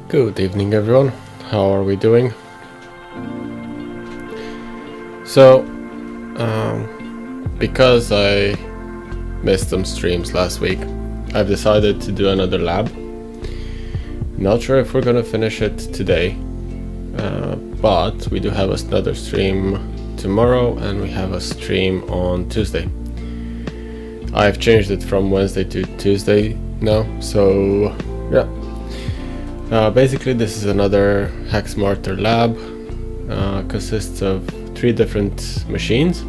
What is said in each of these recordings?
Good evening, everyone. How are we doing? So, because I missed some streams last week, I've decided to do another lab. Not sure if we're gonna finish it today, but we do have another stream tomorrow and we have a stream on Tuesday. I've changed it from Wednesday to Tuesday now, so yeah. Basically, this is another HackSmarter lab. Consists of 3 different machines.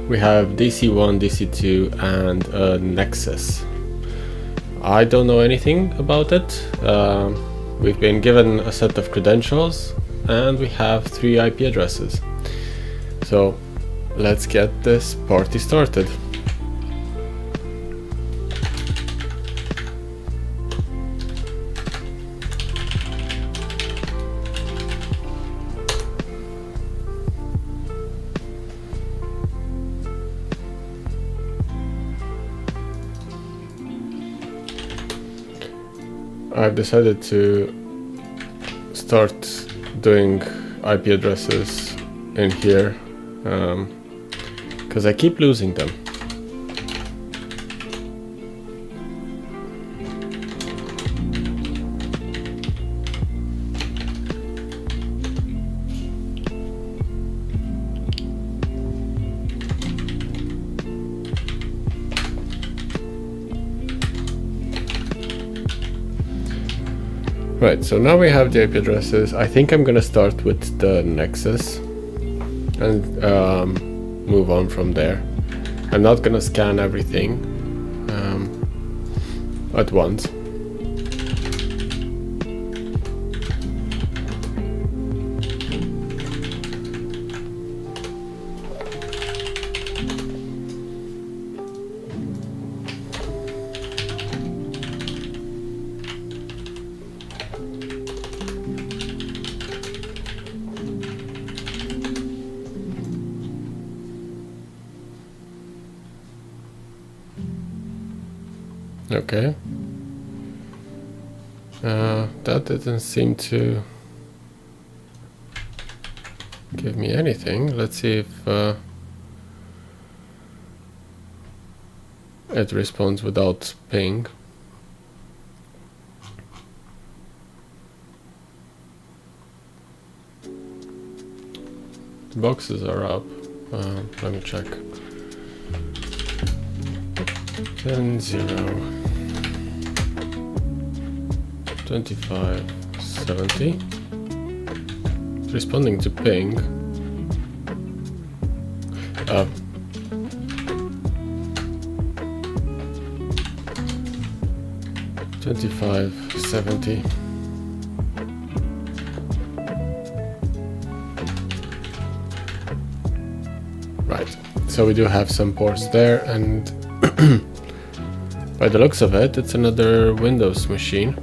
We have DC1, DC2 and a NEXUS. I don't know anything about it. We've been given a set of credentials and we have 3 IP addresses. So let's get this party started. I've decided to start doing IP addresses in here because I keep losing them. Right, so now we have the IP addresses. I think I'm gonna start with the NEXUS and move on from there. I'm not gonna scan everything at once. Okay. That didn't seem to give me anything. Let's see if it responds without ping. The boxes are up. Let me check. 10, 0, 25, 70. It's responding to ping. 25, 70. Right, so we do have some ports there, and by the looks of it, it's another Windows machine.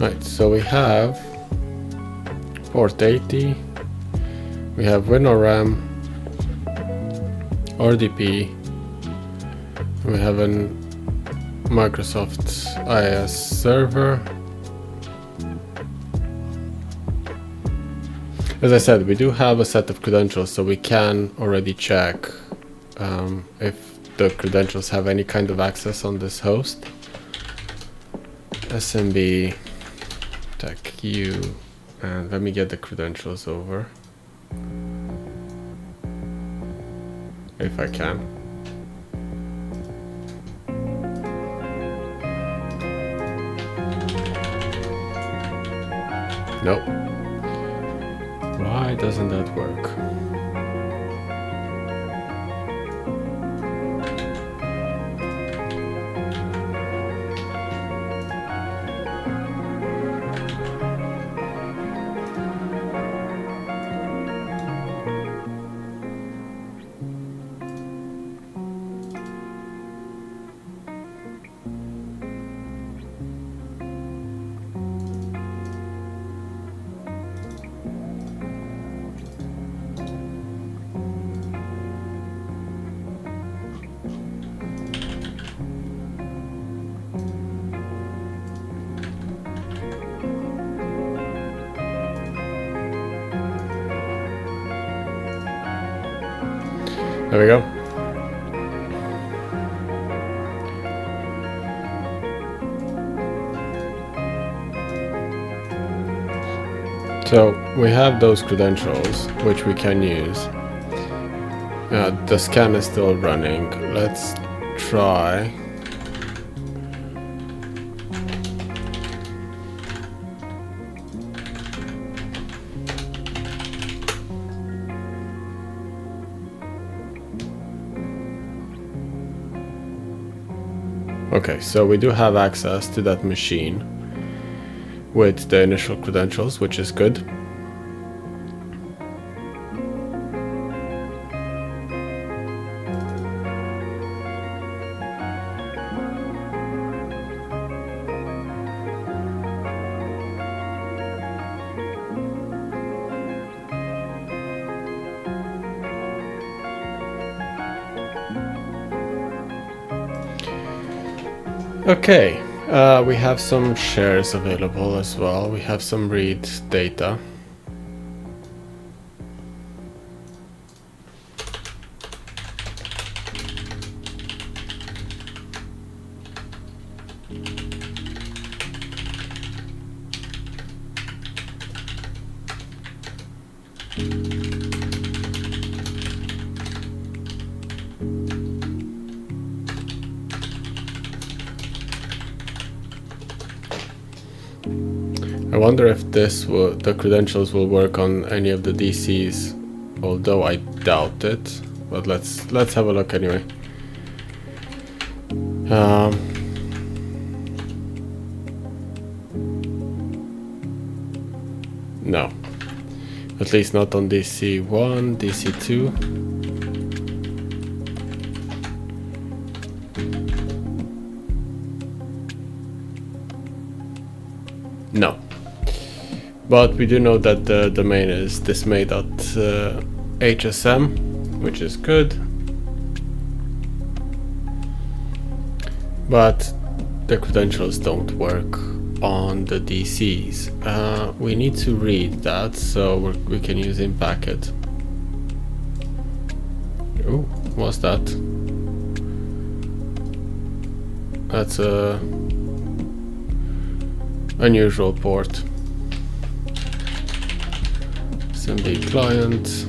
Right, so we have port 80, we have WinRM, RDP, we have a Microsoft IIS server. As I said, we do have a set of credentials, so we can already check if the credentials have any kind of access on this host. SMB tech U, and let me get the credentials over if I can. Nope. Why doesn't that work? There we go. So we have those credentials which we can use. The scan is still running. Let's try. Okay, so we do have access to that machine with the initial credentials, which is good. Okay, we have some shares available as well. We have some read data. I wonder if the credentials will work on any of the DCs, although I doubt it. But let's have a look anyway. No, at least not on DC1, DC2. No. But we do know that the domain is Dismay.hsm, which is good. But the credentials don't work on the DCs. We need to read that, so we can use in packet. Oh, what's that? That's a unusual port. SMB client.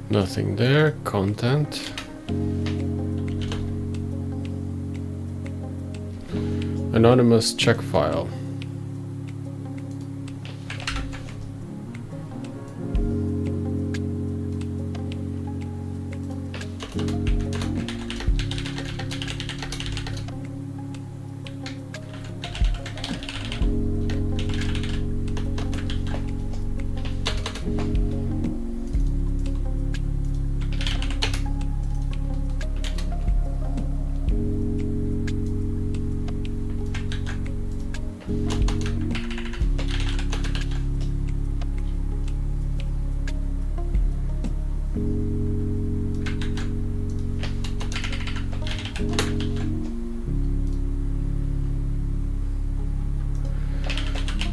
Nothing there. Content. Anonymous check file.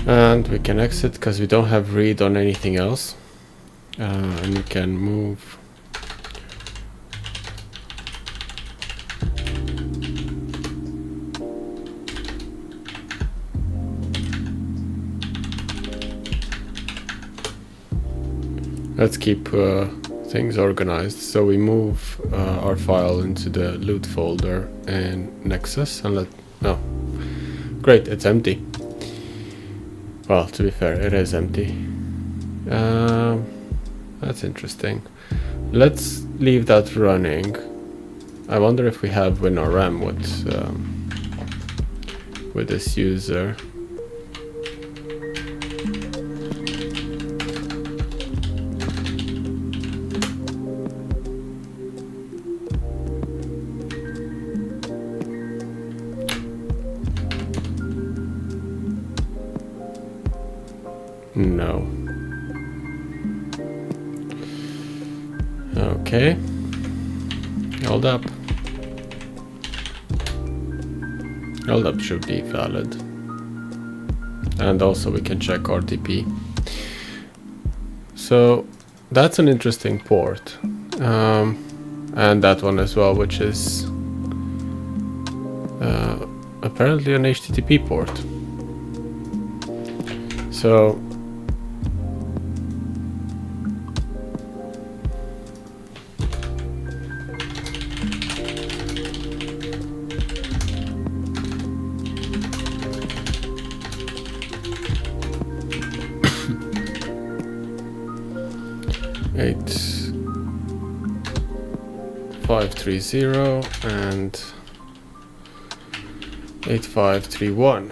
And we can exit because we don't have read on anything else. And we can move. Let's keep things organized. So we move our file into the loot folder in NEXUS and great, it's empty. Well, to be fair, it is empty. That's interesting. Let's leave that running. I wonder if we have WinRM with this user. No. Okay. Hold up. Hold up should be valid. And also we can check RTP. So that's an interesting port. And that one as well, which is apparently an HTTP port. So eight 530 and 8531.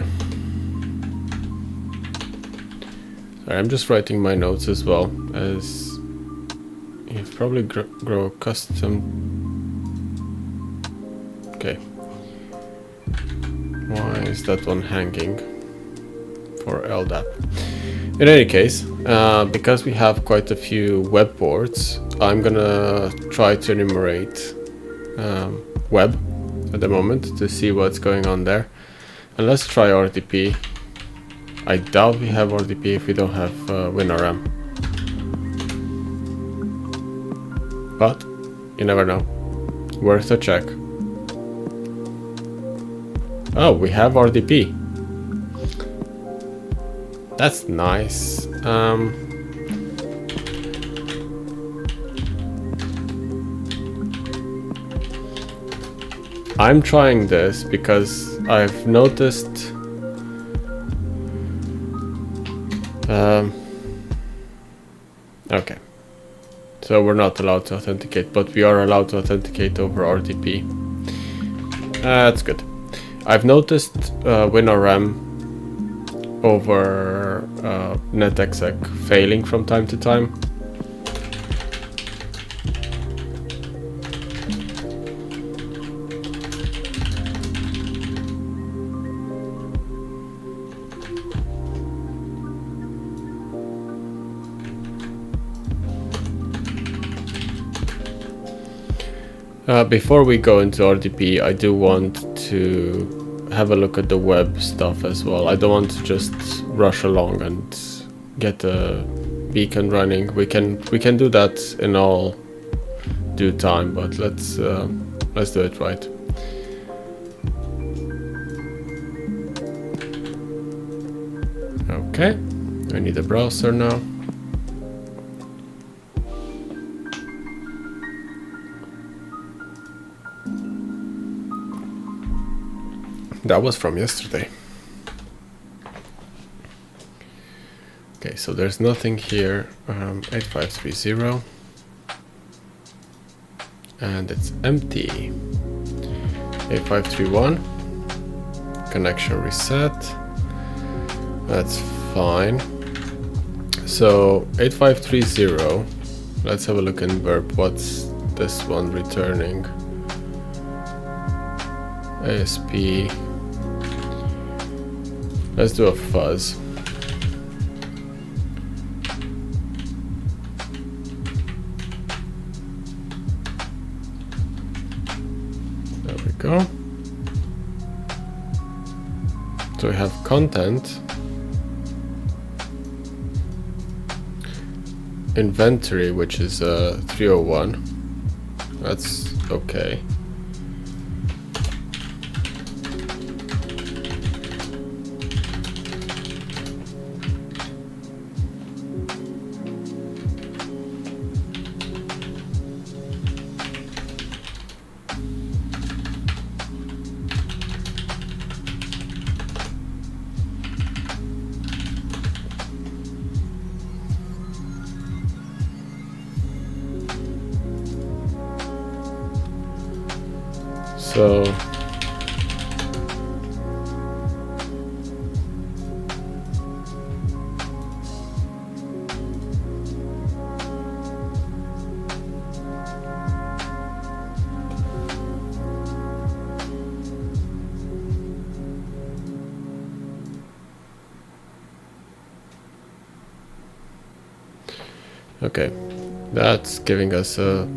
I'm just writing my notes as well, as you've probably grow a custom. Okay. Why is that one hanging for LDAP? In any case, because we have quite a few web ports, I'm gonna try to enumerate web at the moment to see what's going on there. And let's try RDP. I doubt we have RDP if we don't have WinRM. But you never know. Worth a check. Oh, we have RDP. That's nice. I'm trying this because I've noticed okay, so we're not allowed to authenticate, but we are allowed to authenticate over RDP. That's good. I've noticed WinRM over NetExec failing from time to time. Before we go into RDP, I do want to have a look at the web stuff as well. I don't want to just rush along and get a beacon running. We can do that in all due time, but let's do it right. Okay, I need a browser now. That was from yesterday. Okay, so there's nothing here. 8530. And it's empty. 8531. Connection reset. That's fine. So 8530. Let's have a look in burp. What's this one returning? ASP. Let's do a fuzz. There we go. So we have content, inventory, which is 301. That's okay. So okay, that's giving us a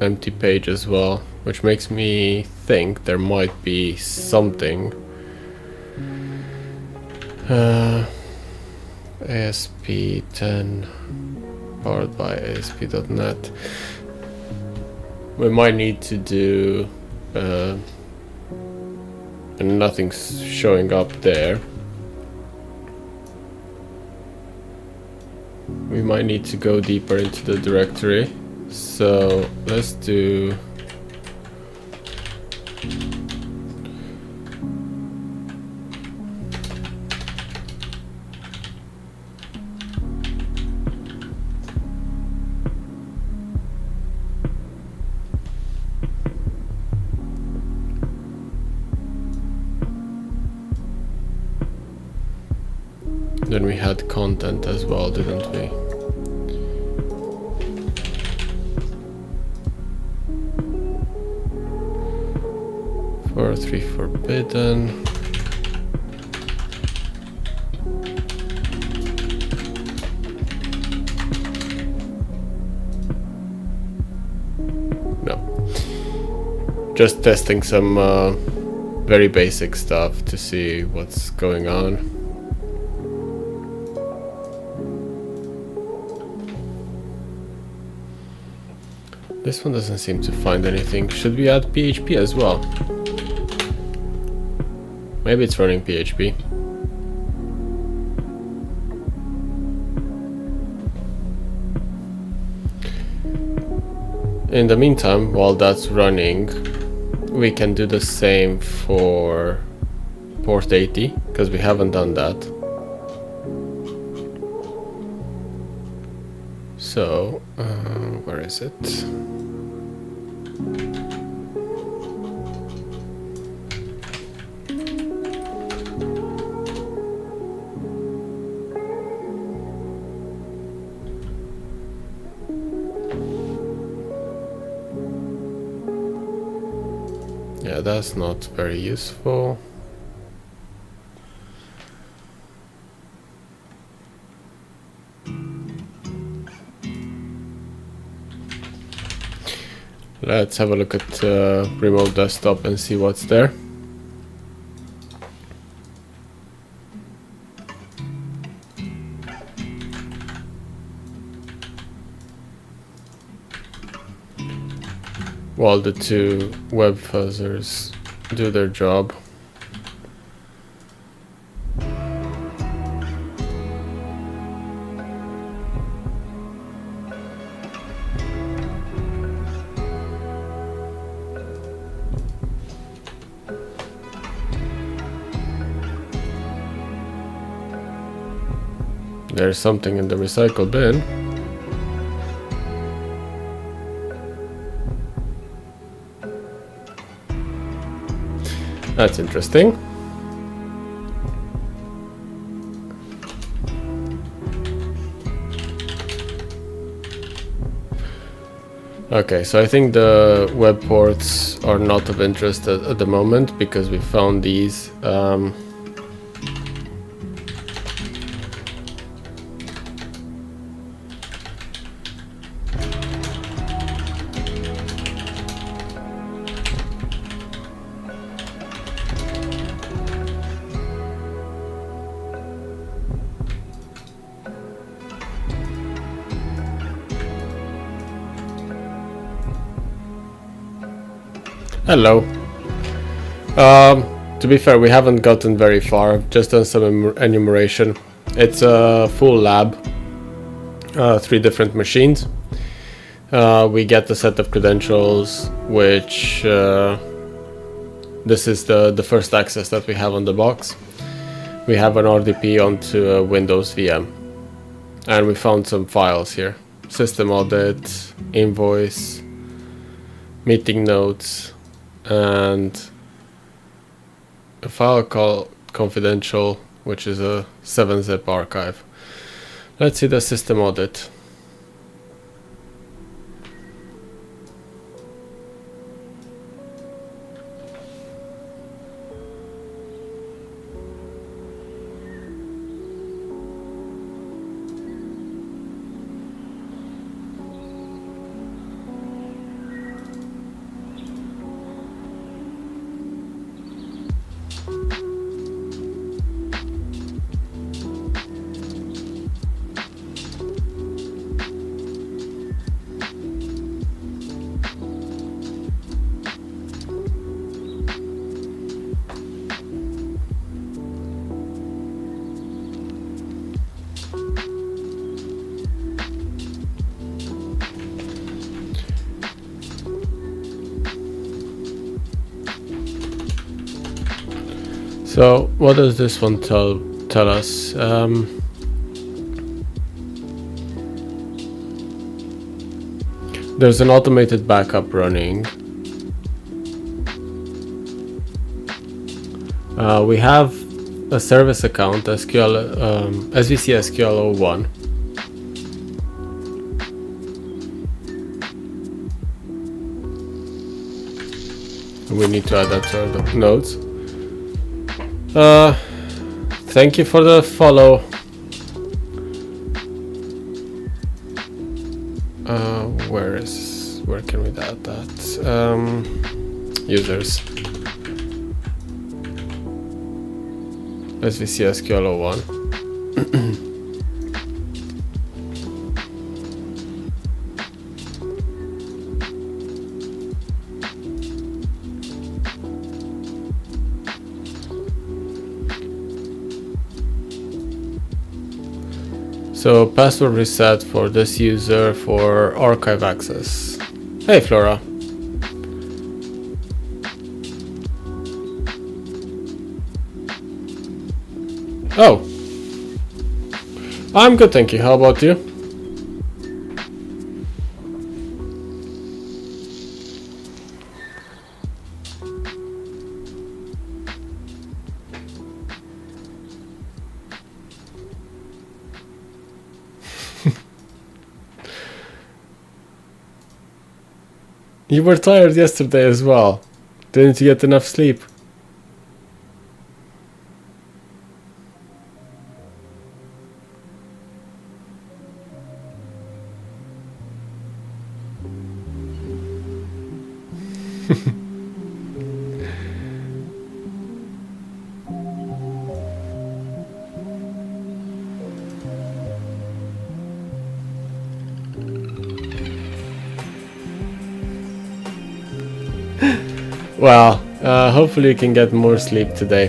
empty page as well, which makes me think there might be something. ASP10 powered by ASP.NET. We might need to do and nothing's showing up there. We might need to go deeper into the directory. So let's do then we had content as well, didn't we? For 3 forbidden. No. Just testing some very basic stuff to see what's going on. This one doesn't seem to find anything. Should we add PHP as well? Maybe it's running PHP. In the meantime, while that's running, we can do the same for port 80, because we haven't done that. So, where is it? Yeah, that's not very useful. Let's have a look at remote desktop and see what's there. While the two web fuzzers do their job. There's something in the recycle bin. That's interesting. Okay, so I think the web ports are not of interest at the moment because we found these. Hello. To be fair, we haven't gotten very far, just done some enumeration. It's a full lab, 3 different machines. We get a set of credentials, which this is the first access that we have on the box. We have an RDP onto a Windows VM, and we found some files here. System audit, invoice, meeting notes, and a file called confidential, which is a 7-zip archive. Let's see the system audit. So what does this one tell us? There's an automated backup running. We have a service account SVC SQL01. We need to add that to our notes. Thank you for the follow. Where can we add that? Users. SVC SQL01. So password reset for this user for archive access. Hey Flora. Oh. I'm good, thank you. How about you? You were tired yesterday as well. Didn't you get enough sleep? Well, hopefully you can get more sleep today.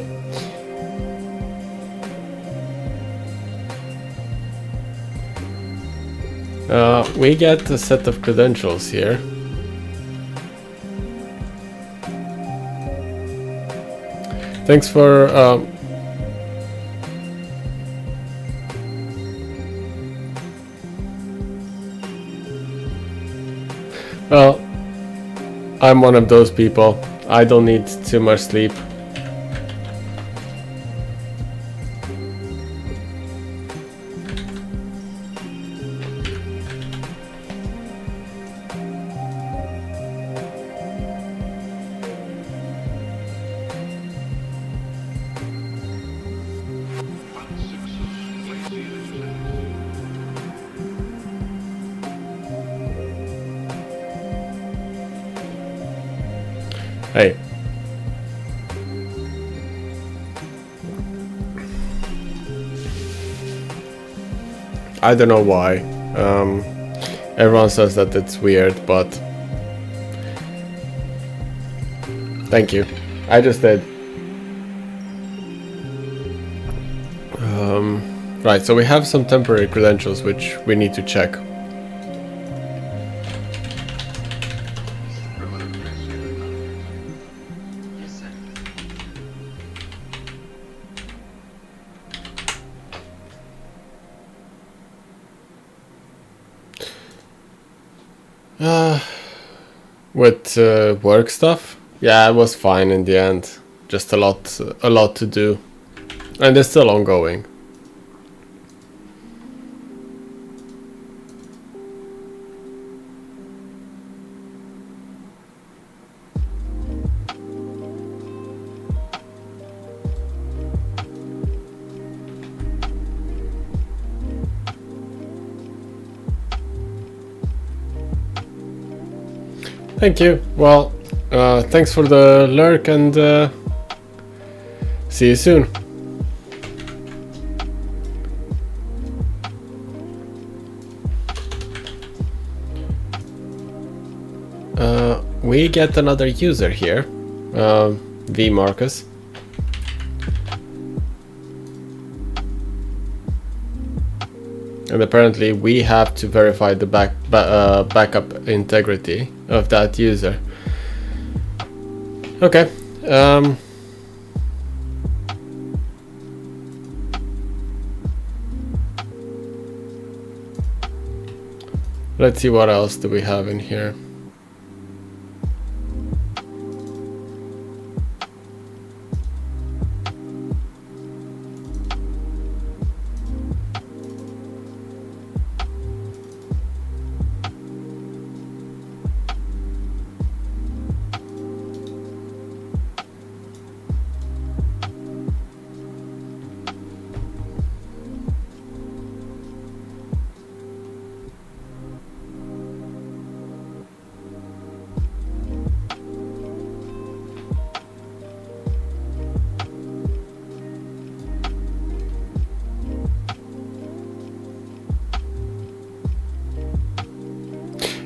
We get a set of credentials here. Thanks for well, I'm one of those people. I don't need too much sleep. Hey. I don't know why. Everyone says that it's weird, but thank you. I just did. Right, so we have some temporary credentials which we need to check. With work stuff, yeah, it was fine in the end. Just a lot to do, and it's still ongoing. Thank you. Well, thanks for the lurk, and see you soon. We get another user here, V Marcus. And apparently we have to verify the backup integrity of that user. Okay. Let's see what else do we have in here.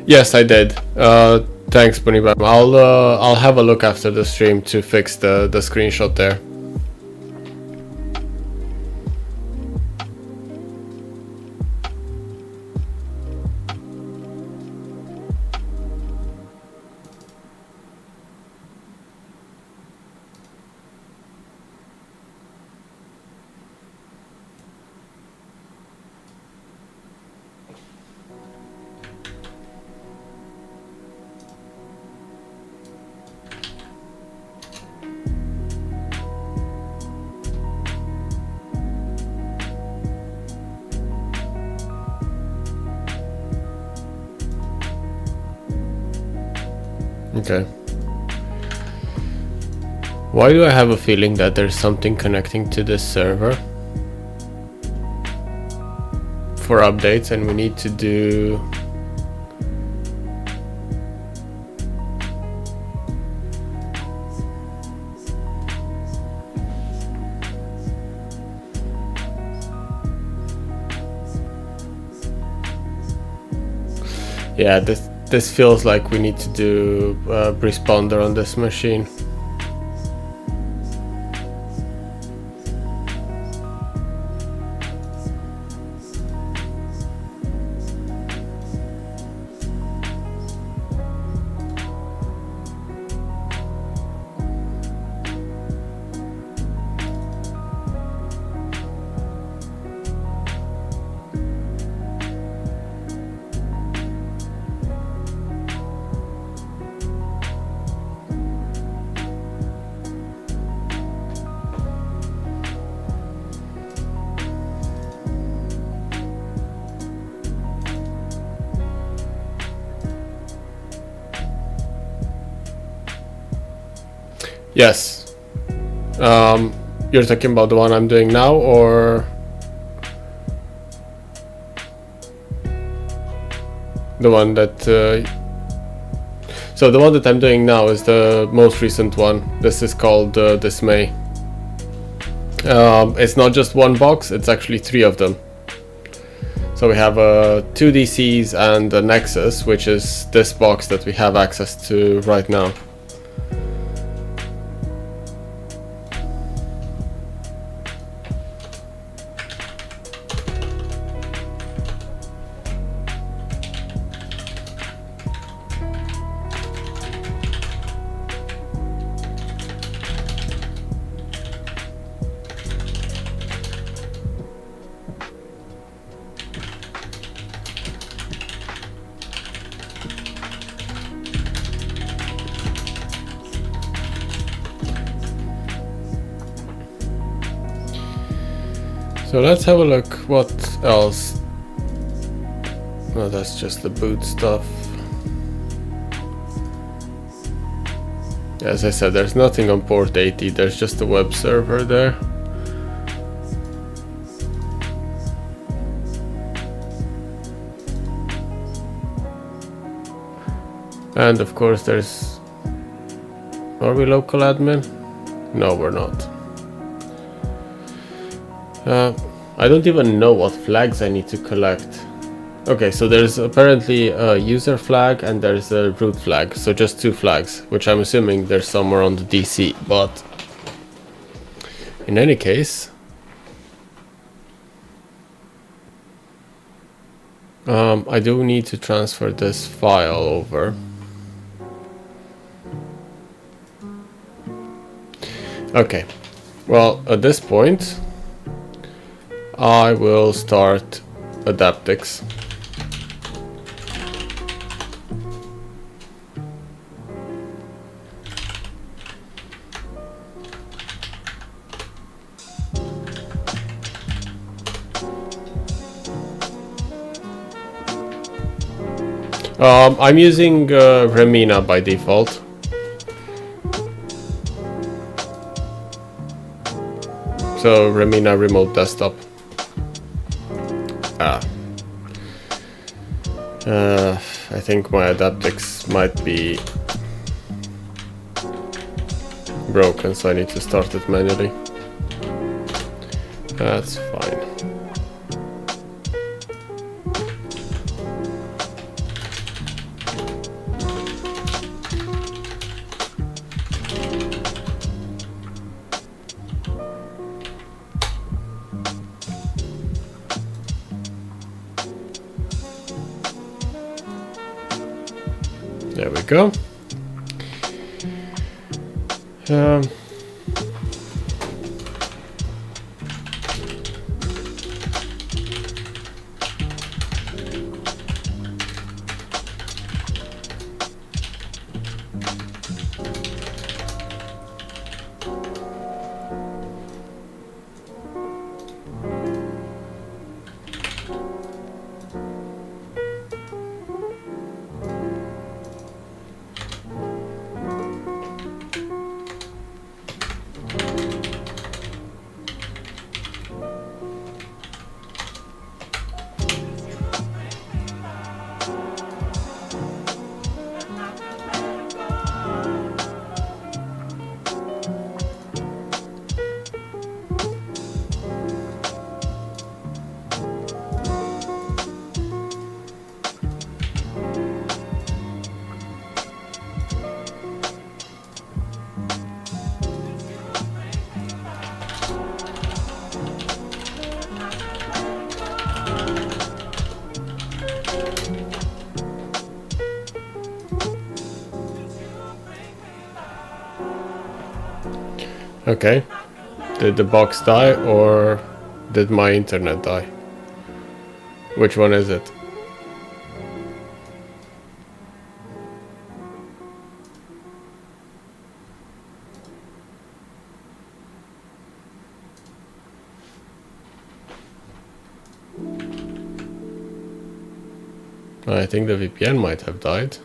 Yes, I did. Thanks, Bunibam. I'll have a look after the stream to fix the screenshot there. Okay. Why do I have a feeling that there's something connecting to this server for updates, and we need to do yeah, this feels like we need to do a responder on this machine. Yes. You're talking about the one I'm doing now, or the one that so the one that I'm doing now is the most recent one. This is called Dismay. It's not just one box, it's actually 3 of them. So we have 2 DCs and a NEXUS, which is this box that we have access to right now. So let's have a look what else. No, that's just the boot stuff. As I said, there's nothing on port 80, there's just a web server there. And of course there's... Are we local admin? No, we're not. I don't even know what flags I need to collect. Okay, so there's apparently a user flag and there's a root flag, so just 2 flags, which I'm assuming there's somewhere on the DC, but in any case, I do need to transfer this file over. Okay, well, at this point I will start Adaptix. I'm using Remina by default. So Remina Remote Desktop. I think my Adaptix might be broken, so I need to start it manually. That's fine. There we go. Okay. Did the box die or did my internet die? Which one is it? I think the VPN might have died.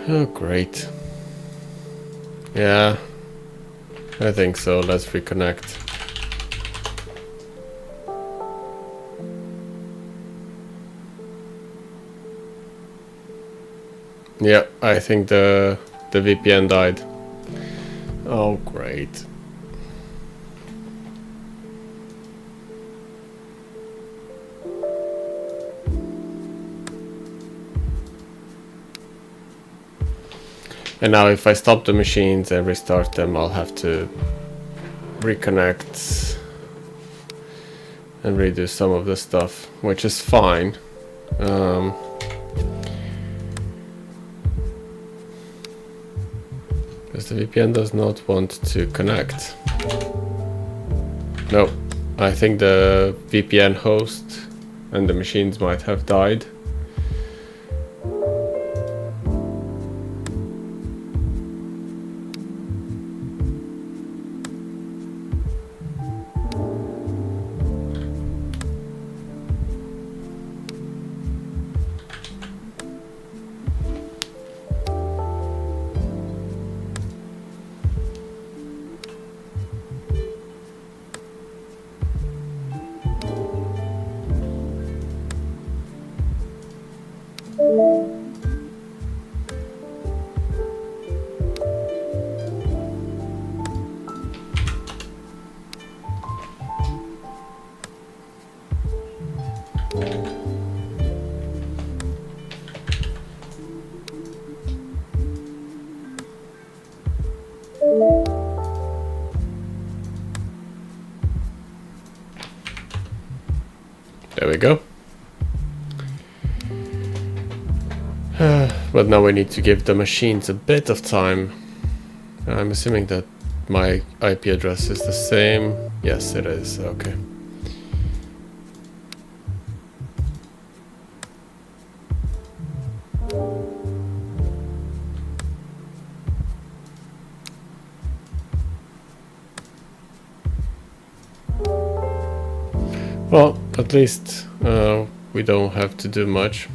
Oh, great. Yeah, I think so. Let's reconnect. Yeah, I think the VPN died. Oh, great. And now if I stop the machines and restart them, I'll have to reconnect and redo some of the stuff, which is fine. Because the VPN does not want to connect. No, I think the VPN host and the machines might have died. There we go. But now we need to give the machines a bit of time. I'm assuming that my IP address is the same. Yes, it is. Okay. Well, at least we don't have to do much.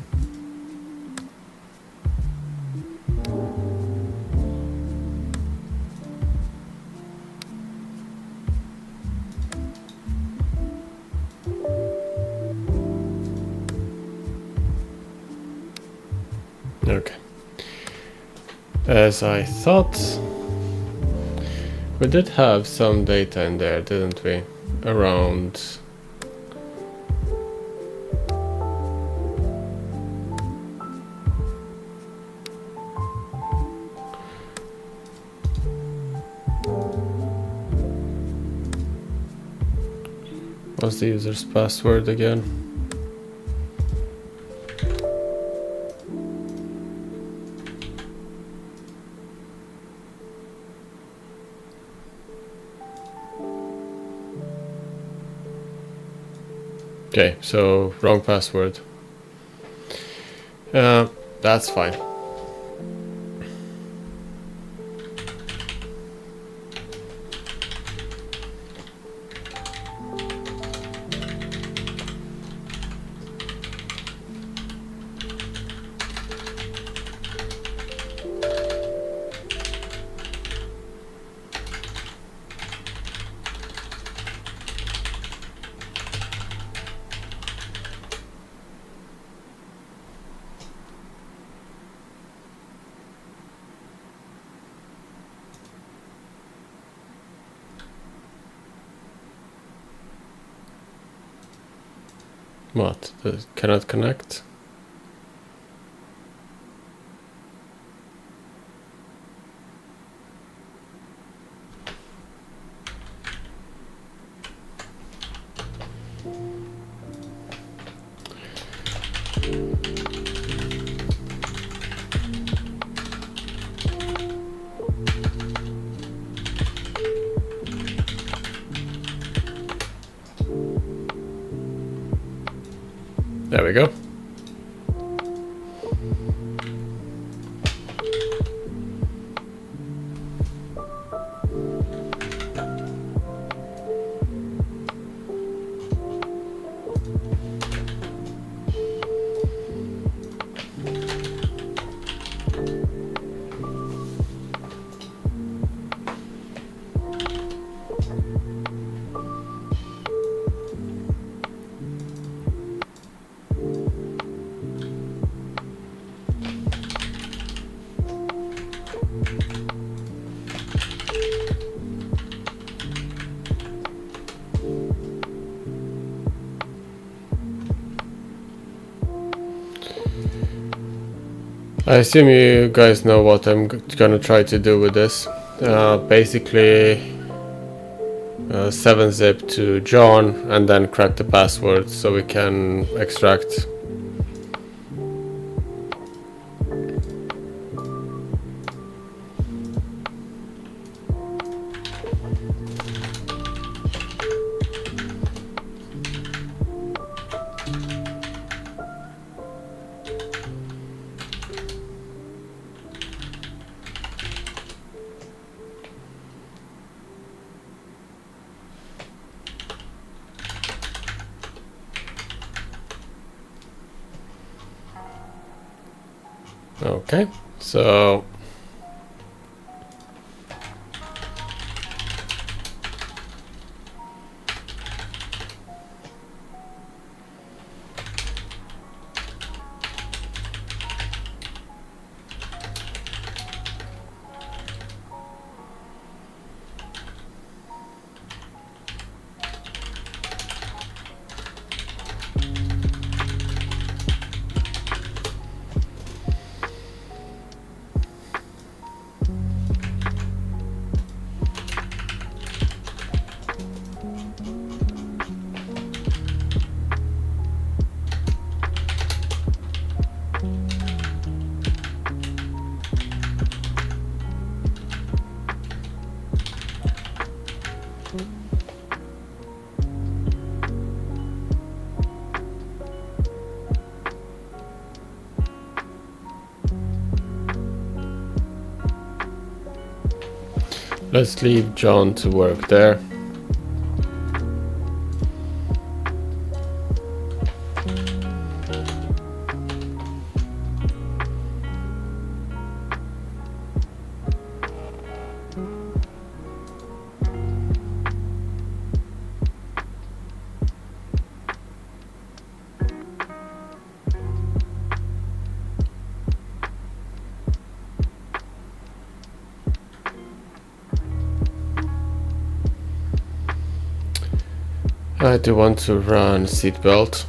Okay. As I thought, we did have some data in there, didn't we? Around What's the user's password again? Okay, so wrong password. That's fine. What? Cannot connect? There we go. I assume you guys know what I'm gonna try to do with this. Basically 7-zip to John and then crack the password so we can extract. Okay, so let's leave John to work there. I do want to run seatbelt.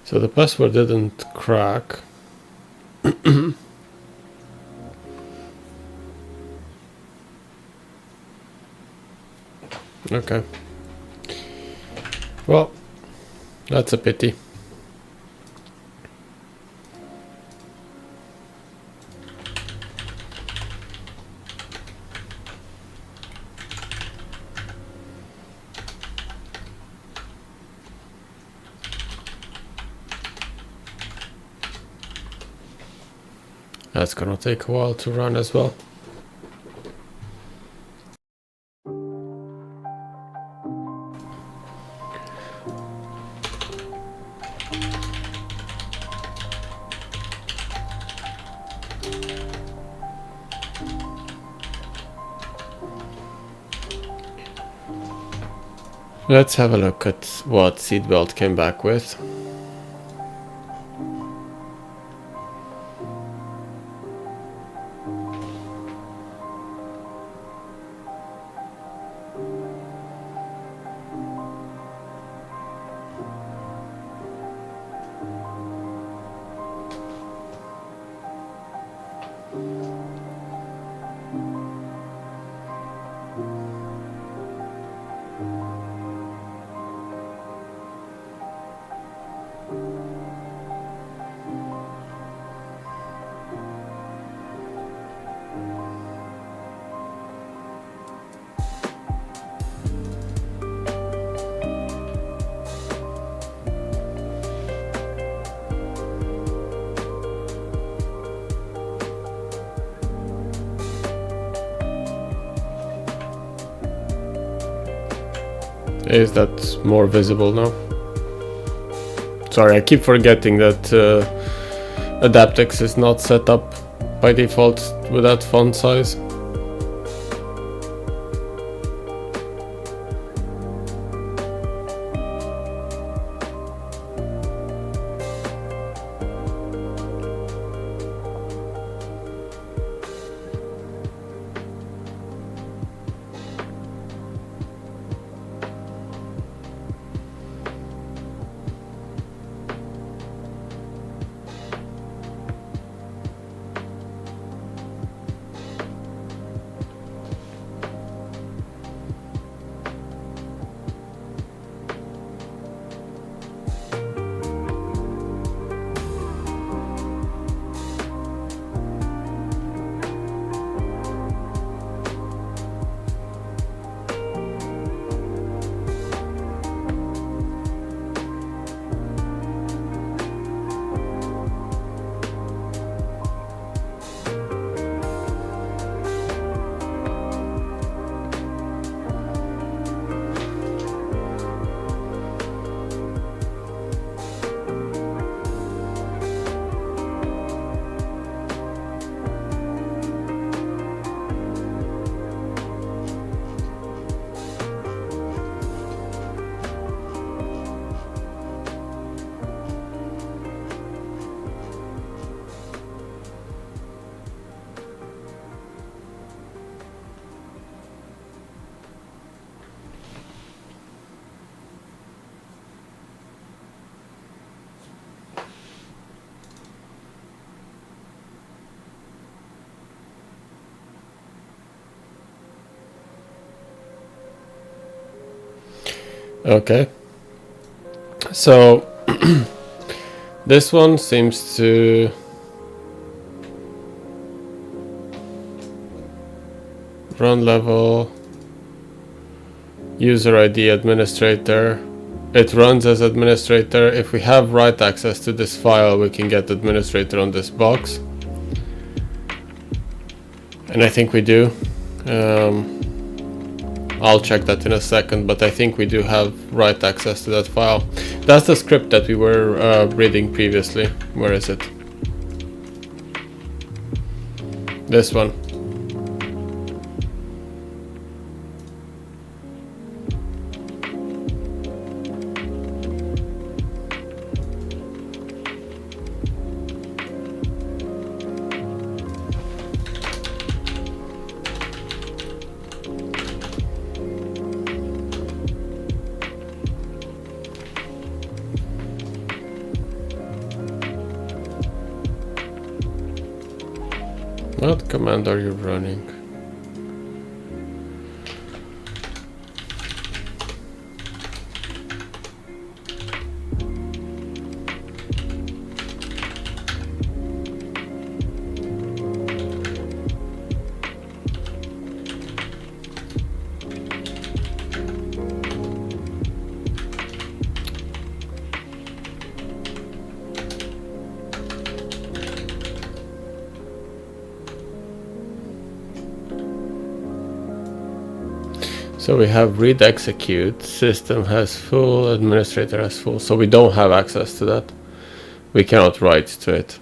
So the password didn't crack. Okay. Well, that's a pity. That's gonna take a while to run as well. Let's have a look at what Seatbelt came back with. Is that more visible now? Sorry, I keep forgetting that Adaptix is not set up by default with that font size. Okay, so this one seems to run level user ID administrator. It runs as administrator. If we have write access to this file, we can get administrator on this box, and I think we do. I'll check that in a second, but I think we do have write access to that file. That's the script that we were reading previously. Where is it? This one. What command are you running? So we have read execute, system has full, administrator has full, so we don't have access to that. We cannot write to it.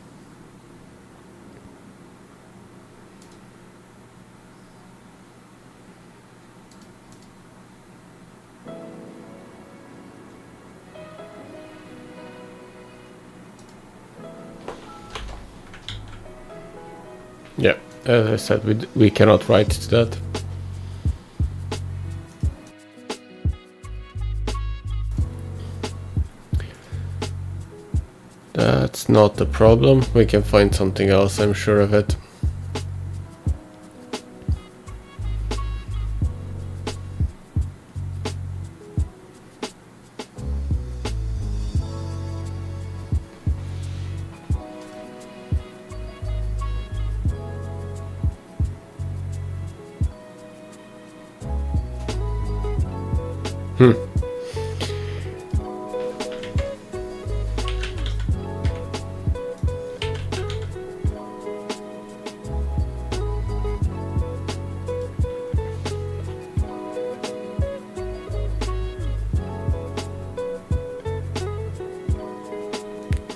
Yeah, as I said, we cannot write to that. That's not the problem. We can find something else, I'm sure of it.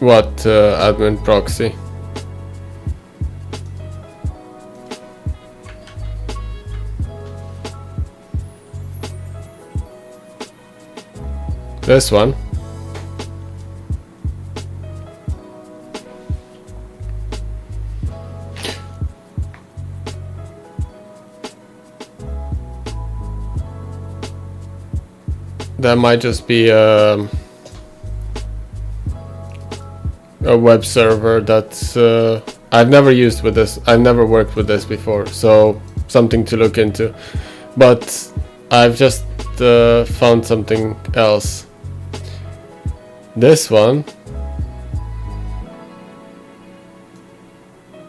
What admin proxy? This one. That might just be a web server that's I've never used with this. I've never worked with this before, so something to look into. But I've just found something else. This one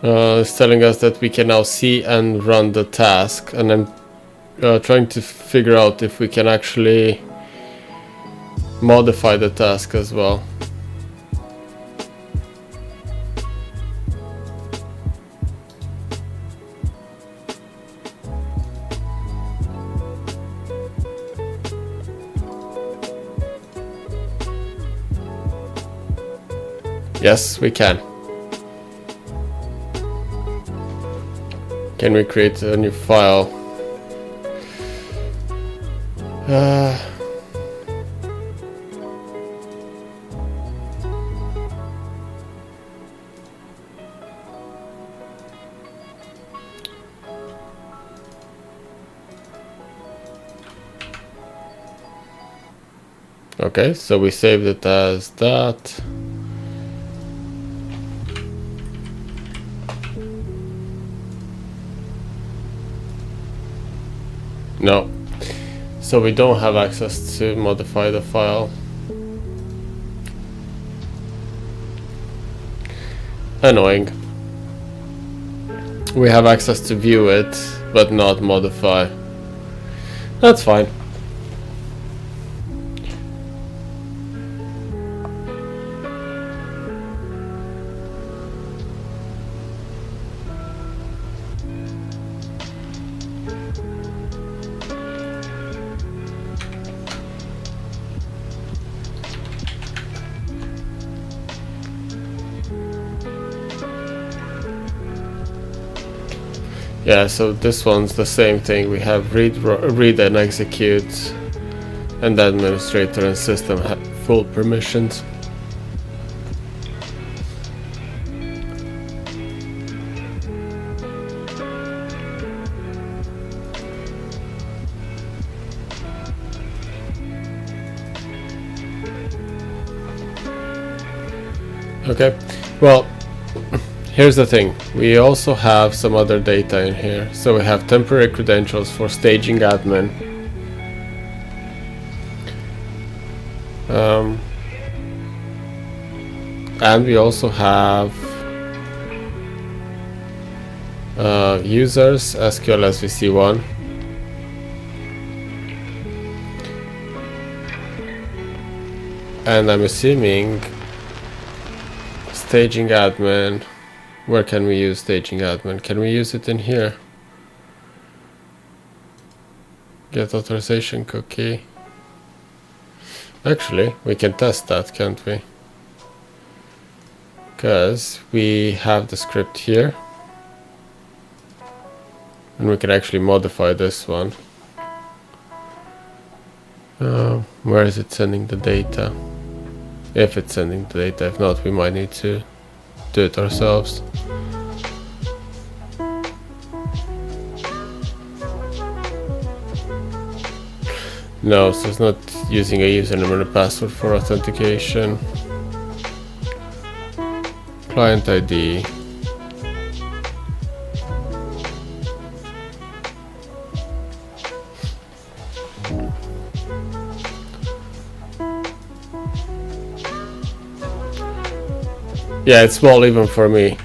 is telling us that we can now see and run the task, and I'm trying to figure out if we can actually modify the task as well. Yes, we can. Can we create a new file? Okay, so we saved it as that. No, so we don't have access to modify the file. Annoying. We have access to view it, but not modify. That's fine. Yeah, so this one's the same thing. We have read and execute, and the administrator and system have full permissions. Okay, well, Here's the thing, we also have some other data in here. So we have temporary credentials for staging admin. And we also have users, SQL SVC1. And I'm assuming staging admin. Where can we use staging admin? Can we use it in here? Get authorization cookie. Actually, we can test that, can't we? Because we have the script here. And we can actually modify this one. Where is it sending the data? If it's sending the data, if not, we might need to do it ourselves. No, so it's not using a username and a password for authentication. Client ID. Yeah, it's small even for me.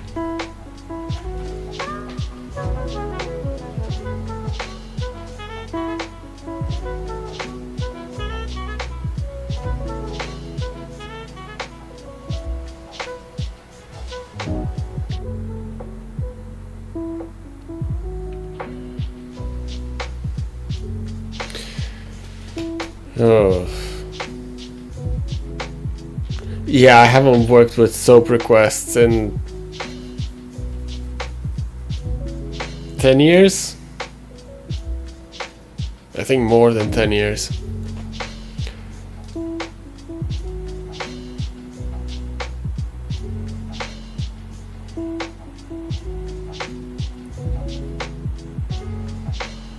Oh. Yeah, I haven't worked with SOAP requests in 10 years? I think more than 10 years.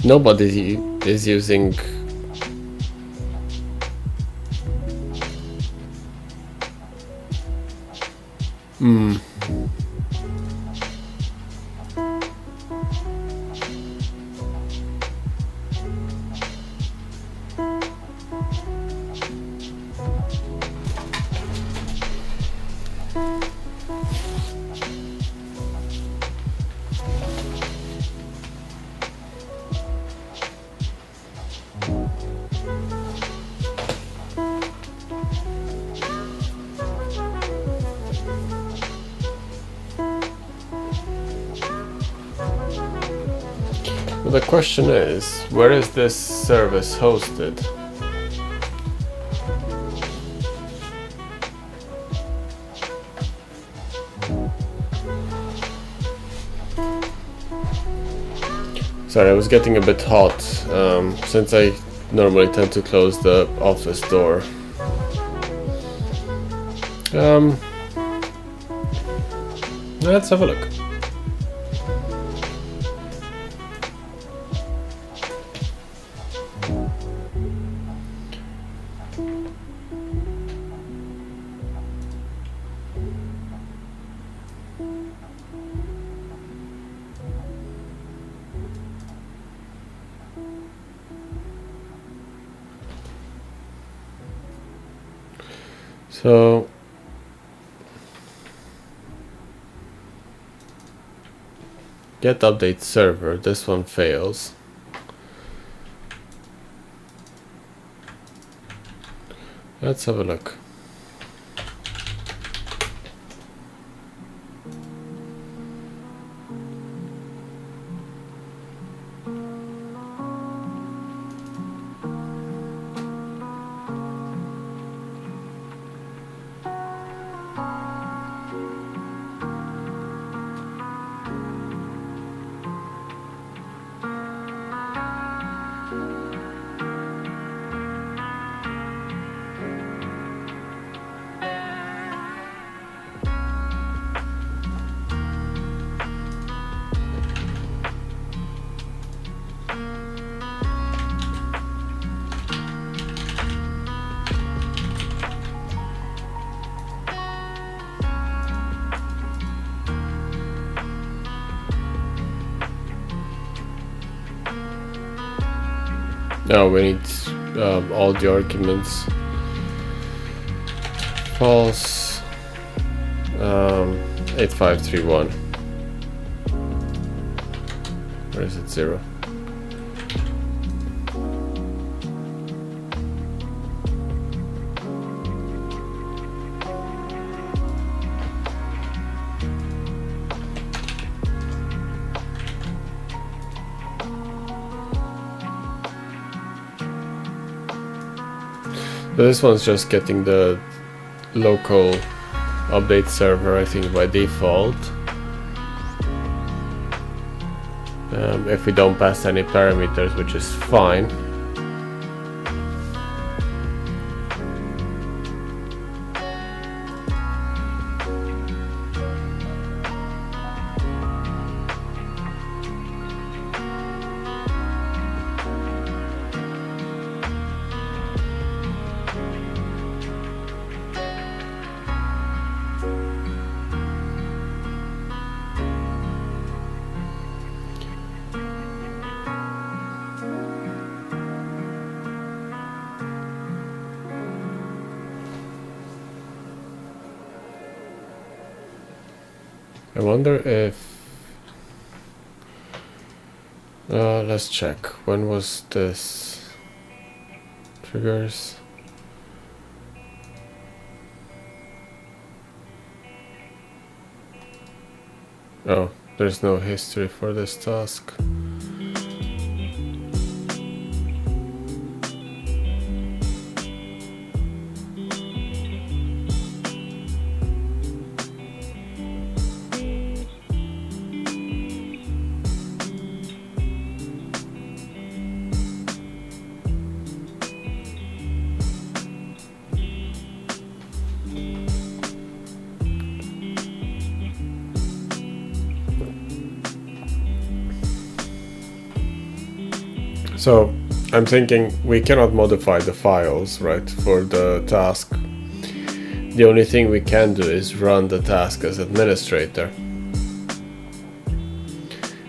Nobody is using the question is, where is this service hosted? Sorry, I was getting a bit hot, since I normally tend to close the office door. Let's have a look. So get update server, this one fails. Let's have a look. Now we need all the arguments. False 8531. Or is it 0? But this one's just getting the local update server, I think, by default. If we don't pass any parameters, which is fine. I wonder if let's check, when was this triggers? Oh, there's no history for this task. So I'm thinking we cannot modify the files, right, for the task. The only thing we can do is run the task as administrator,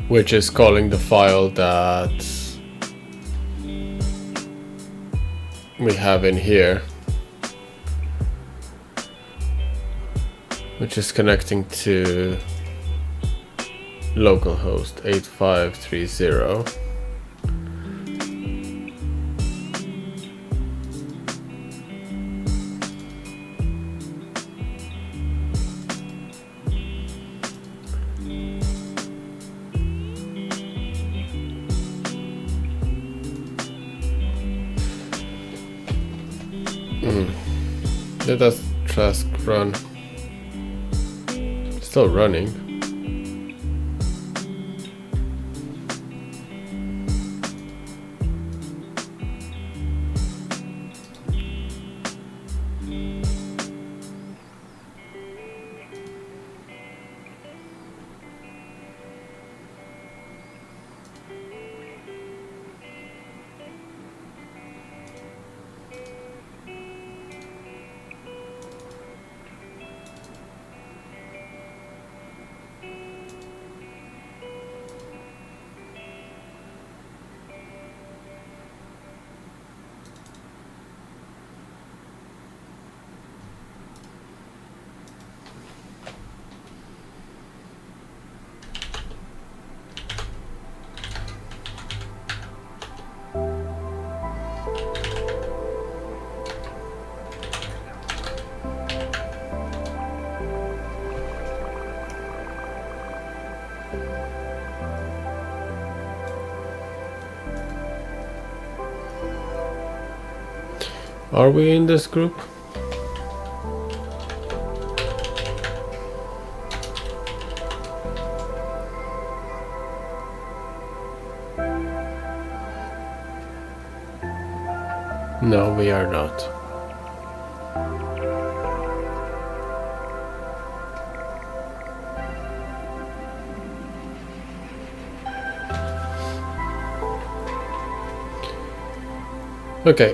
which is calling the file that we have in here, which is connecting to localhost 8530. Did that task run? Still running. Are we in this group? No, we are not. Okay,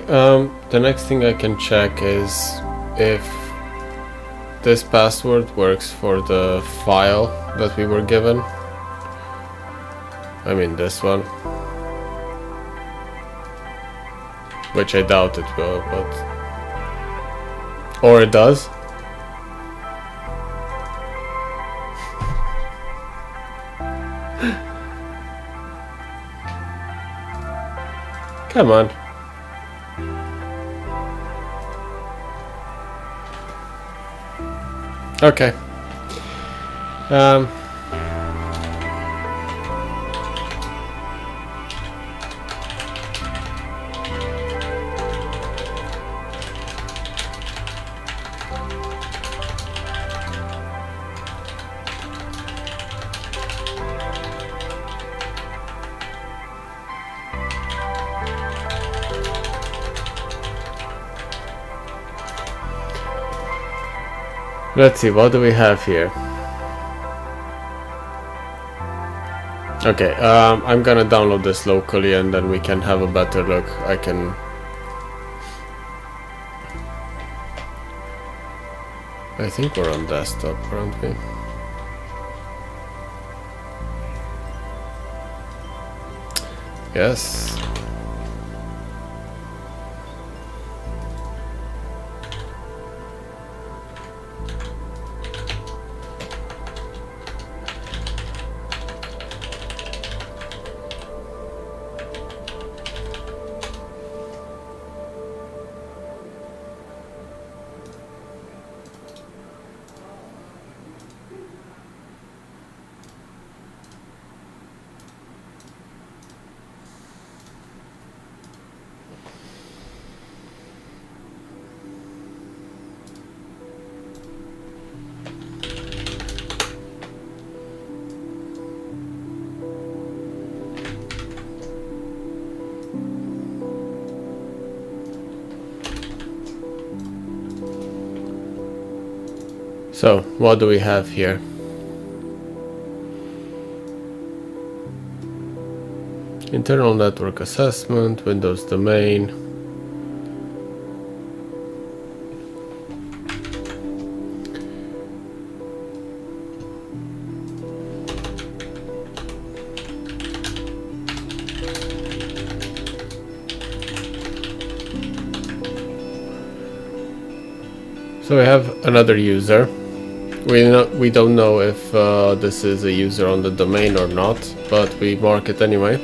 the next thing I can check is if this password works for the file that we were given. I mean this one. which I doubt it will, but... Or it does. Come on. Okay. Let's see, what do we have here? Okay, I'm gonna download this locally and then we can have a better look. I think we're on desktop, aren't we? Yes. So, what do we have here? Internal network assessment, Windows domain. So we have another user. We don't know if this is a user on the domain or not, but we mark it anyway.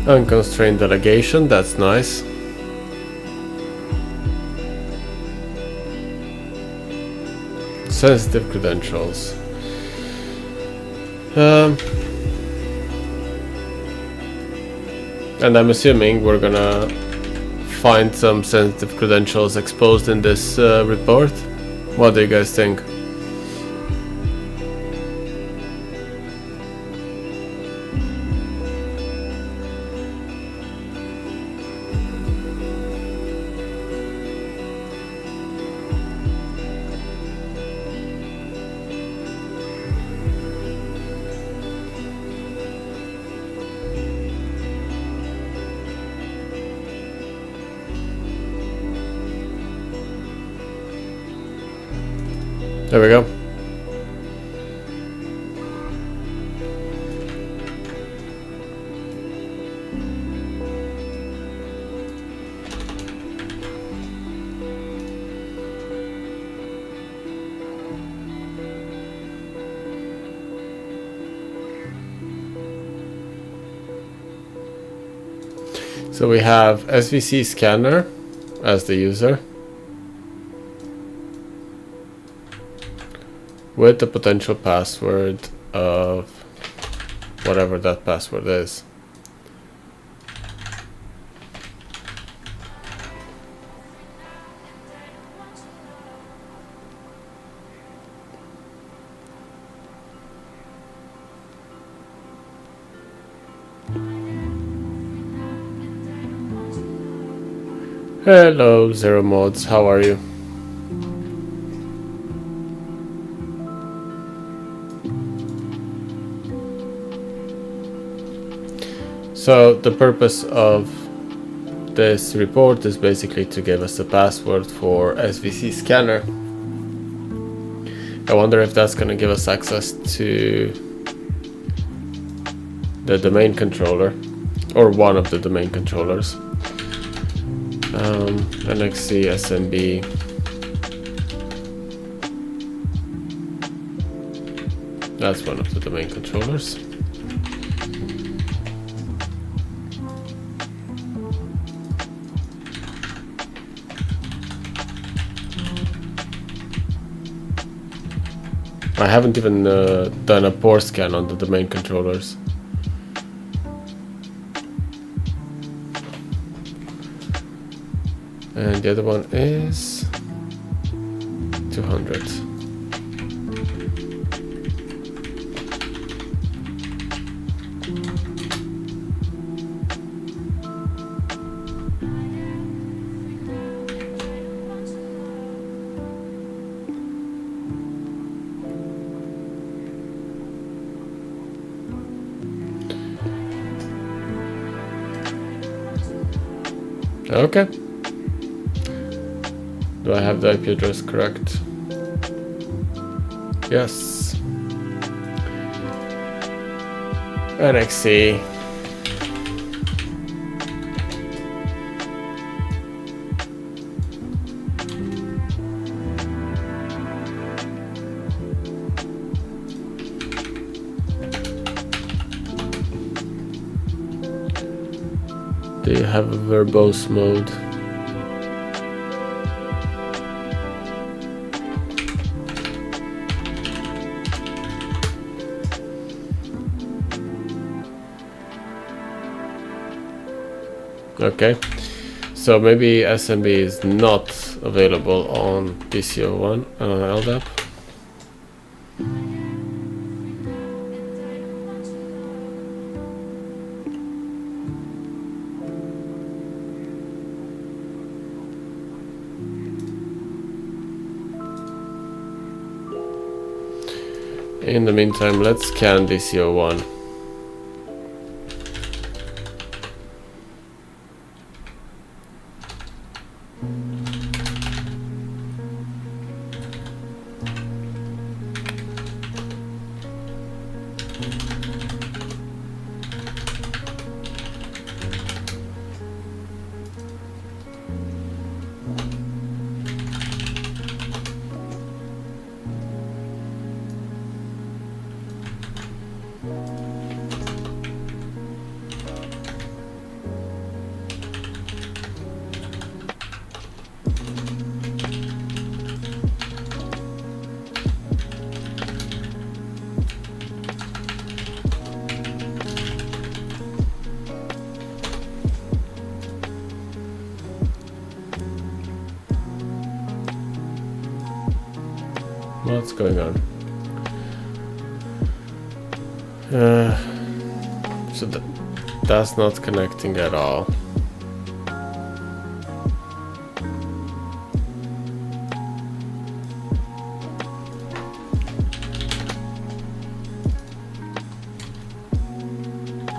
Unconstrained delegation, that's nice. Sensitive credentials. And I'm assuming we're gonna find some sensitive credentials exposed in this report. What do you guys think? There we go. So we have SVC scanner as the user, with the potential password of whatever that password is. Hello, Zero Mods, how are you? So the purpose of this report is basically to give us a password for SVC scanner. I wonder if that's going to give us access to the domain controller, or one of the domain controllers. NXC SMB. That's one of the domain controllers. I haven't even done a port scan on the domain controllers. And the other one is 200. Okay. Do I have the IP address correct? Yes. NXC. Do you have a verbose mode? Okay, so maybe SMB is not available on DCO1 LDAP. In the meantime, let's scan DCO1. What's going on? So that's not connecting at all.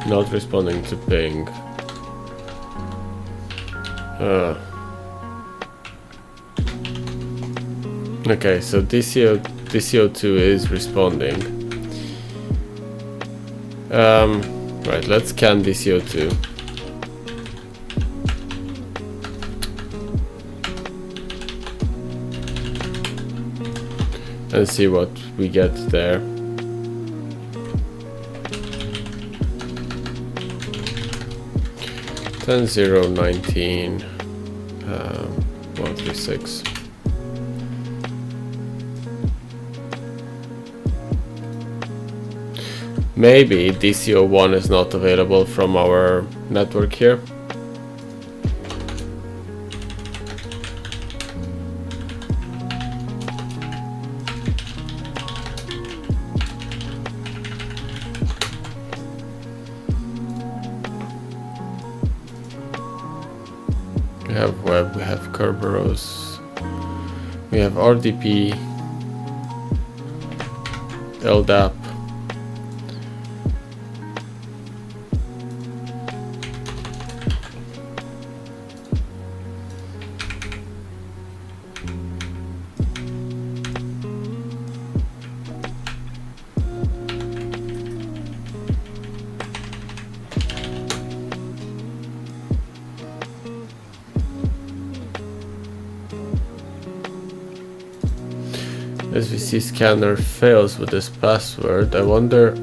Not responding to ping. Okay, so DCO2 is responding. Right, let's scan DCO2. And see what we get there. Ten 0 19 136. Maybe DCO1 is not available from our network here. We have web, we have Kerberos, we have RDP, LDAP. SVC scanner fails with this password. I wonder.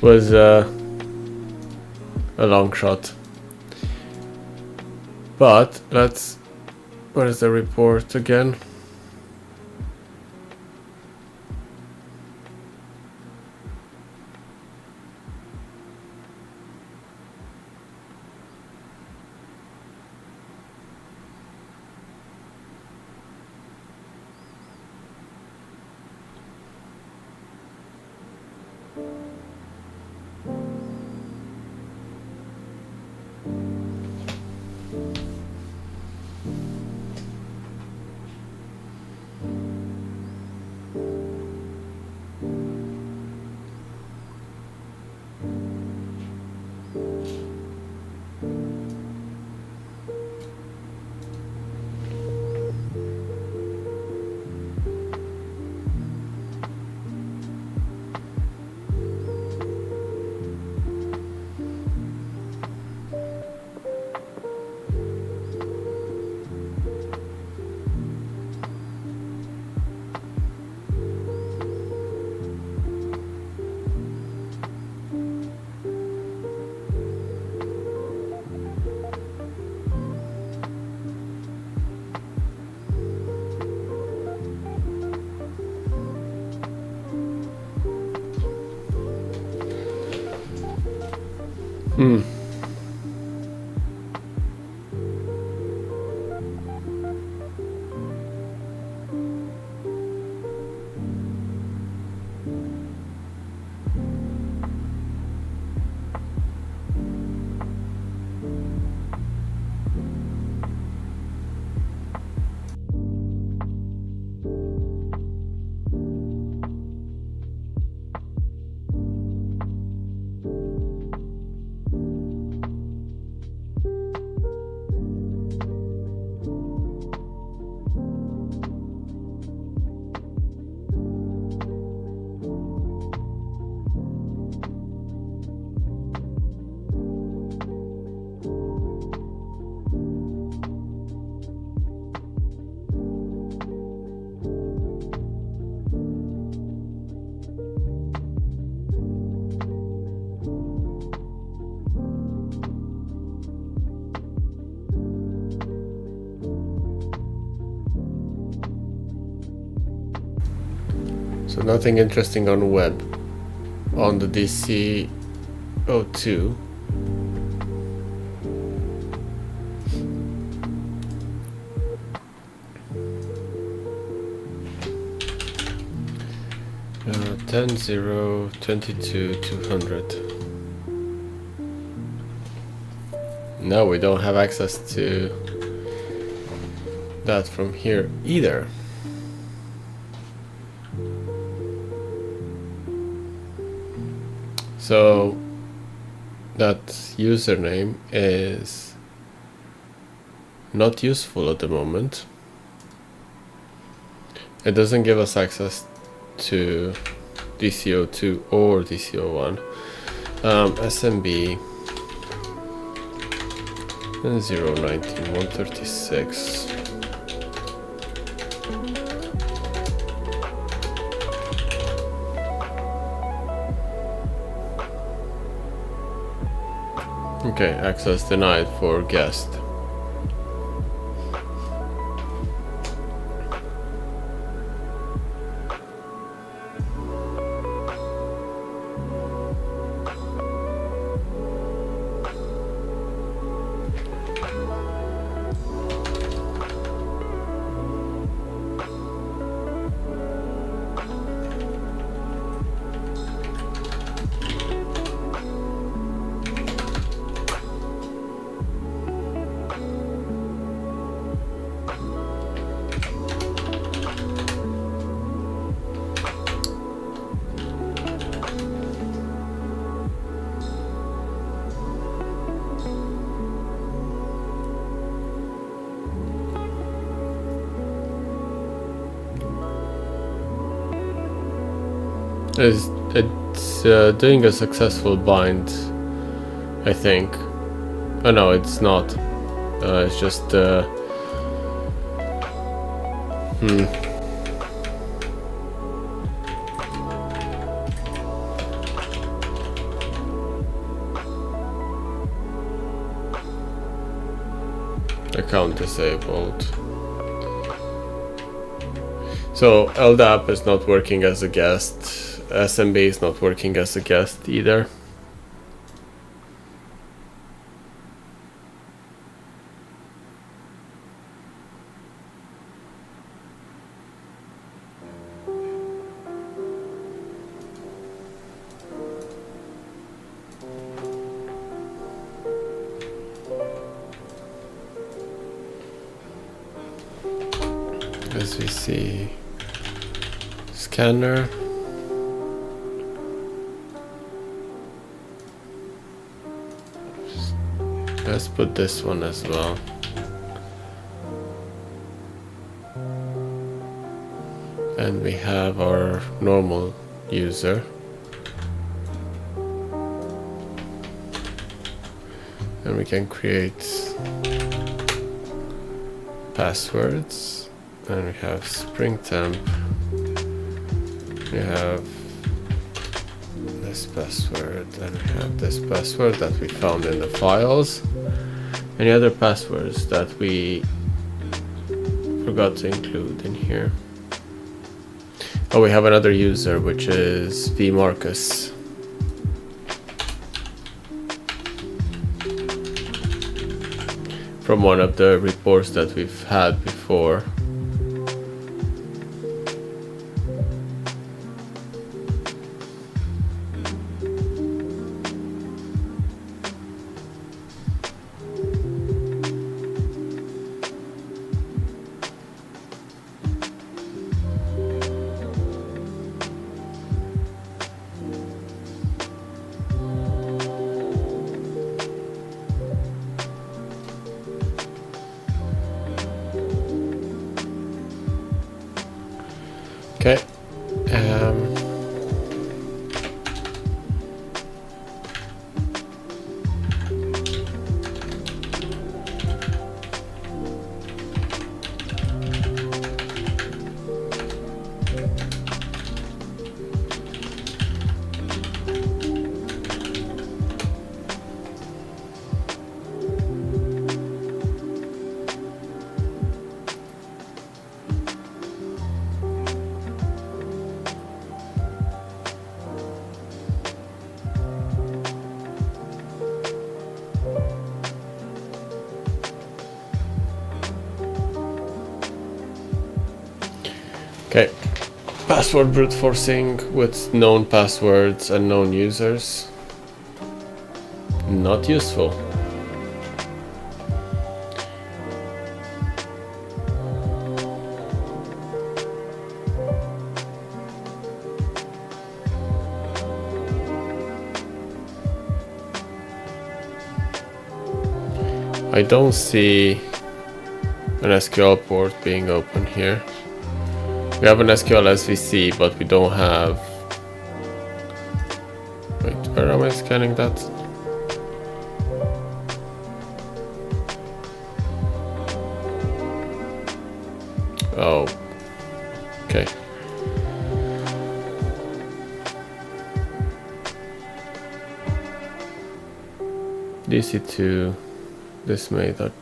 Was a long shot, but let's. What is the report again? So nothing interesting on web. On the DC02. Uh, 10.0.22.200. No, we don't have access to that from here either. So that username is not useful at the moment. It doesn't give us access to DC02 or DC01. SMB 019.136. Okay, access denied for guest. It's doing a successful bind, I think. Oh no, it's not. It's just account disabled. So LDAP is not working as a guest. SMB is not working as a guest either. As we see, scanner. Let's put this one as well. And we have our normal user. And we can create passwords. And we have spring temp. We have this password, and we have this password that we found in the files. Any other passwords that we forgot to include in here? Oh, we have another user, which is vmarcus. From one of the reports that we've had before. Okay. Okay, password brute forcing with known passwords and known users. Not useful. I don't see an SQL port being open here. We have an SQL SVC, but we don't have... Wait, where am I scanning that? Oh, okay. DC2 Dismay.hsm.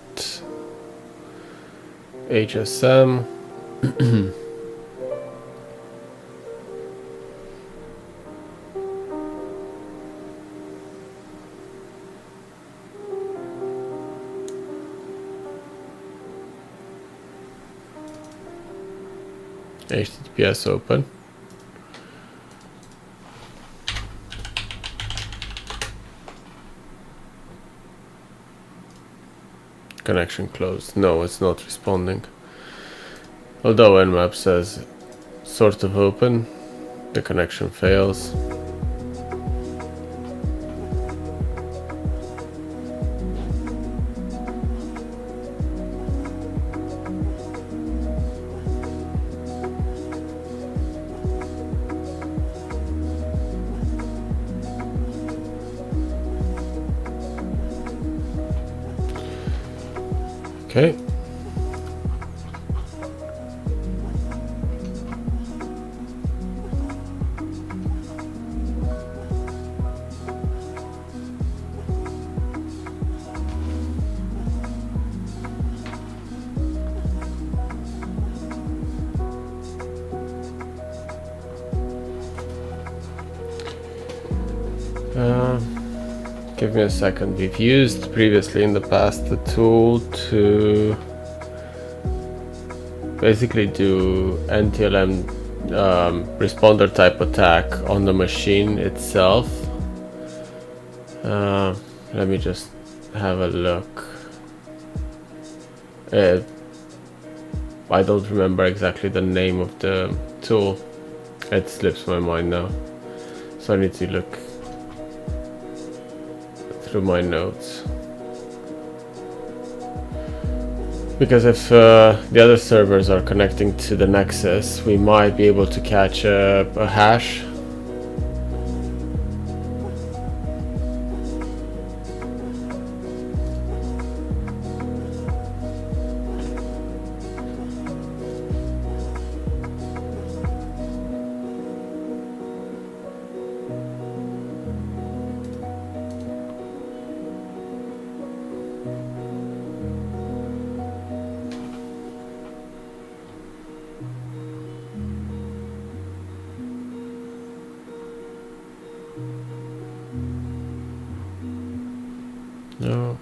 HTTPS open. Connection closed. No, it's not responding. Although Nmap says sort of open, the connection fails. Okay. Give me a second. We've used previously in the past the tool to basically do NTLM responder type attack on the machine itself. Let me just have a look. I don't remember exactly the name of the tool. It slips my mind now, so I need to look through my notes, because if the other servers are connecting to the NEXUS, we might be able to catch a hash. No.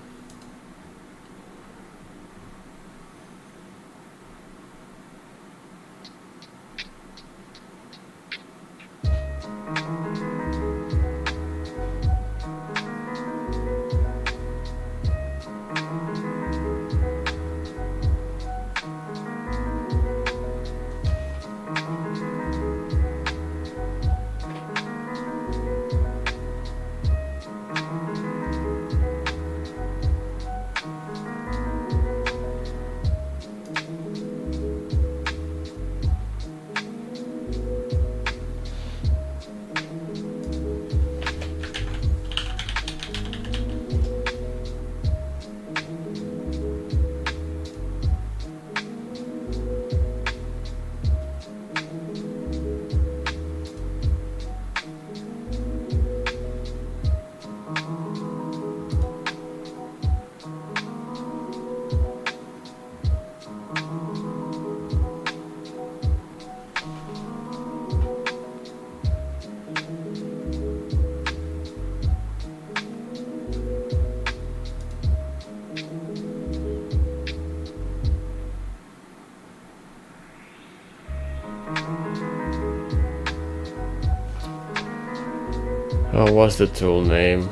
Oh, what's the tool name?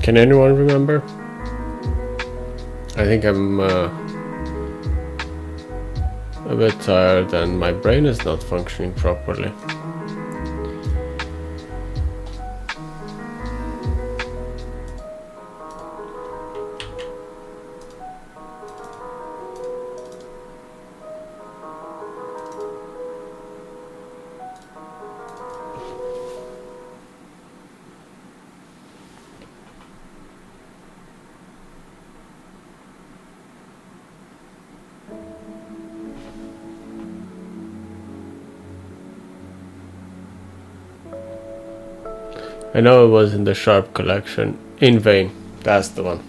Can anyone remember? I think I'm a bit tired and my brain is not functioning properly. I know it was in the Sharp collection. In vain. That's the one.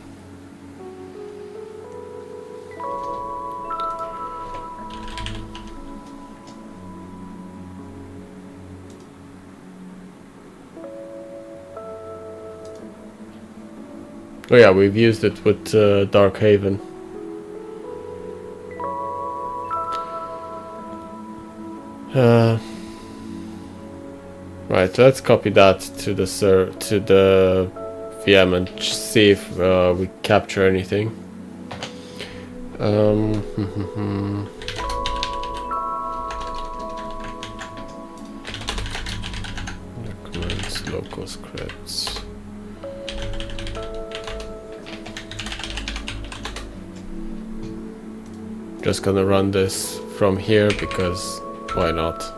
Oh yeah, we've used it with Darkhaven. Right, let's copy that to the VM and see if we capture anything. Documents, local scripts. Just gonna run this from here because why not?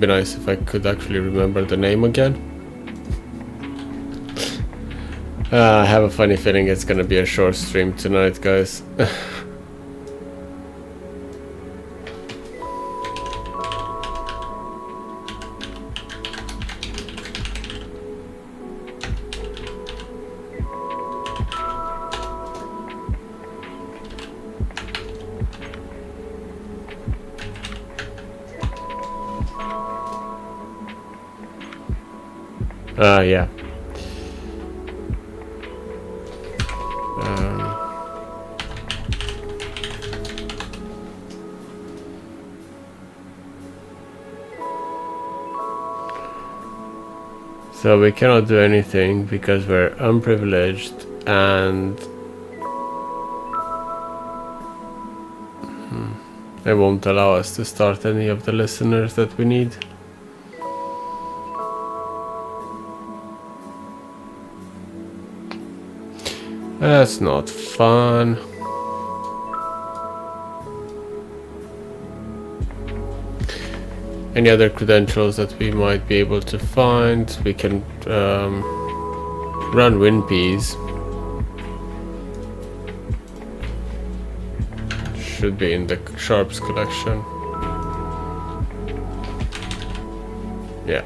be nice if I could actually remember the name again. I have a funny feeling it's gonna be a short stream tonight, guys. Yeah. So we cannot do anything because we're unprivileged and it won't allow us to start any of the listeners that we need. That's not fun. Any other credentials that we might be able to find? We can run WinPs. Should be in the sharps collection. Yeah.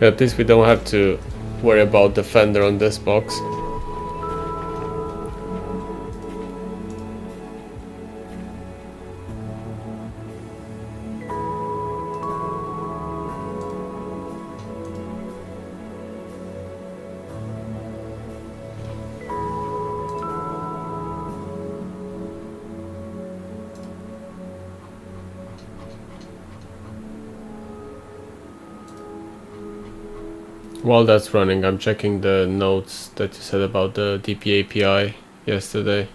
At least we don't have to worry about Defender on this box. While that's running, I'm checking the notes that you said about the DP API yesterday.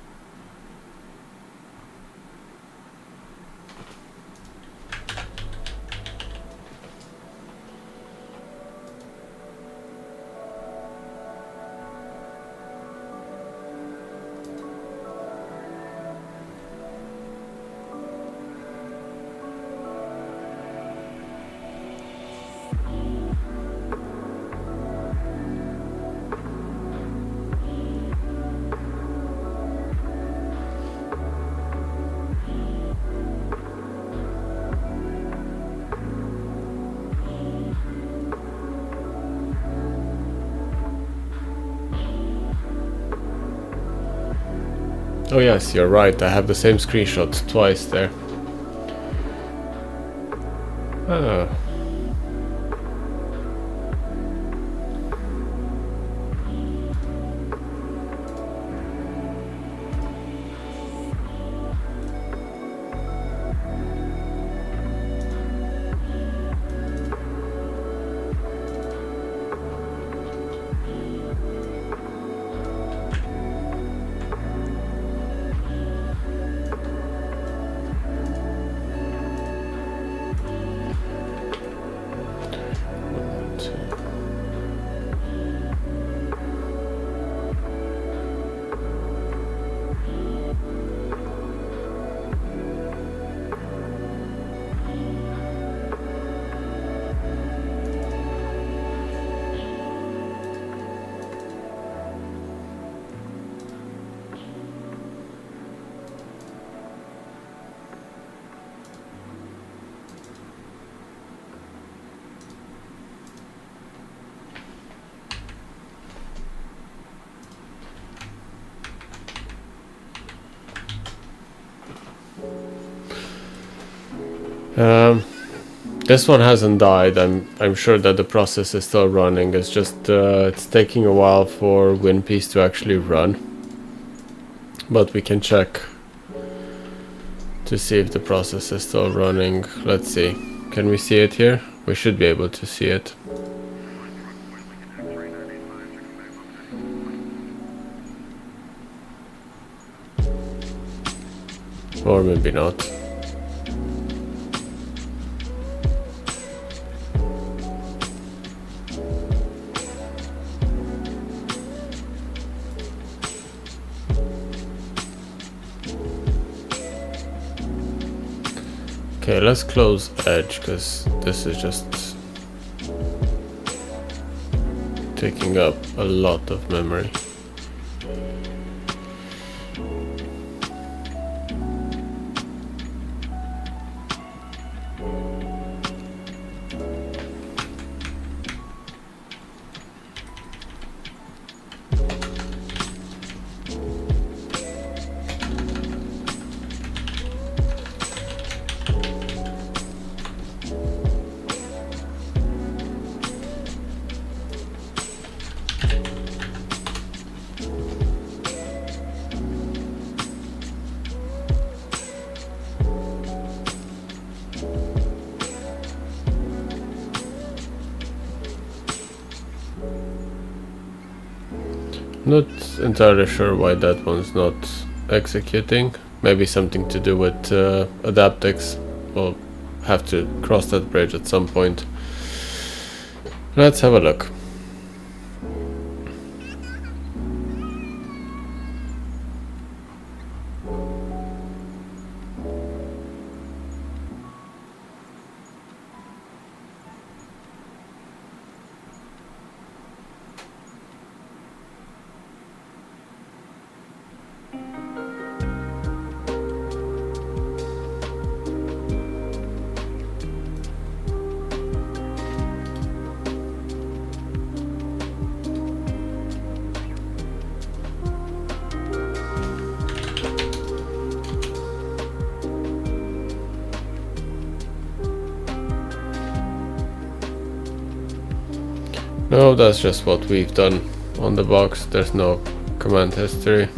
Oh yes, you're right, I have the same screenshot twice there. Oh. This one hasn't died. I'm sure that the process is still running. It's just it's taking a while for WinPs to actually run. But we can check to see if the process is still running. Let's see. Can we see it here? We should be able to see it. Or maybe not. Okay, let's close edge, because this is just taking up a lot of memory. Not entirely sure why that one's not executing. Maybe something to do with Adaptix. We'll have to cross that bridge at some point. Let's have a look. No, that's just what we've done on the box. There's no command history.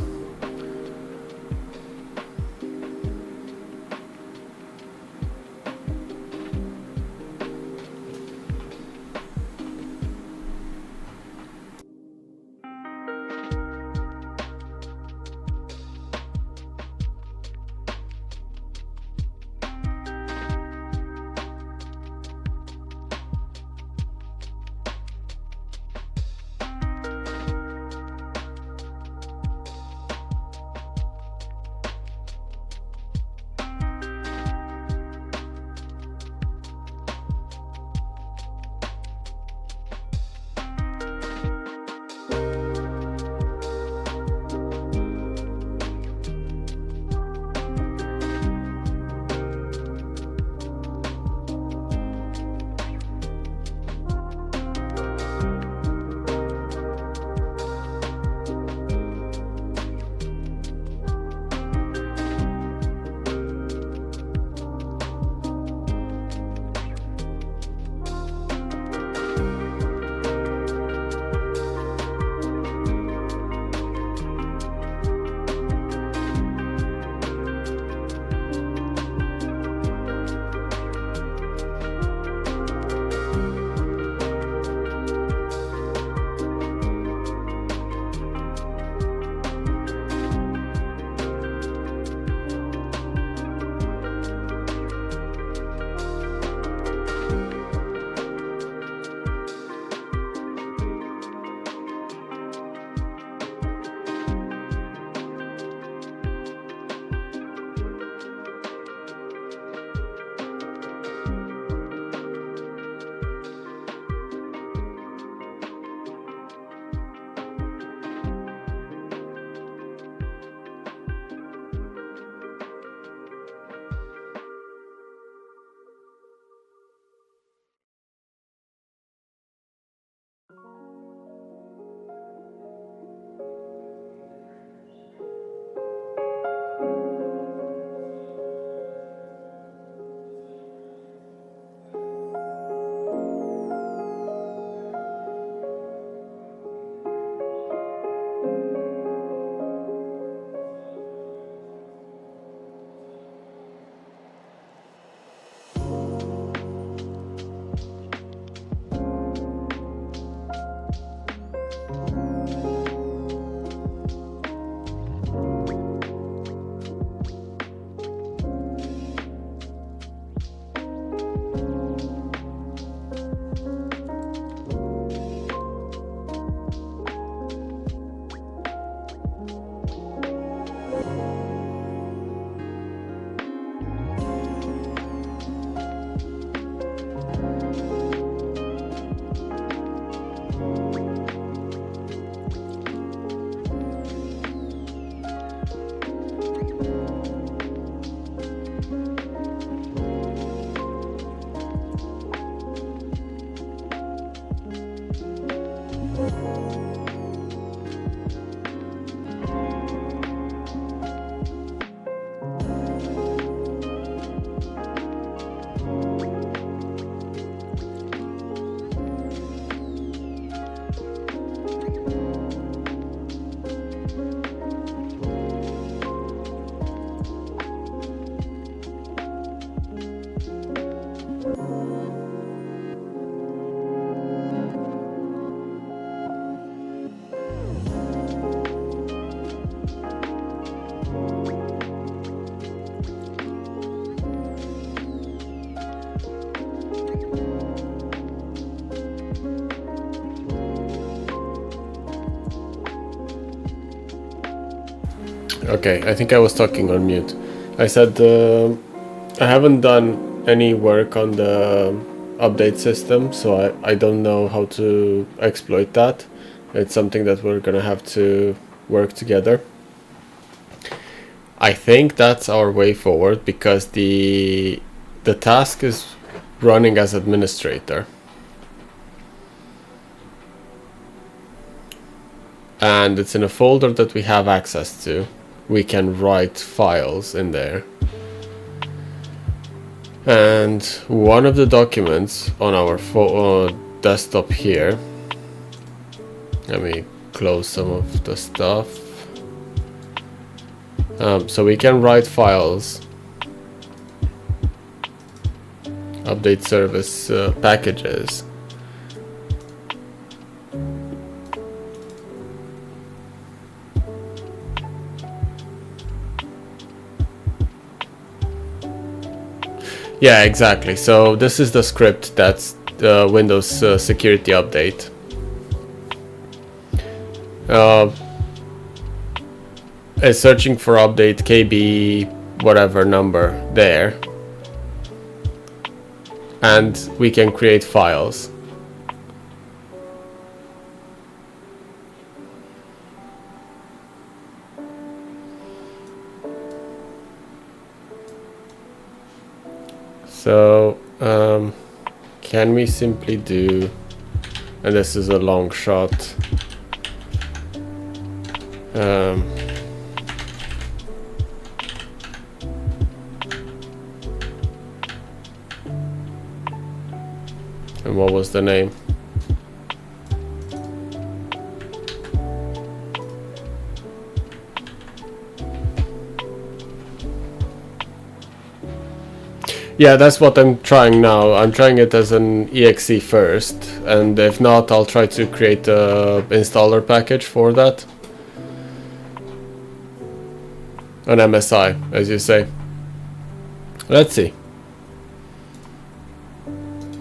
Okay, I think I was talking on mute. I said I haven't done any work on the update system, so I don't know how to exploit that. It's something that we're gonna have to work together. I think that's our way forward because the task is running as administrator. And it's in a folder that we have access to. We can write files in there. And one of the documents on our desktop here, let me close some of the stuff. So we can write files, update service packages. Yeah, exactly. So this is the script that's the Windows security update. It's searching for update KB whatever number there, and we can create files. So can we simply do, and this is a long shot, and what was the name? Yeah, that's what I'm trying now. I'm trying it as an exe first, and if not, I'll try to create a installer package for that. An MSI, as you say. Let's see.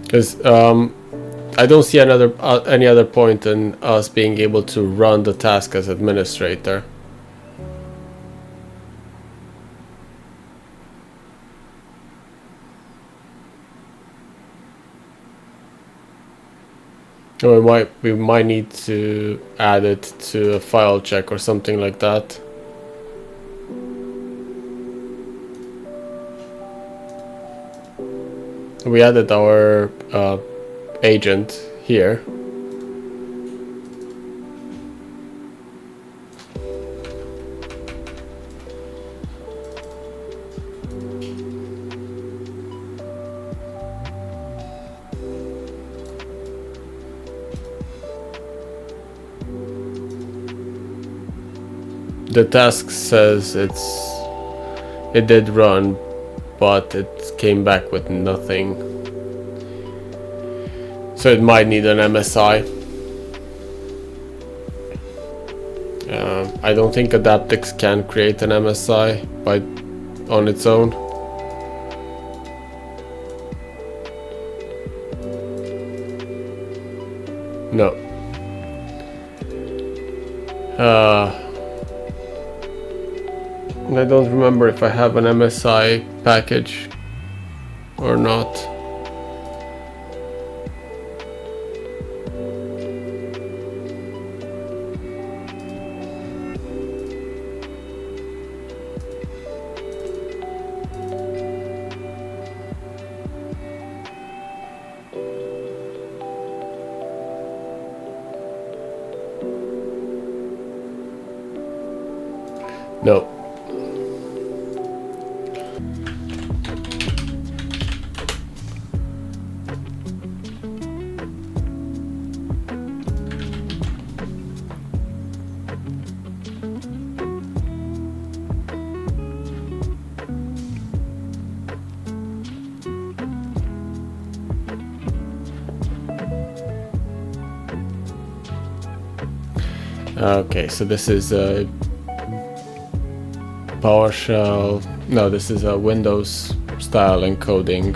Because I don't see any other point in us being able to run the task as administrator. We might need to add it to a file check or something like that. We added our agent here. The task says it did run, but it came back with nothing. So it might need an MSI. I don't think Adaptix can create an MSI on its own. No. And I don't remember if I have an MSI package or not. No. Okay, so this is a PowerShell. No, this is a Windows style encoding.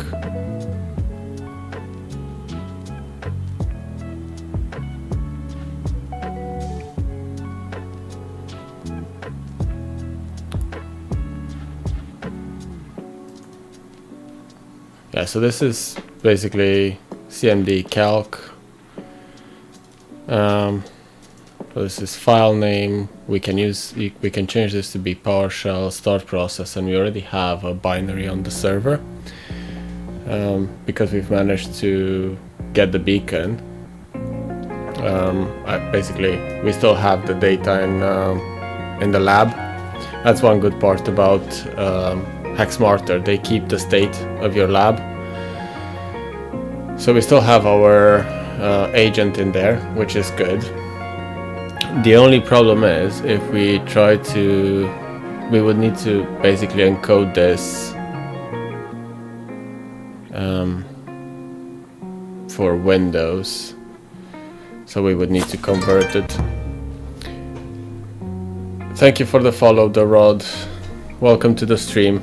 Yeah, so this is basically CMD calc. So this is file name. We can change this to be PowerShell start process, and we already have a binary on the server because we've managed to get the beacon. Basically, we still have the data in the lab. That's one good part about HackSmarter. They keep the state of your lab, so we still have our agent in there, which is good. The only problem is if we try to, we would need to basically encode this for Windows, so we would need to convert it. Thank you for the follow, the Rod. Welcome to the stream.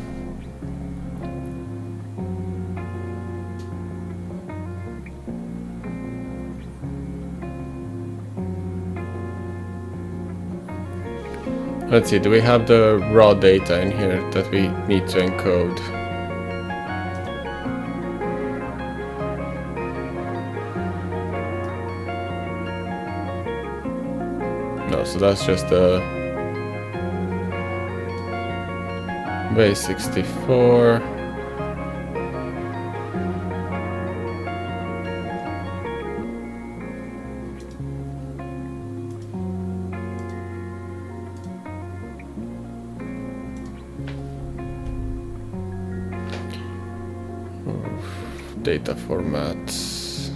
Let's see, do we have the raw data in here that we need to encode? No, so that's just the base 64. Data formats.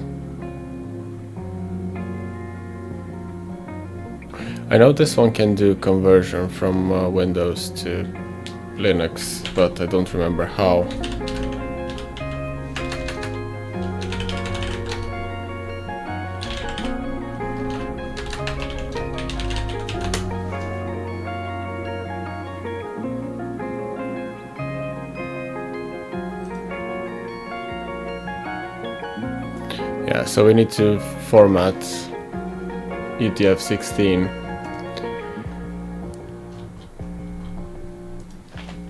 I know this one can do conversion from Windows to Linux, but I don't remember how. Yeah, so we need to format UTF-16.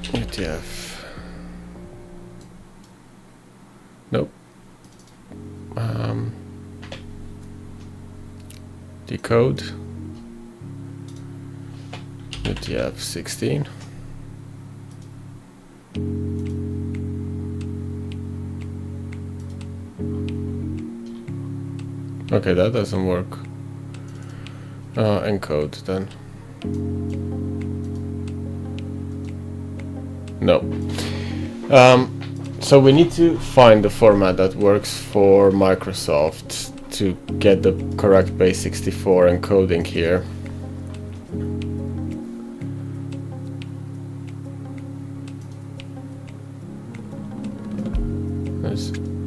UTF. Nope. Decode. UTF-16. Okay, that doesn't work. Encode then. No. So we need to find the format that works for Microsoft to get the correct base 64 encoding here.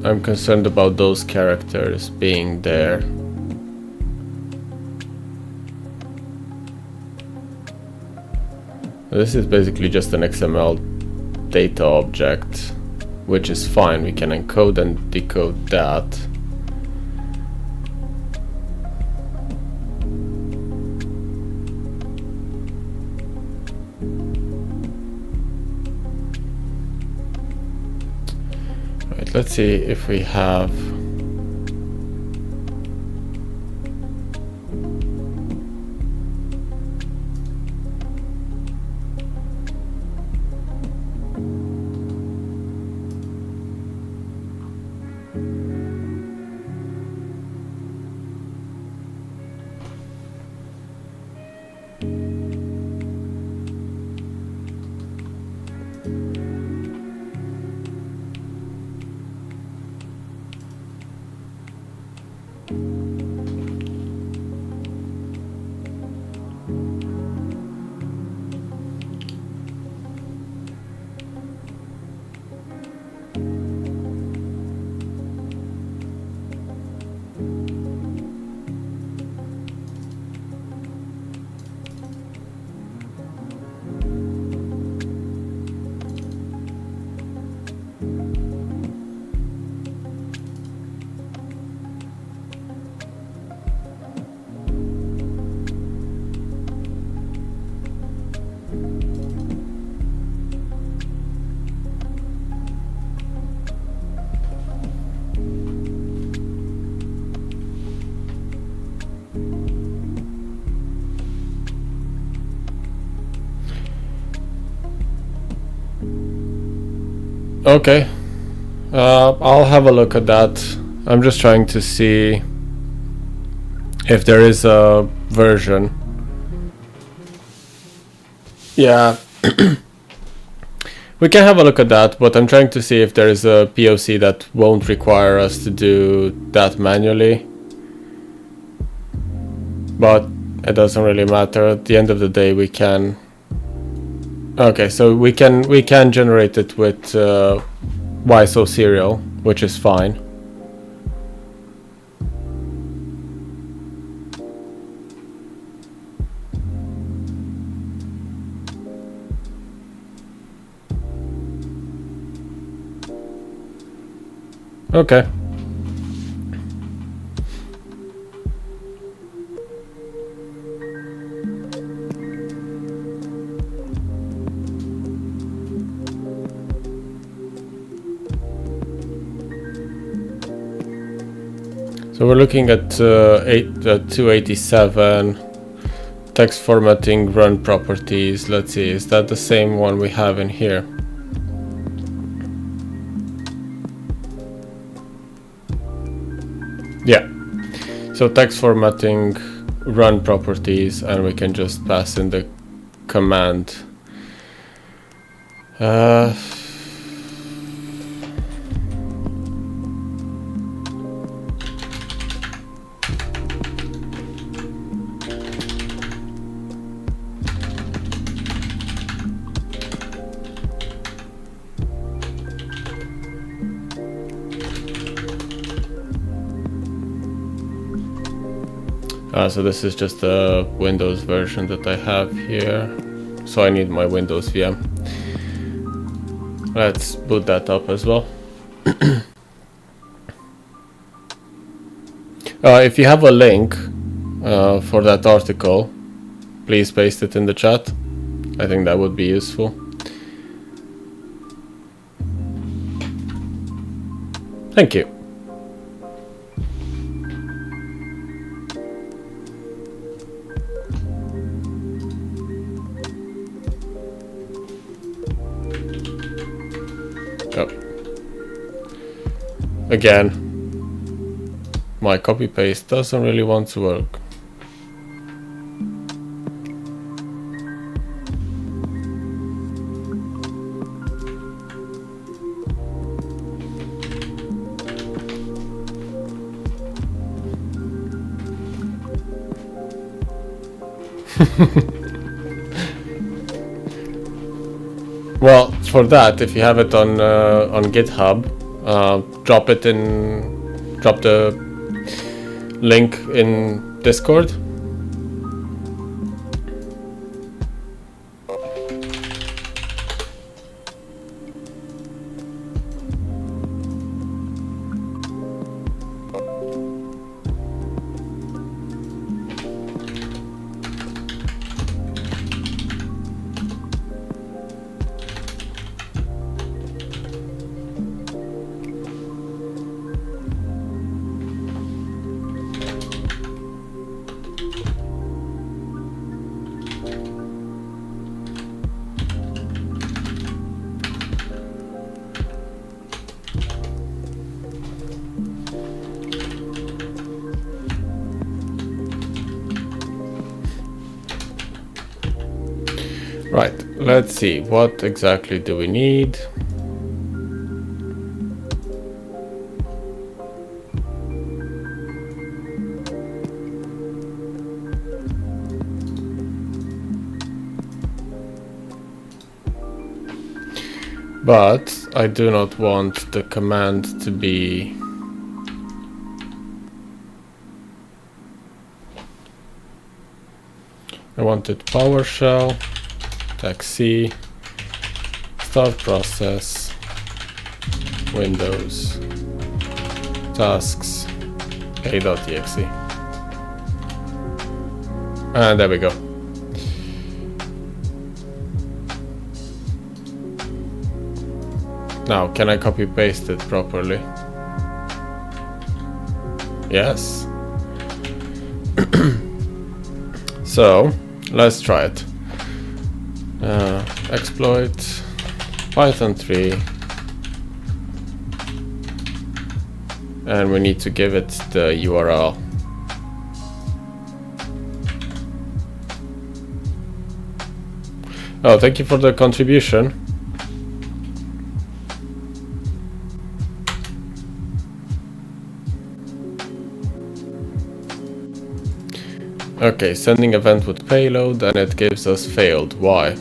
I'm concerned about those characters being there. This is basically just an XML data object, which is fine. We can encode and decode that. let's see if we have. Okay, I'll have a look at that. I'm just trying to see if there is a version. Yeah, we can have a look at that, but I'm trying to see if there is a POC that won't require us to do that manually. But it doesn't really matter. At the end of the day, we can. Okay, so we can generate it with YSO serial, which is fine. Okay. So we're looking at 287 text formatting run properties. Let's see, is that the same one we have in here? Yeah. So text formatting run properties, and we can just pass in the command. So this is just a Windows version that I have here. So I need my Windows VM. Let's boot that up as well. If you have a link for that article, please paste it in the chat. I think that would be useful. Thank you. Oh. Again, my copy paste doesn't really want to work. Well, for that, if you have it on GitHub, drop the link in Discord. let's see, what exactly do we need? But I do not want the command to be I wanted PowerShell, .exe, start process, Windows, tasks, a.exe. And there we go. Now, can I copy paste it properly? Yes. So, let's try it. Exploit Python 3, and we need to give it the URL. Oh, thank you for the contribution. Okay, sending event with payload, and it gives us failed. Why?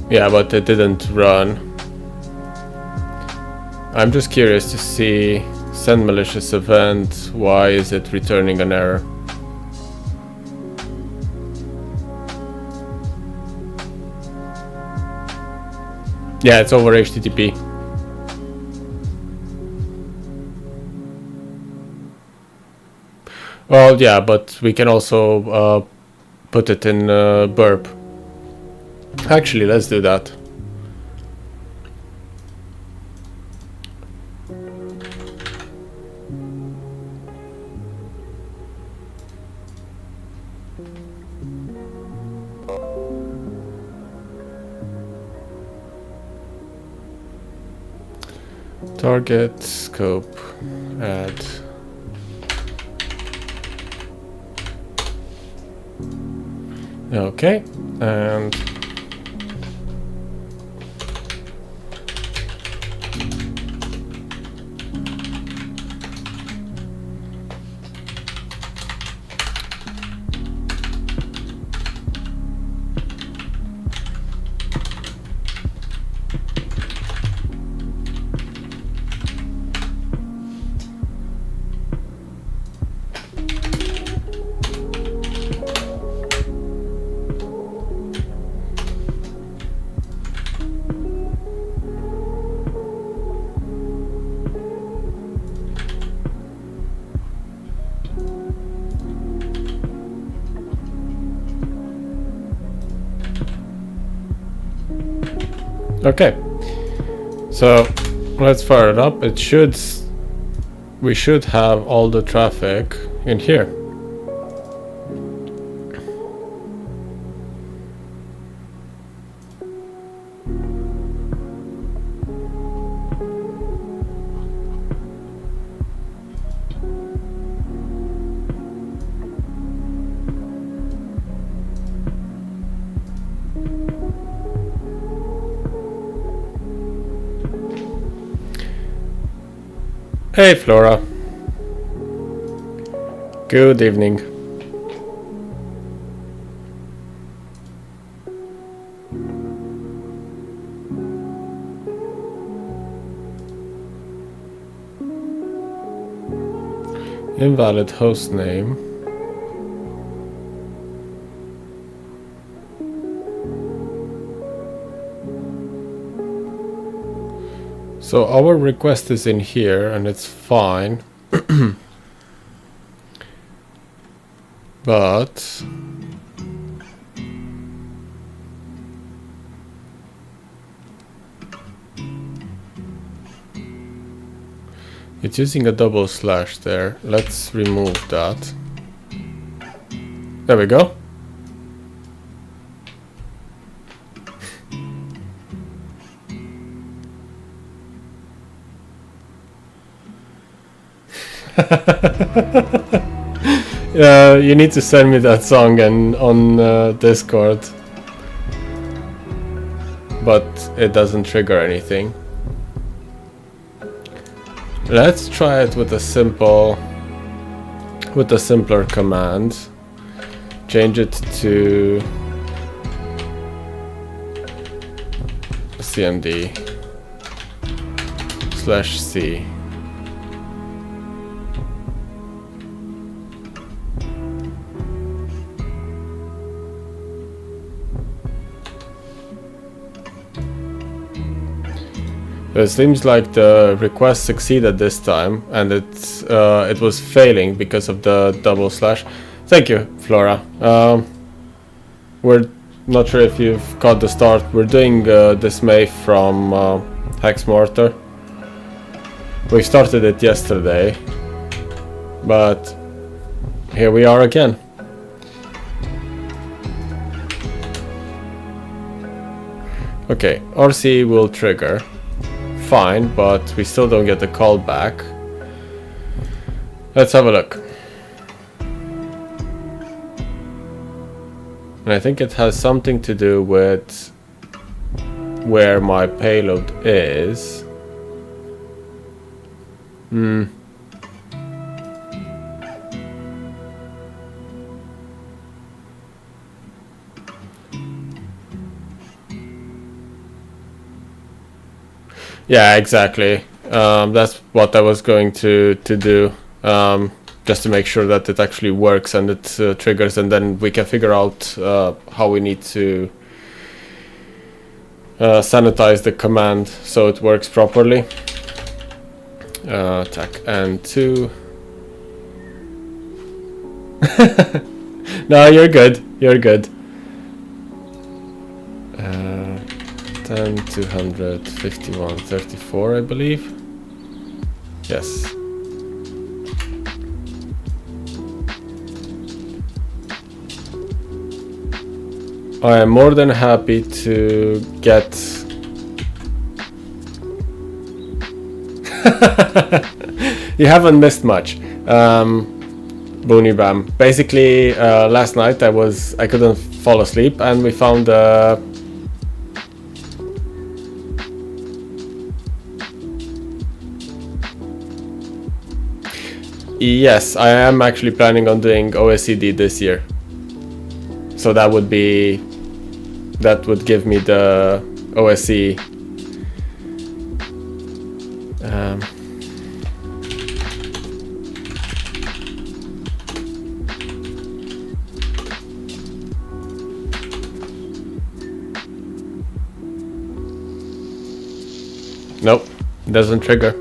Yeah, but it didn't run. I'm just curious to see, send malicious event, why is it returning an error? Yeah, it's over HTTP. Well, yeah, but we can also put it in burp. Actually, let's do that. Target, scope, add. Okay, and okay, so let's fire it up. It should, we should have all the traffic in here. Hey Flora. Good evening. Invalid host name. So our request is in here and it's fine. But it's using a double slash there. Let's remove that. There we go. You need to send me that song and on Discord. But it doesn't trigger anything. Let's try it with a simpler command. Change it to cmd/c. It seems like the request succeeded this time, and it was failing because of the double slash. Thank you, Flora. We're not sure if you've caught the start. We're doing Dismay from HackSmarter. We started it yesterday, but here we are again. Okay, RC will trigger. Fine, but we still don't get the call back. Let's have a look. And I think it has something to do with where my payload is. Yeah, exactly. That's what I was going to do, just to make sure that it actually works and it triggers, and then we can figure out how we need to sanitize the command so it works properly. Attack N2. No, you're good. You're good. 10, 251, 34, I believe. Yes. I am more than happy to get... You haven't missed much. Boony Bam. Basically, last night I couldn't fall asleep, and we found yes, I am actually planning on doing OSCD this year. So that would give me the OSC. Nope, doesn't trigger.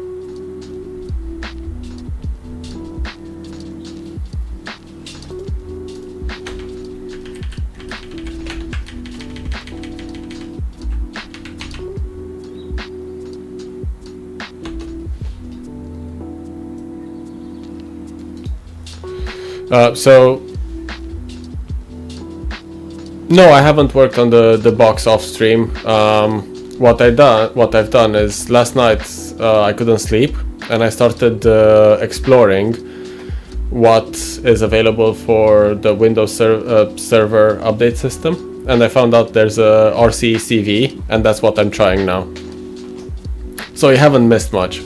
So no, I haven't worked on the box off stream. What I've done is last night I couldn't sleep, and I started exploring what is available for the Windows server update system, and I found out there's a RC CV, and that's what I'm trying now. So you haven't missed much.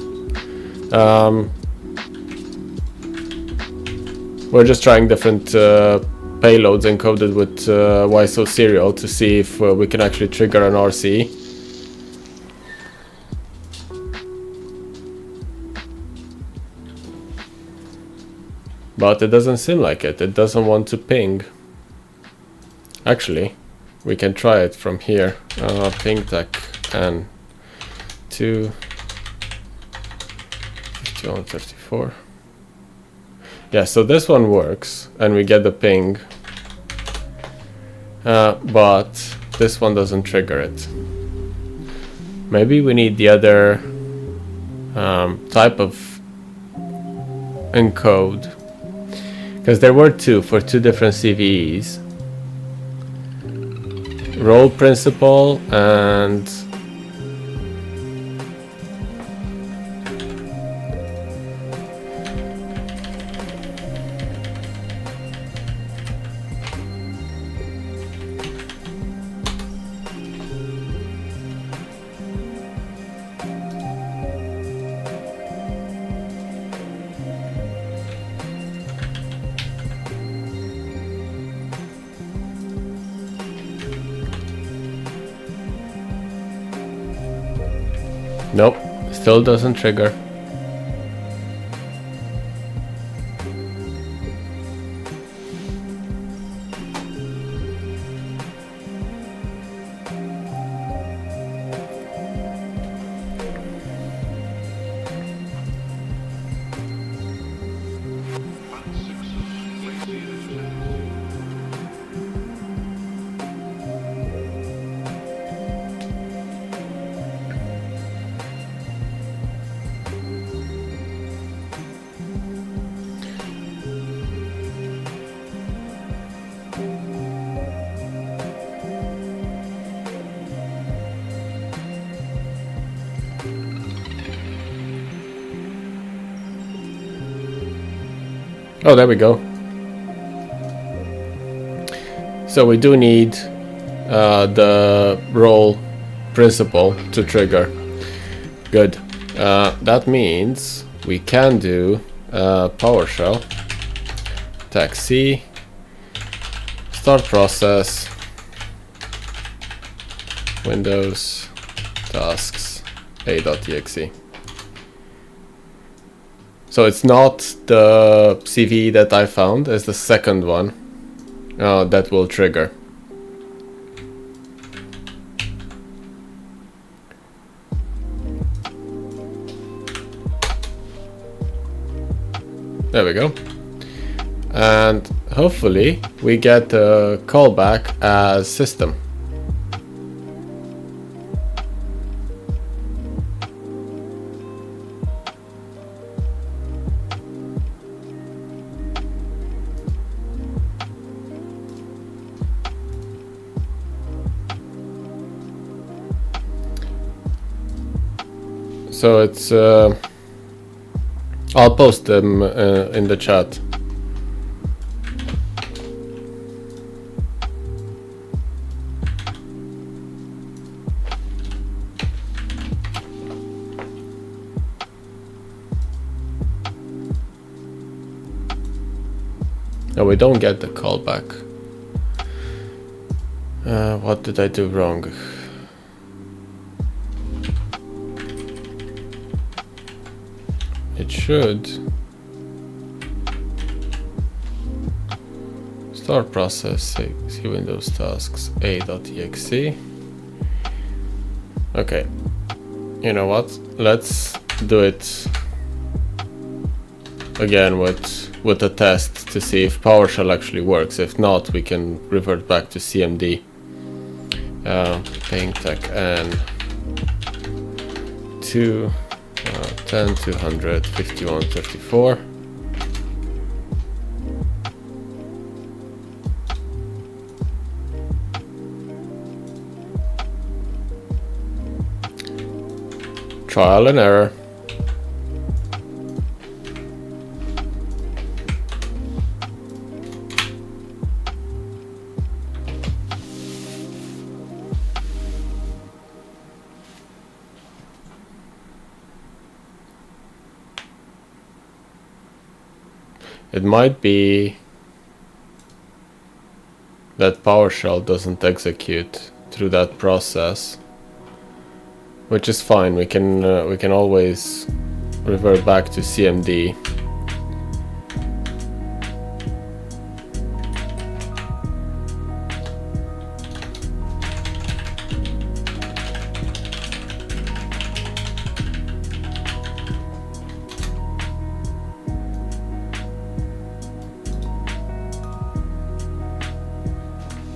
We're just trying different payloads encoded with YSO serial to see if we can actually trigger an RC. But it doesn't seem like it. It doesn't want to ping. Actually, we can try it from here. Ping tech N2 5134. Yeah, so this one works, and we get the ping, but this one doesn't trigger it. Maybe we need the other type of encode, because there were two for two different CVEs. Role principle and Nope, still doesn't trigger. Oh, there we go. So we do need the role principal to trigger. Good. That means we can do PowerShell tag C, start process, Windows tasks a.exe. So it's not the CV that I found, it's the second one that will trigger. There we go. And hopefully we get a callback as system. So it's I'll post them in the chat. No, we don't get the callback. What did I do wrong? It should start process, see Windows tasks a.exe. Okay, you know what? Let's do it again with a test to see if PowerShell actually works. If not, we can revert back to CMD. Ping tech n 2 10 200 51 34. Trial and error. It might be that PowerShell doesn't execute through that process, which is fine. We can always revert back to CMD.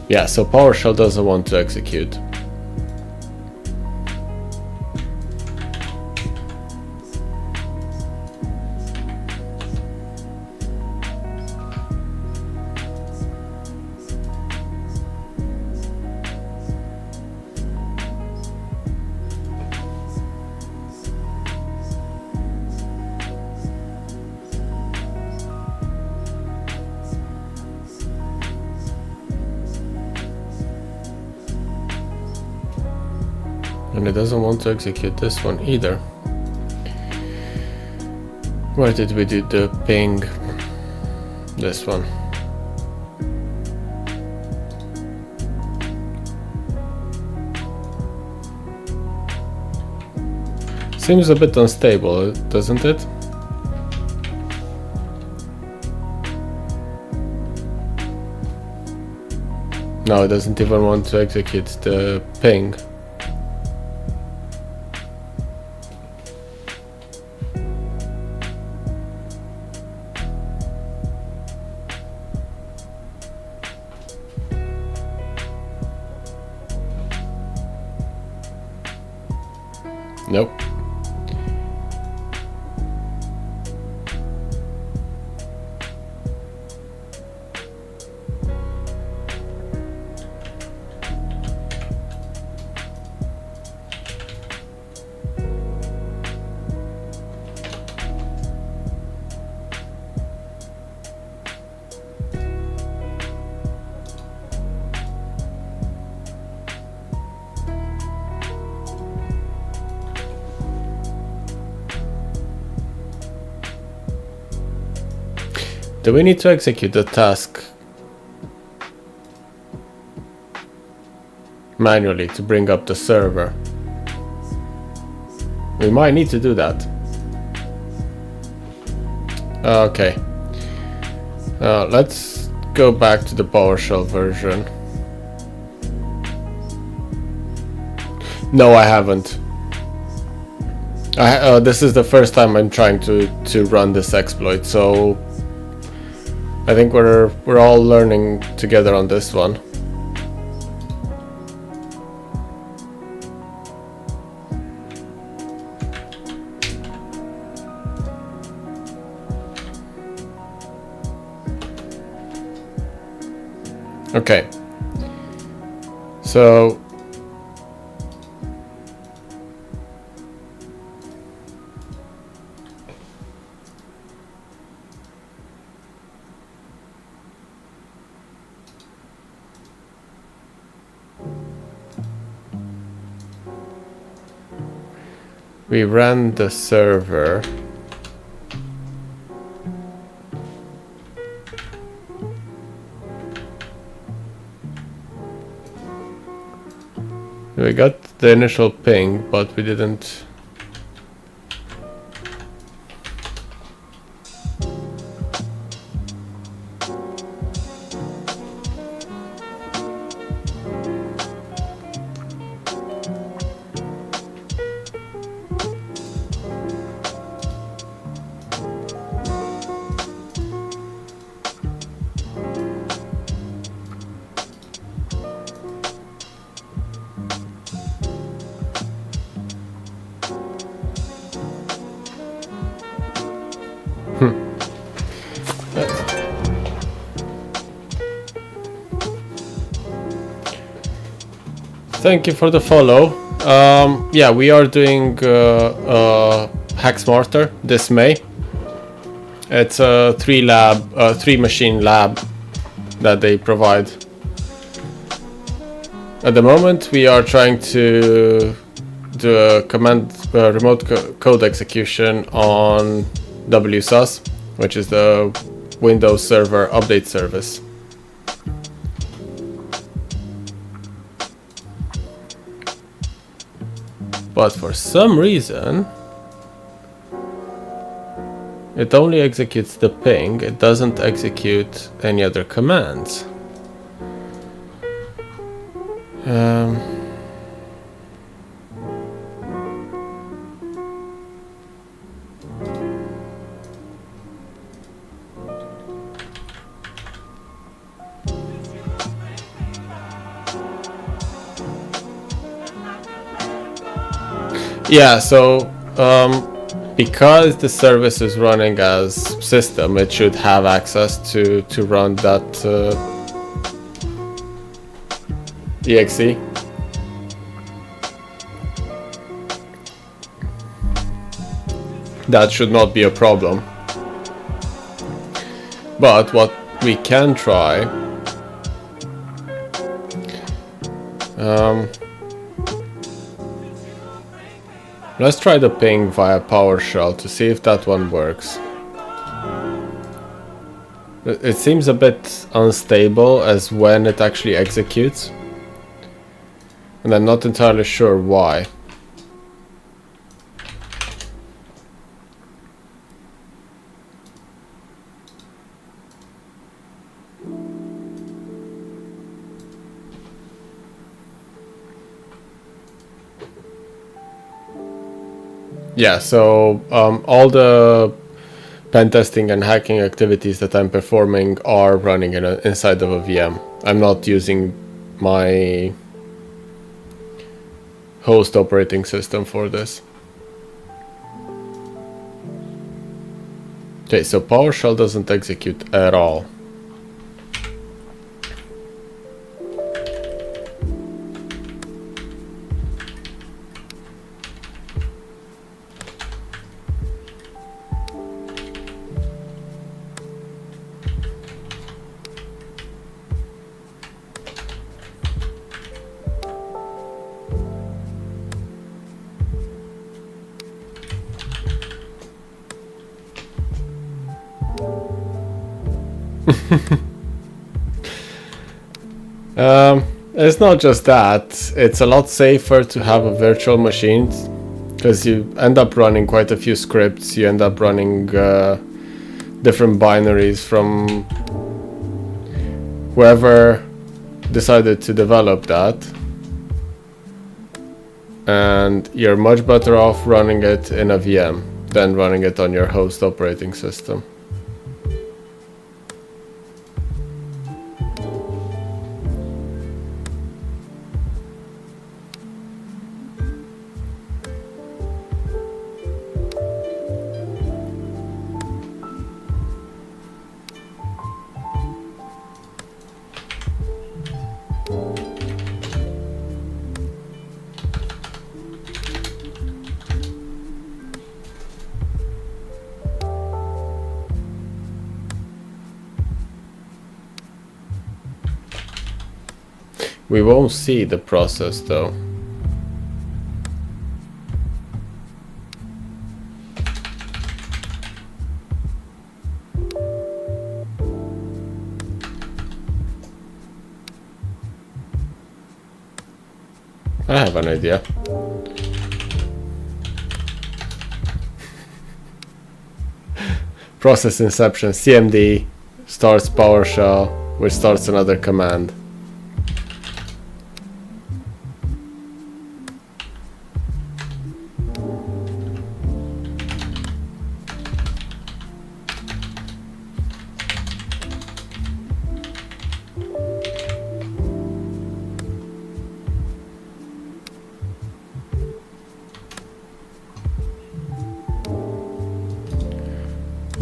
Yeah, so PowerShell doesn't want to execute. And it doesn't want to execute this one either. Where did we do the ping? This one. Seems a bit unstable, doesn't it? No, it doesn't even want to execute the ping. Nope. Do we need to execute the task manually to bring up the server? We might need to do that. Okay. Let's go back to the PowerShell version. No, I haven't. This is the first time I'm trying to run this exploit, so I think we're all learning together on this one. Okay. So we ran the server. We got the initial ping, but we didn't. Thank you for the follow. Yeah, we are doing HackSmarter Dismay. It's a 3-machine lab that they provide. At the moment, we are trying to do a remote code execution on WSUS, which is the Windows Server Update Service. But for some reason, it only executes the ping, it doesn't execute any other commands. Yeah, so because the service is running as system, it should have access to run that exe. That should not be a problem. But what we can try, let's try the ping via PowerShell to see if that one works. It seems a bit unstable as when it actually executes, and I'm not entirely sure why. Yeah, so all the pen testing and hacking activities that I'm performing are running inside of a VM. I'm not using my host operating system for this. Okay, so PowerShell doesn't execute at all. It's not just that, it's a lot safer to have a virtual machine because you end up running quite a few scripts, you end up running different binaries from whoever decided to develop that, and you're much better off running it in a VM than running it on your host operating system. We won't see the process though. I have an idea. Process inception, CMD starts PowerShell, which starts another command.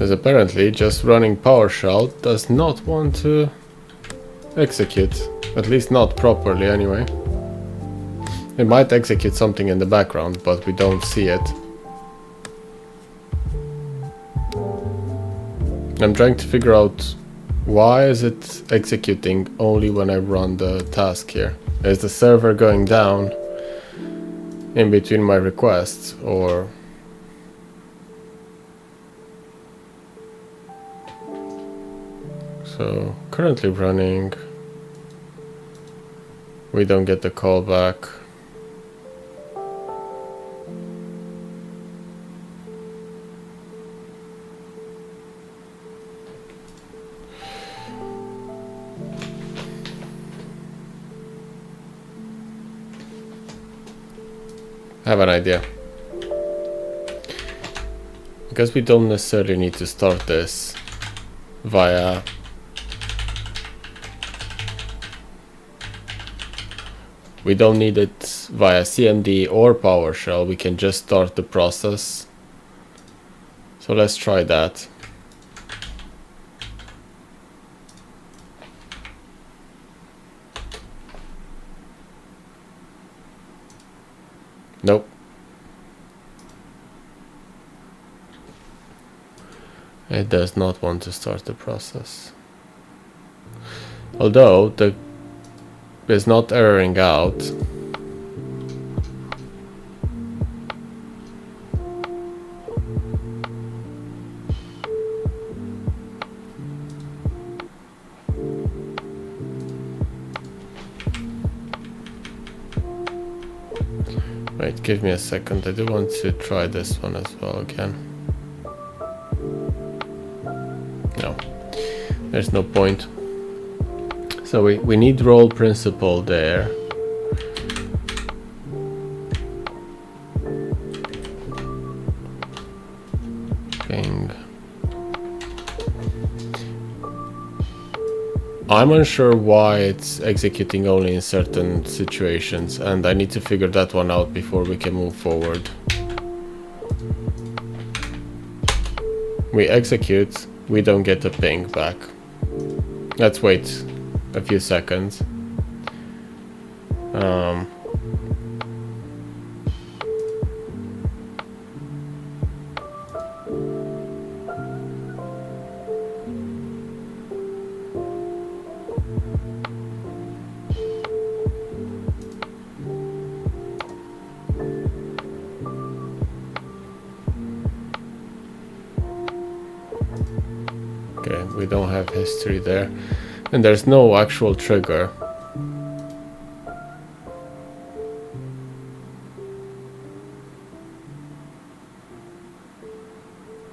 As apparently just running PowerShell does not want to execute, at least not properly anyway. It might execute something in the background, but we don't see it. I'm trying to figure out why is it executing only when I run the task here. Is the server going down in between my requests, or so currently running, we don't get the callback. I have an idea. Because we don't necessarily need to start this via we don't need it via CMD or PowerShell, we can just start the process. So let's try that. Nope. It does not want to start the process. Although the is not erroring out. Wait, give me a second. I do want to try this one as well again. No, there's no point. So we need role principal there. ping. I'm unsure why it's executing only in certain situations, and I need to figure that one out before we can move forward. We execute, we don't get a ping back. Let's wait a few seconds. Okay, we don't have history there, and there's no actual trigger.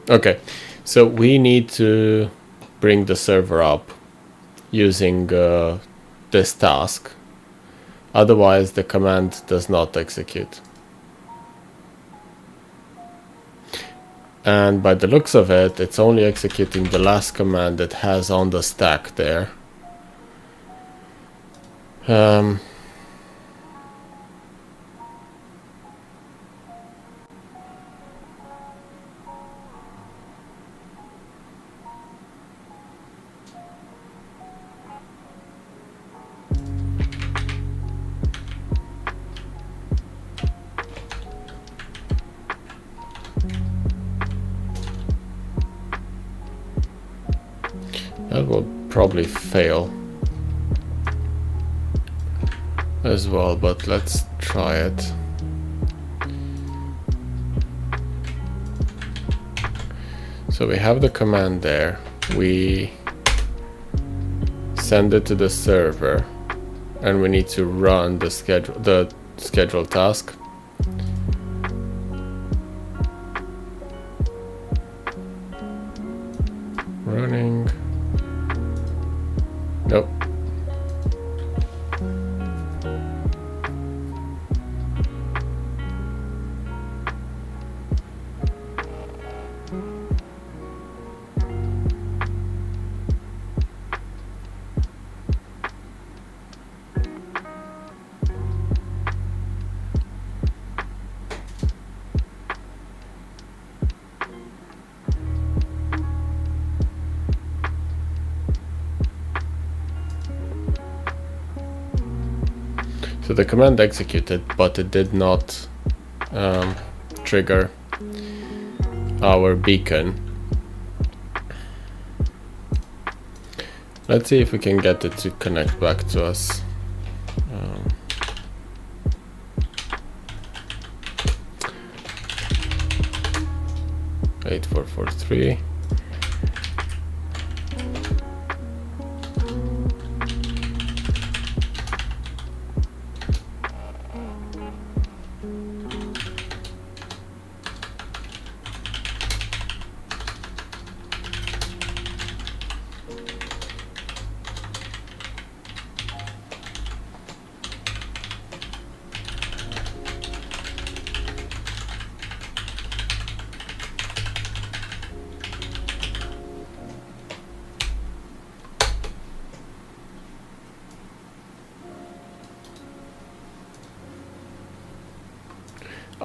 Okay, so we need to bring the server up using this task, otherwise the command does not execute. And by the looks of it, it's only executing the last command it has on the stack there. That will probably fail as well, but let's try it. So we have the command there. We send it to the server, and we need to run the schedule task. Running. Nope. So the command executed, but it did not trigger our beacon. Let's see if we can get it to connect back to us. 8443.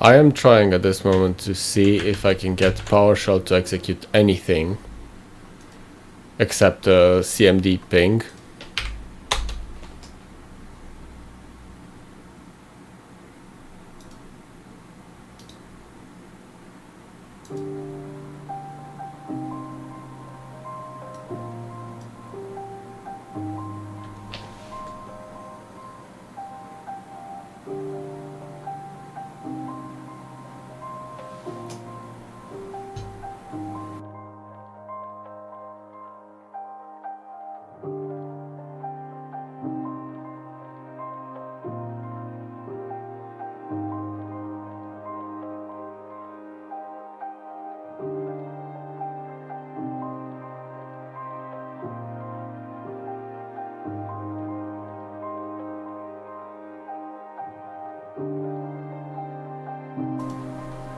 I am trying at this moment to see if I can get PowerShell to execute anything except a CMD ping.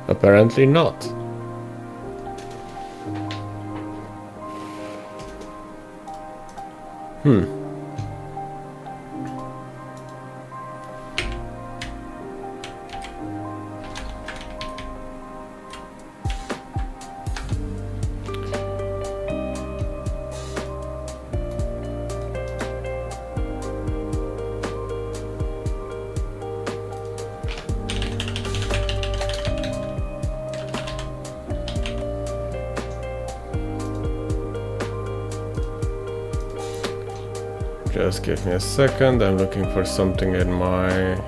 Apparently not. Just give me a second, I'm looking for something in my...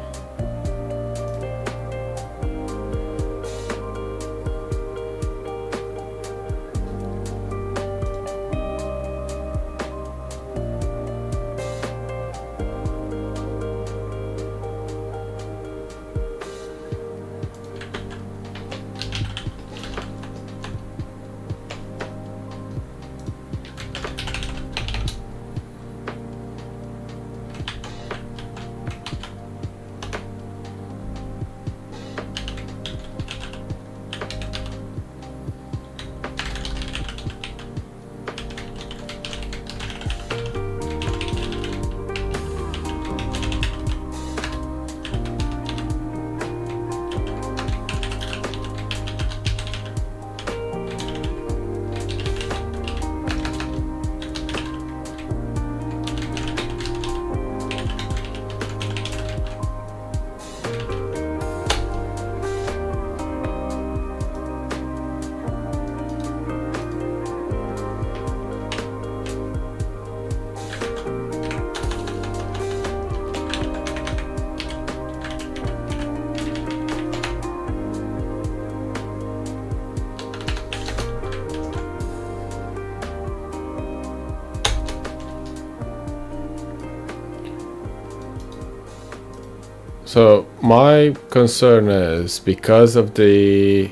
So my concern is, because of the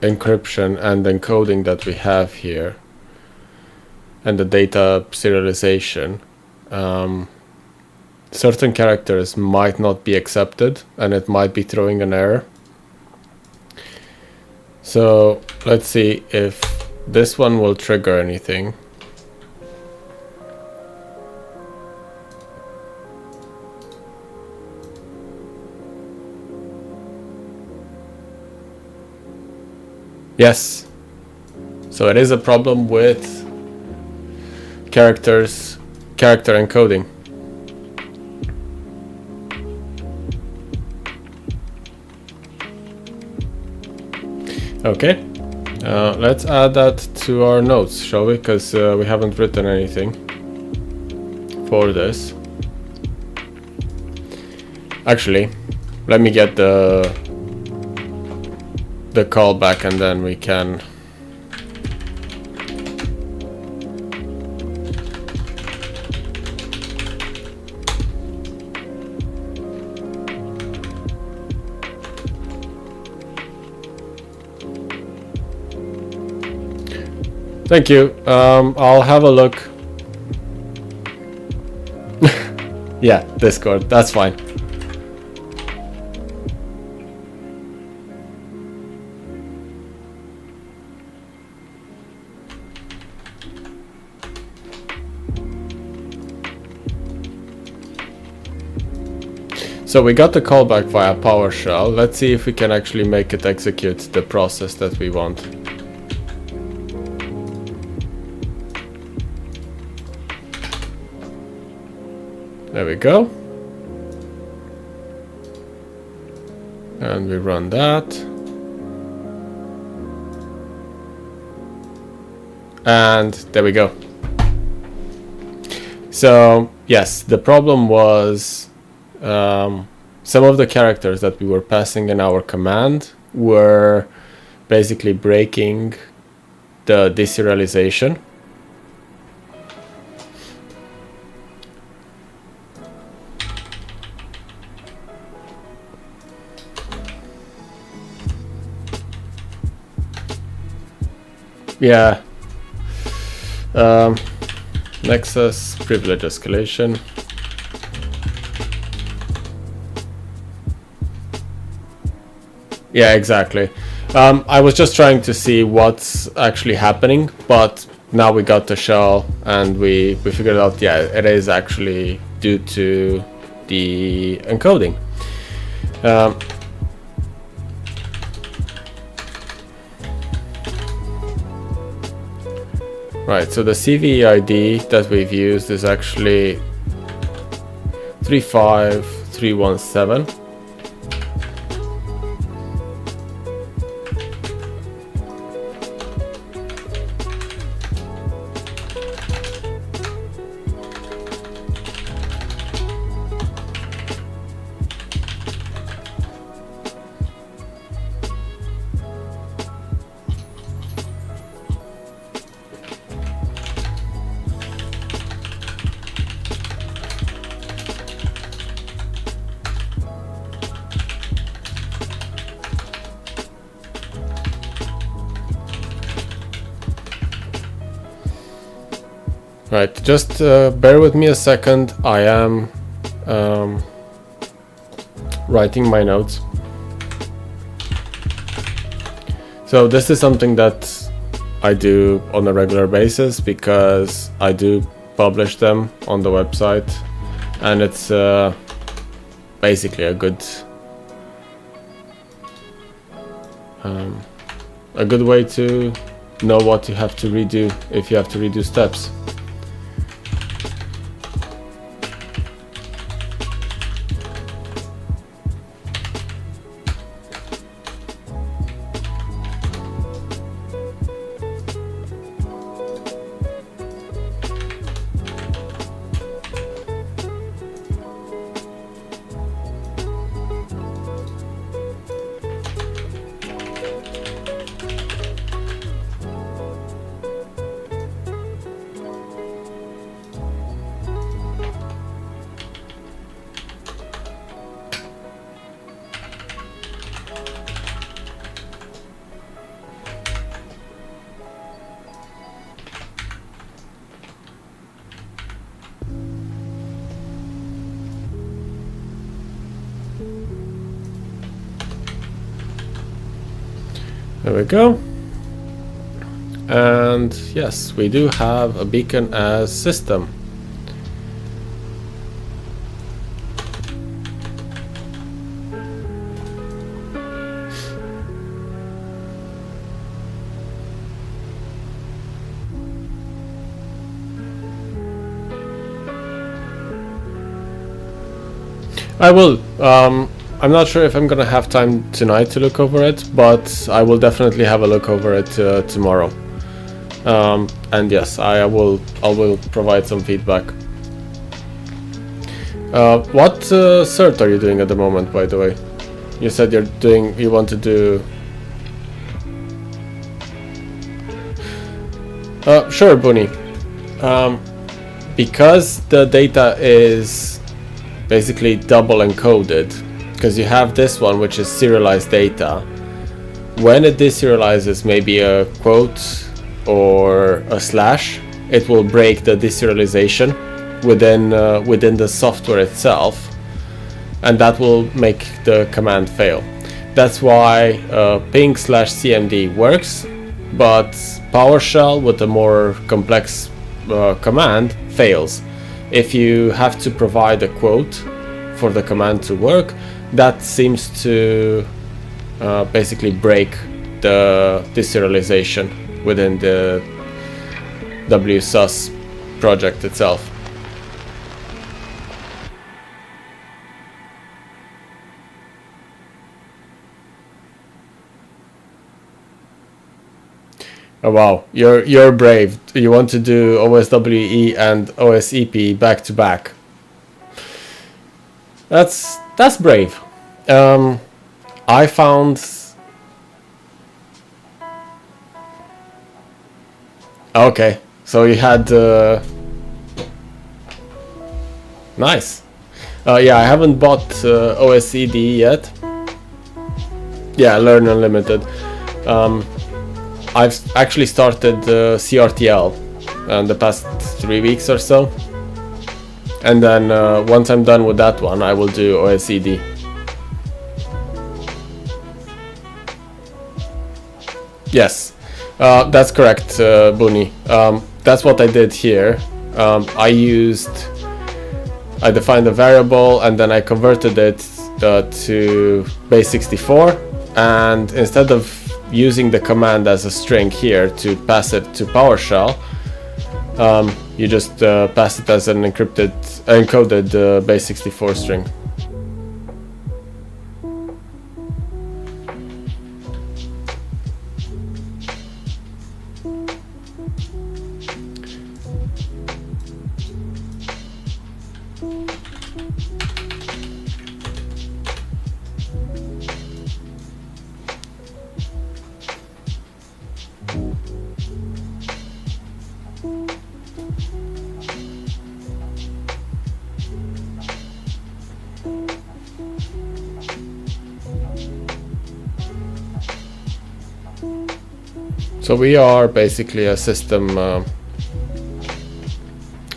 encryption and encoding that we have here and the data serialization, certain characters might not be accepted and it might be throwing an error. So let's see if this one will trigger anything. Yes, so it is a problem with character encoding. Okay, let's add that to our notes, shall we? Because we haven't written anything for this. Actually, let me get the callback and then we can thank you. I'll have a look. Yeah, Discord, that's fine. So we got the callback via PowerShell. Let's see if we can actually make it execute the process that we want. There we go. And we run that. And there we go. So yes, the problem was some of the characters that we were passing in our command were basically breaking the deserialization. Yeah. Nexus privilege escalation. Yeah, exactly. I was just trying to see what's actually happening, but now we got the shell, and we figured out, yeah, it is actually due to the encoding. Right, so the CVE ID that we've used is actually 35317. Right, just bear with me a second. I am writing my notes. So this is something that I do on a regular basis because I do publish them on the website, and it's basically a good way to know what you have to redo if you have to redo steps. There we go. And yes, we do have a beacon as system. I will. I'm not sure if I'm gonna have time tonight to look over it, but I will definitely have a look over it tomorrow. And yes, I will provide some feedback. What cert are you doing at the moment, by the way? You said you want to do... Sure, Bunny. Because the data is basically double encoded, because you have this one which is serialized data. When it deserializes maybe a quote or a slash, it will break the deserialization within the software itself, and that will make the command fail. That's why ping/cmd works, but PowerShell with a more complex command fails. If you have to provide a quote for the command to work, that seems to basically break the deserialization within the WSUS project itself. Oh wow, you're brave. You want to do OSWE and OSEP back to back. That's brave. I found... Okay, so you had... Nice. Yeah, I haven't bought OSED yet. Yeah, Learn Unlimited. I've actually started CRTL in the past 3 weeks or so. And then once I'm done with that one, I will do OSED. Yes. That's correct, Booney. That's what I did here. I defined a variable and then I converted it to base64, and instead of using the command as a string here to pass it to PowerShell, you just pass it as an encoded base64 string. So we are basically a system,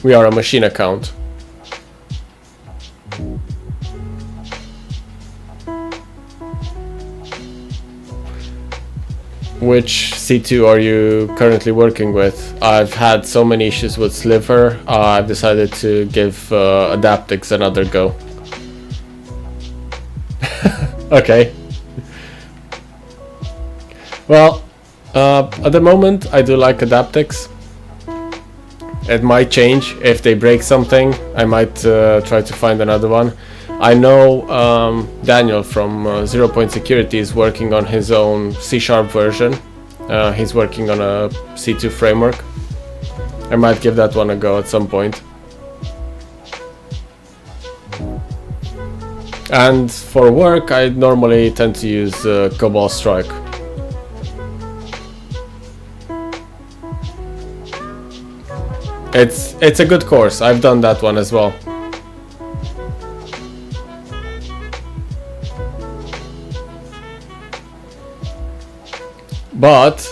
we are a machine account. Which C2 are you currently working with? I've had so many issues with Sliver, I've decided to give Adaptix another go. Okay. Well, at the moment I do like Adaptix. It might change if they break something. I might try to find another one. I know Daniel from 0 Point Security is working on his own C# version. He's working on a C2 framework. I might give that one a go at some point. And for work I normally tend to use Cobalt Strike. It's a good course. I've done that one as well. But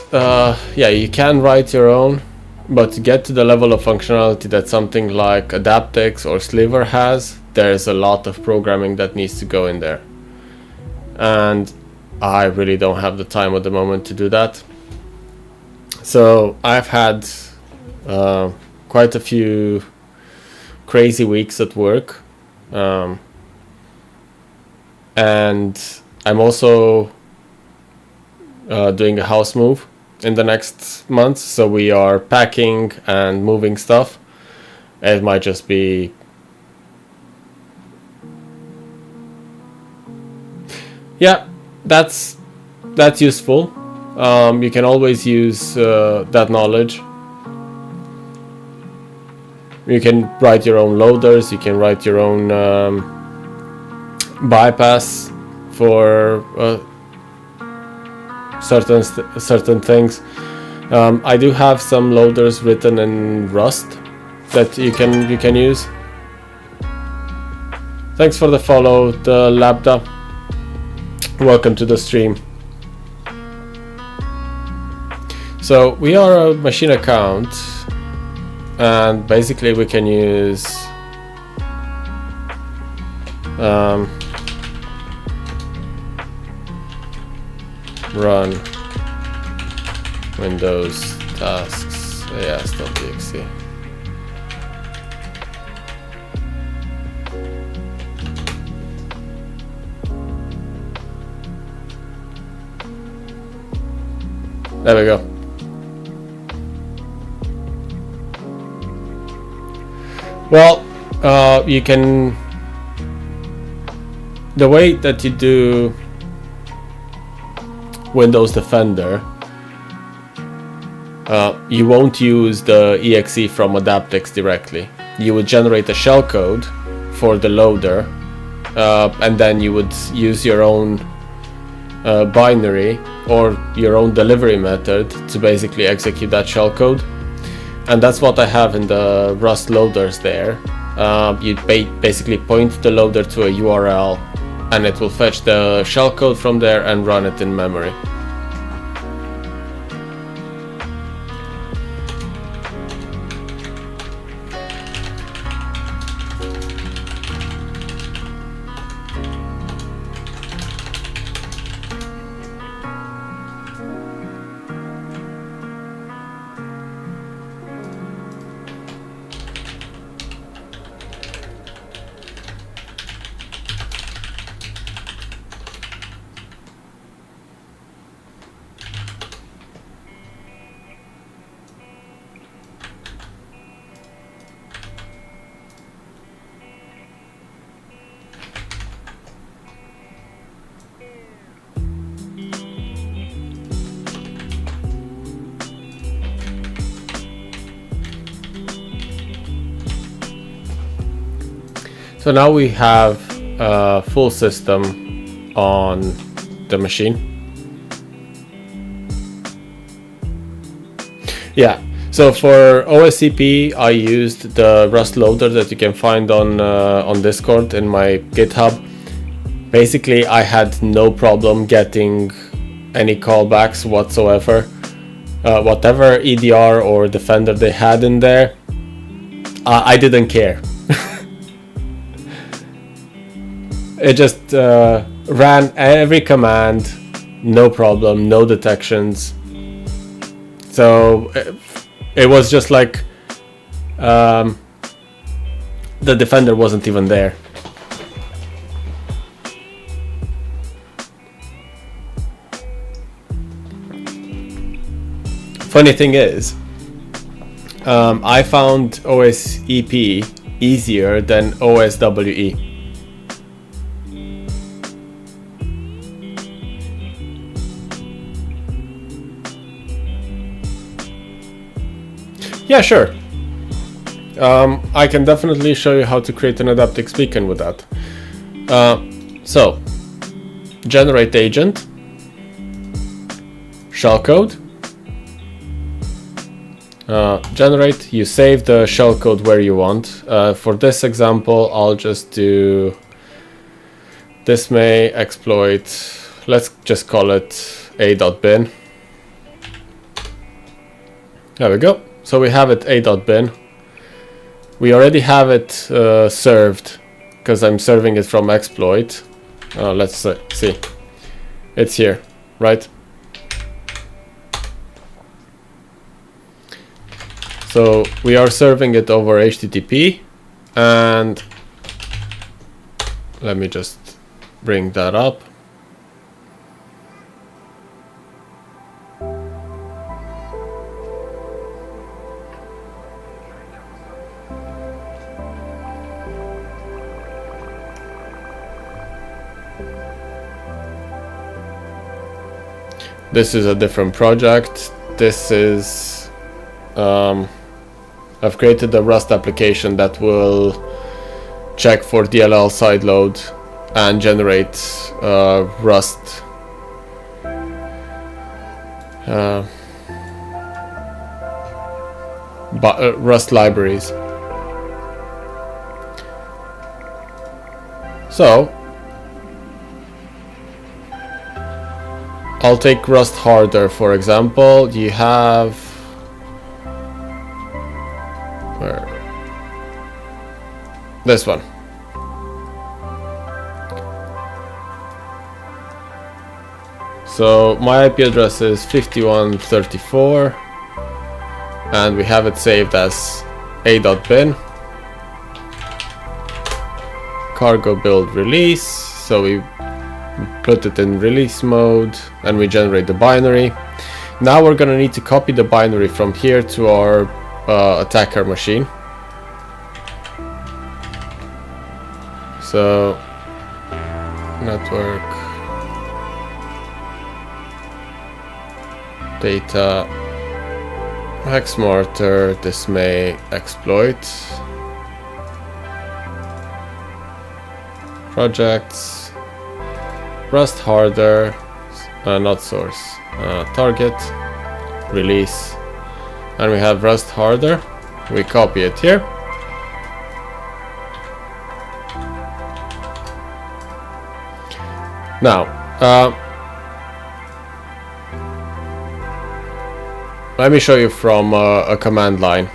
yeah, you can write your own, but to get to the level of functionality that something like Adaptix or Sliver has, there's a lot of programming that needs to go in there. And I really don't have the time at the moment to do that. So I've had quite a few crazy weeks at work, and I'm also doing a house move in the next month, so we are packing and moving stuff. It might just be, yeah, that's useful. You can always use that knowledge. You can write your own loaders, you can write your own bypass for certain things. I do have some loaders written in Rust that you can use. Thanks for the follow, the Labda. Welcome to the stream. So we are a machine account, and basically we can use run Windows tasks as.exe. There we go. Well, you can, the way that you do Windows Defender, you won't use the exe from Adaptix directly. You would generate a shellcode for the loader, and then you would use your own binary or your own delivery method to basically execute that shellcode. And that's what I have in the Rust loaders there. You basically point the loader to a URL, and it will fetch the shellcode from there and run it in memory. So now we have a full system on the machine. Yeah, so for OSCP I used the Rust loader that you can find on Discord in my GitHub. Basically I had no problem getting any callbacks whatsoever. Whatever EDR or defender they had in there, I didn't care. It just ran every command, no problem, no detections. So it was just like the defender wasn't even there. Funny thing is, I found OSEP easier than OSWE. Yeah, sure. I can definitely show you how to create an Adaptix beacon with that. So, generate agent, shellcode, generate, you save the shellcode where you want. For this example, I'll just do Dismay exploit, let's just call it a.bin. There we go. So we have it a.bin. We already have it served because I'm serving it from exploit. Let's see. It's here, right? So we are serving it over HTTP, and let me just bring that up. This is a different project. This is I've created a Rust application that will check for DLL sideload and generate Rust Rust libraries. So I'll take Rust Harder for example. You have this one. So my IP address is 5134 and we have it saved as a.bin. Cargo build release, so we put it in release mode and we generate the binary. Now we're gonna need to copy the binary from here to our attacker machine. So network data HackSmarter Dismay exploit projects Rust Harder, not source, target, release, and we have Rust Harder. We copy it here. Now, let me show you from a command line.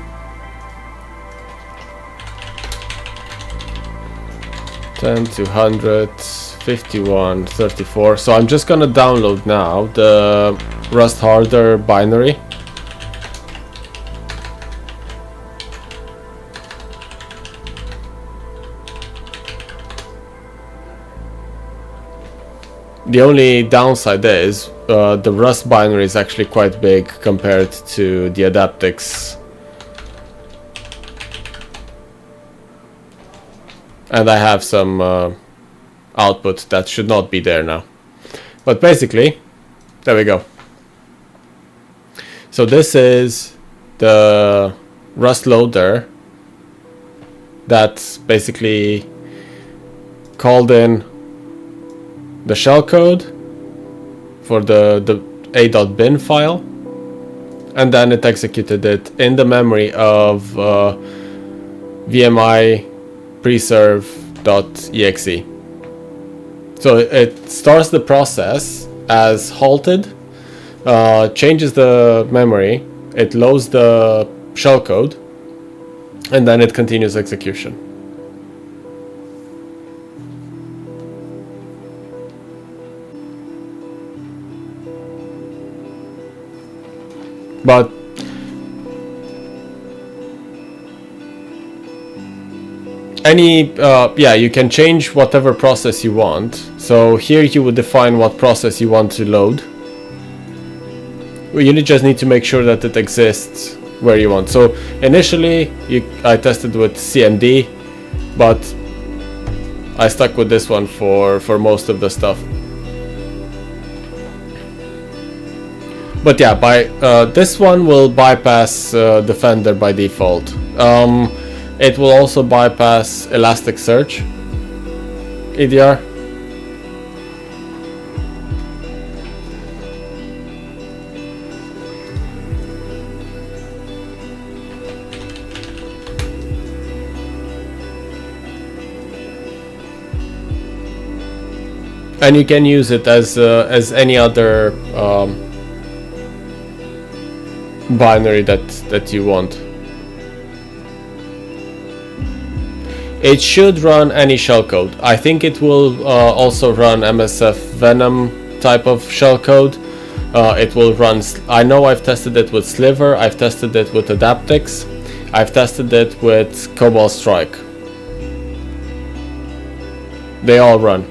Ten 200 51 34. So I'm just gonna download now the Rust Harder binary. The only downside is the Rust binary is actually quite big compared to the Adaptix. And I have some output that should not be there now. But basically, there we go. So this is the Rust loader that basically called in the shellcode for the a.bin file, and then it executed it in the memory of VMI preserve.exe. So it starts the process as halted, changes the memory, it loads the shellcode, and then it continues execution. But you can change whatever process you want. So here you would define what process you want to load. You just need to make sure that it exists where you want. So initially I tested with CMD, but I stuck with this one for most of the stuff. But yeah, this one will bypass Defender by default. It will also bypass Elasticsearch EDR. And you can use it as any other binary that you want. It should run any shellcode. I think it will also run MSF Venom type of shellcode. It will run. I know I've tested it with Sliver. I've tested it with Adaptix. I've tested it with Cobalt Strike. They all run.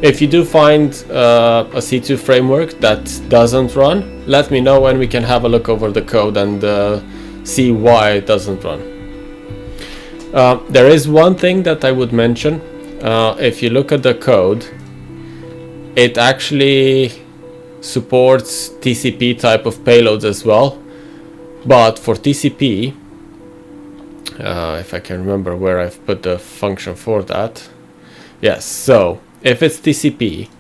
If you do find a C2 framework that doesn't run, let me know and we can have a look over the code and see why it doesn't run. There is one thing that I would mention. If you look at the code, it actually supports TCP type of payloads as well. But for TCP, if I can remember where I've put the function for that. Yes, so if it's TCP,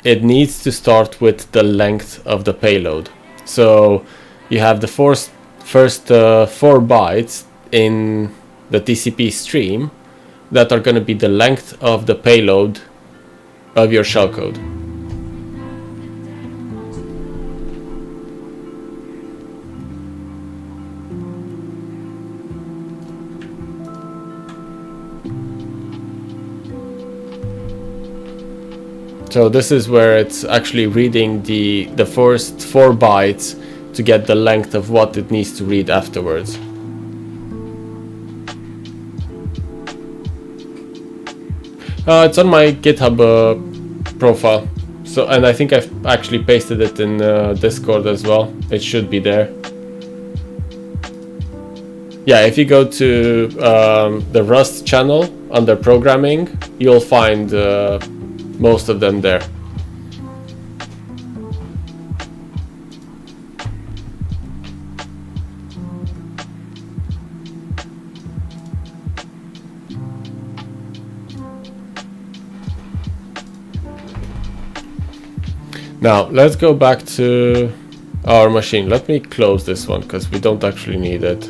it needs to start with the length of the payload. So you have the first 4 bytes in the TCP stream that are going to be the length of the payload of your shellcode. So this is where it's actually reading the first 4 bytes to get the length of what it needs to read afterwards. It's on my GitHub profile. So, and I think I've actually pasted it in Discord as well. It should be there. Yeah, if you go to the Rust channel under programming, you'll find most of them there. Now let's go back to our machine. Let me close this one because we don't actually need it.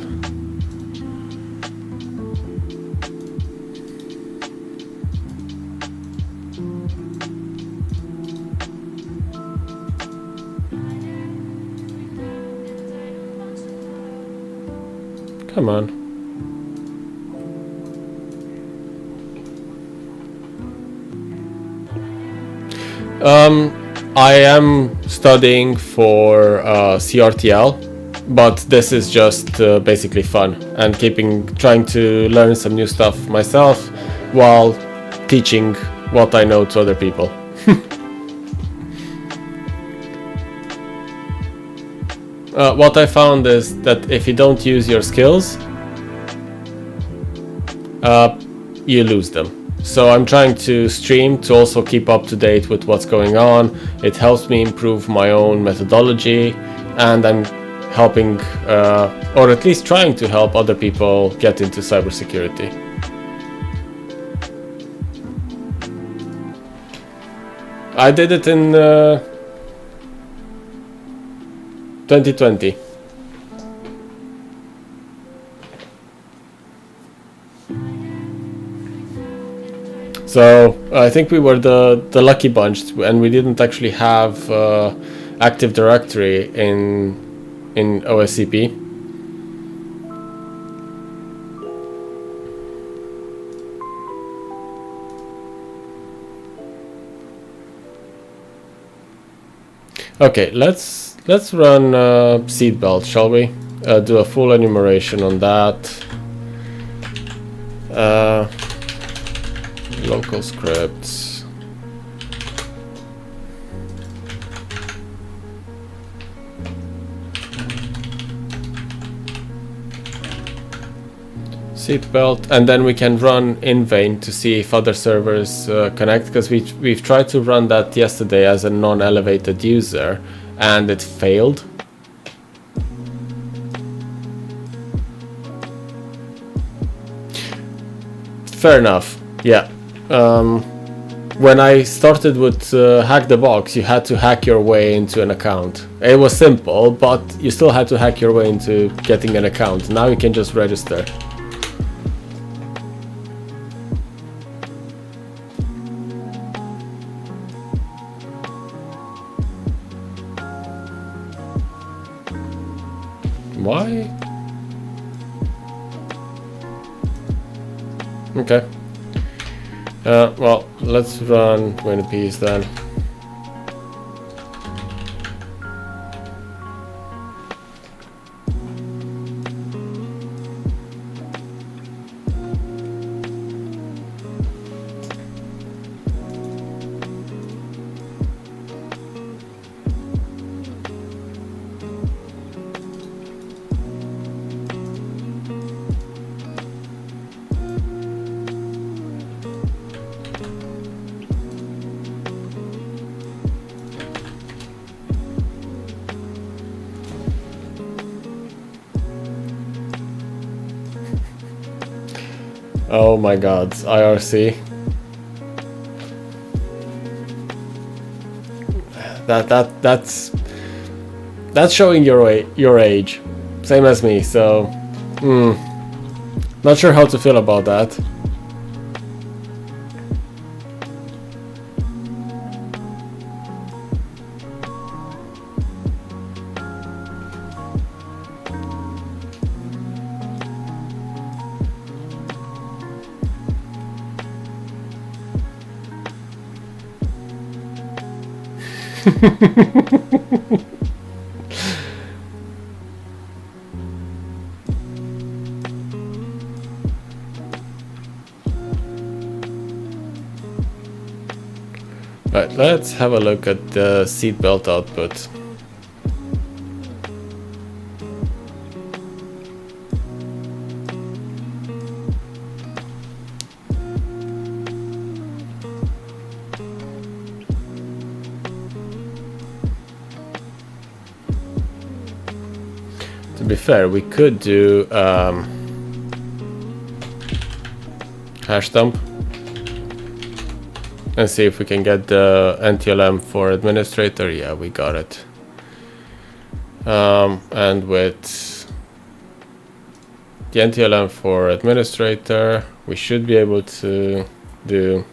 Come on. I am studying for CRTL, but this is just basically fun and trying to learn some new stuff myself while teaching what I know to other people. What I found is that if you don't use your skills, you lose them. So I'm trying to stream to also keep up to date with what's going on. It helps me improve my own methodology, and I'm helping, or at least trying to help other people get into cybersecurity. I did it in 2020. So I think we were the lucky bunch, and we didn't actually have Active Directory in OSCP. Okay, let's run seatbelt, shall we? Do a full enumeration on that. Local scripts. Seatbelt, and then we can run in vain to see if other servers connect, because we've tried to run that yesterday as a non-elevated user and it failed. Fair enough, yeah. When I started with Hack the Box, you had to hack your way into an account. It was simple, but you still had to hack your way into getting an account. Now you can just register. Why? Okay. Well, let's run WinPs then. Oh my god, IRC. That's showing your age, same as me. So, not sure how to feel about that. Right, let's have a look at the seatbelt output. To be fair, we could do hash dump and see if we can get the NTLM for administrator. Yeah, we got it. And with the NTLM for administrator, we should be able to do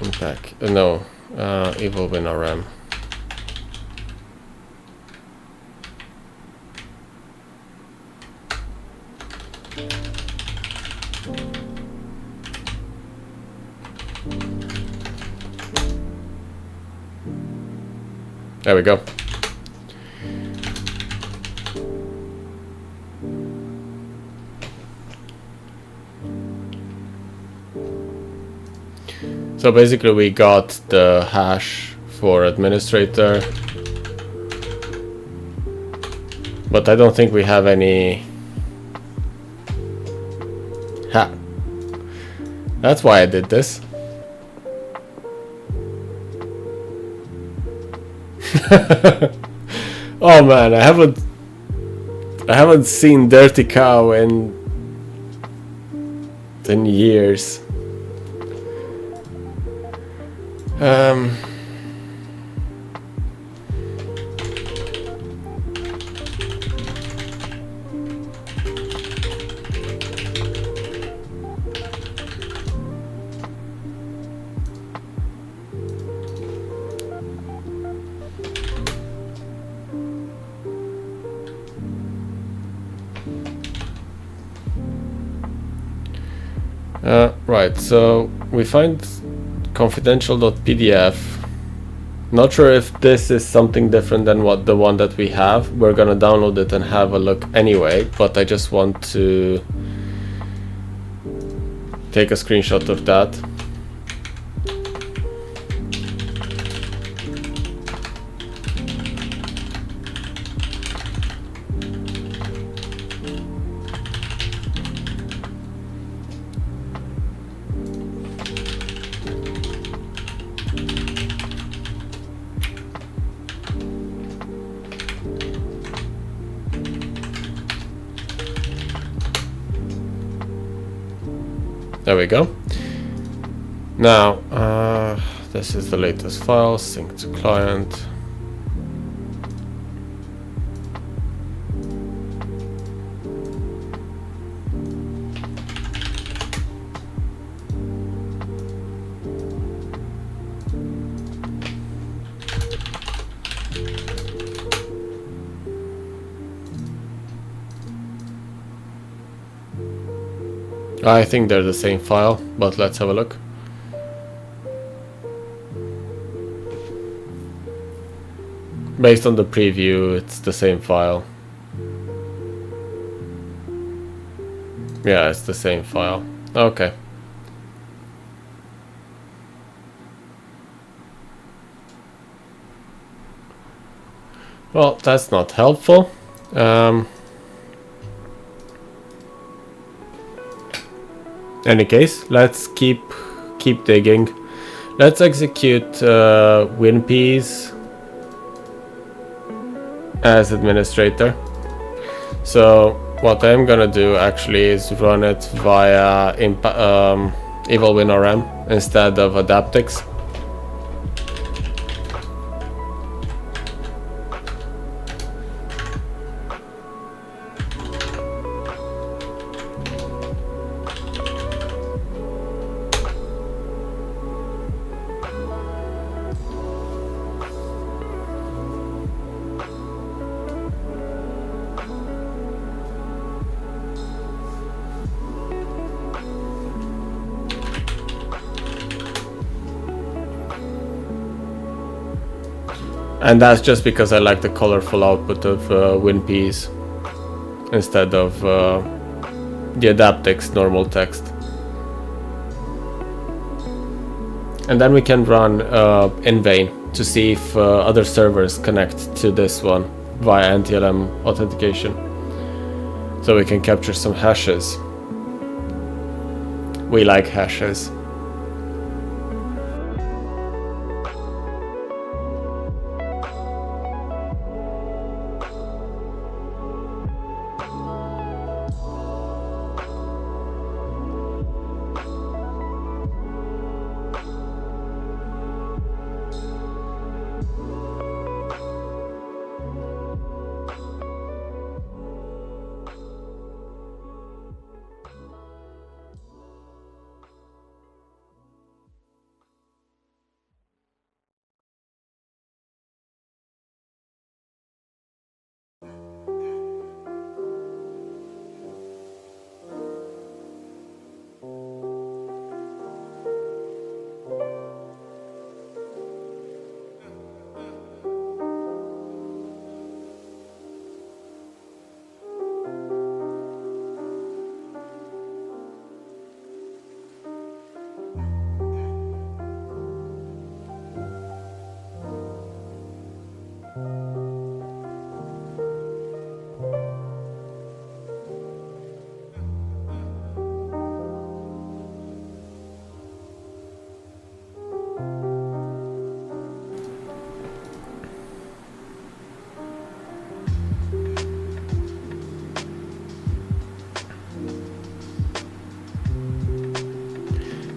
unpack. Evil WinRM. There we go. So basically we got the hash for administrator, but I don't think we have any That's why I did this. Oh man, I haven't seen Dirty Cow in years. Right, so we find confidential.pdf. Not sure if this is something different than the one that we have. We're gonna download it and have a look anyway, but I just want to take a screenshot of that. There we go. Now, this is the latest file, sync to client. I think they're the same file, but let's have a look. Based on the preview, it's the same file. Yeah, it's the same file. Okay. Well, that's not helpful. Any case, let's keep digging. Let's execute WinPs as administrator. So what I'm gonna do actually is run it via evil WinRM instead of Adaptix. And that's just because I like the colorful output of WinPs instead of the Adaptix normal text. And then we can run in vain to see if other servers connect to this one via NTLM authentication. So we can capture some hashes. We like hashes.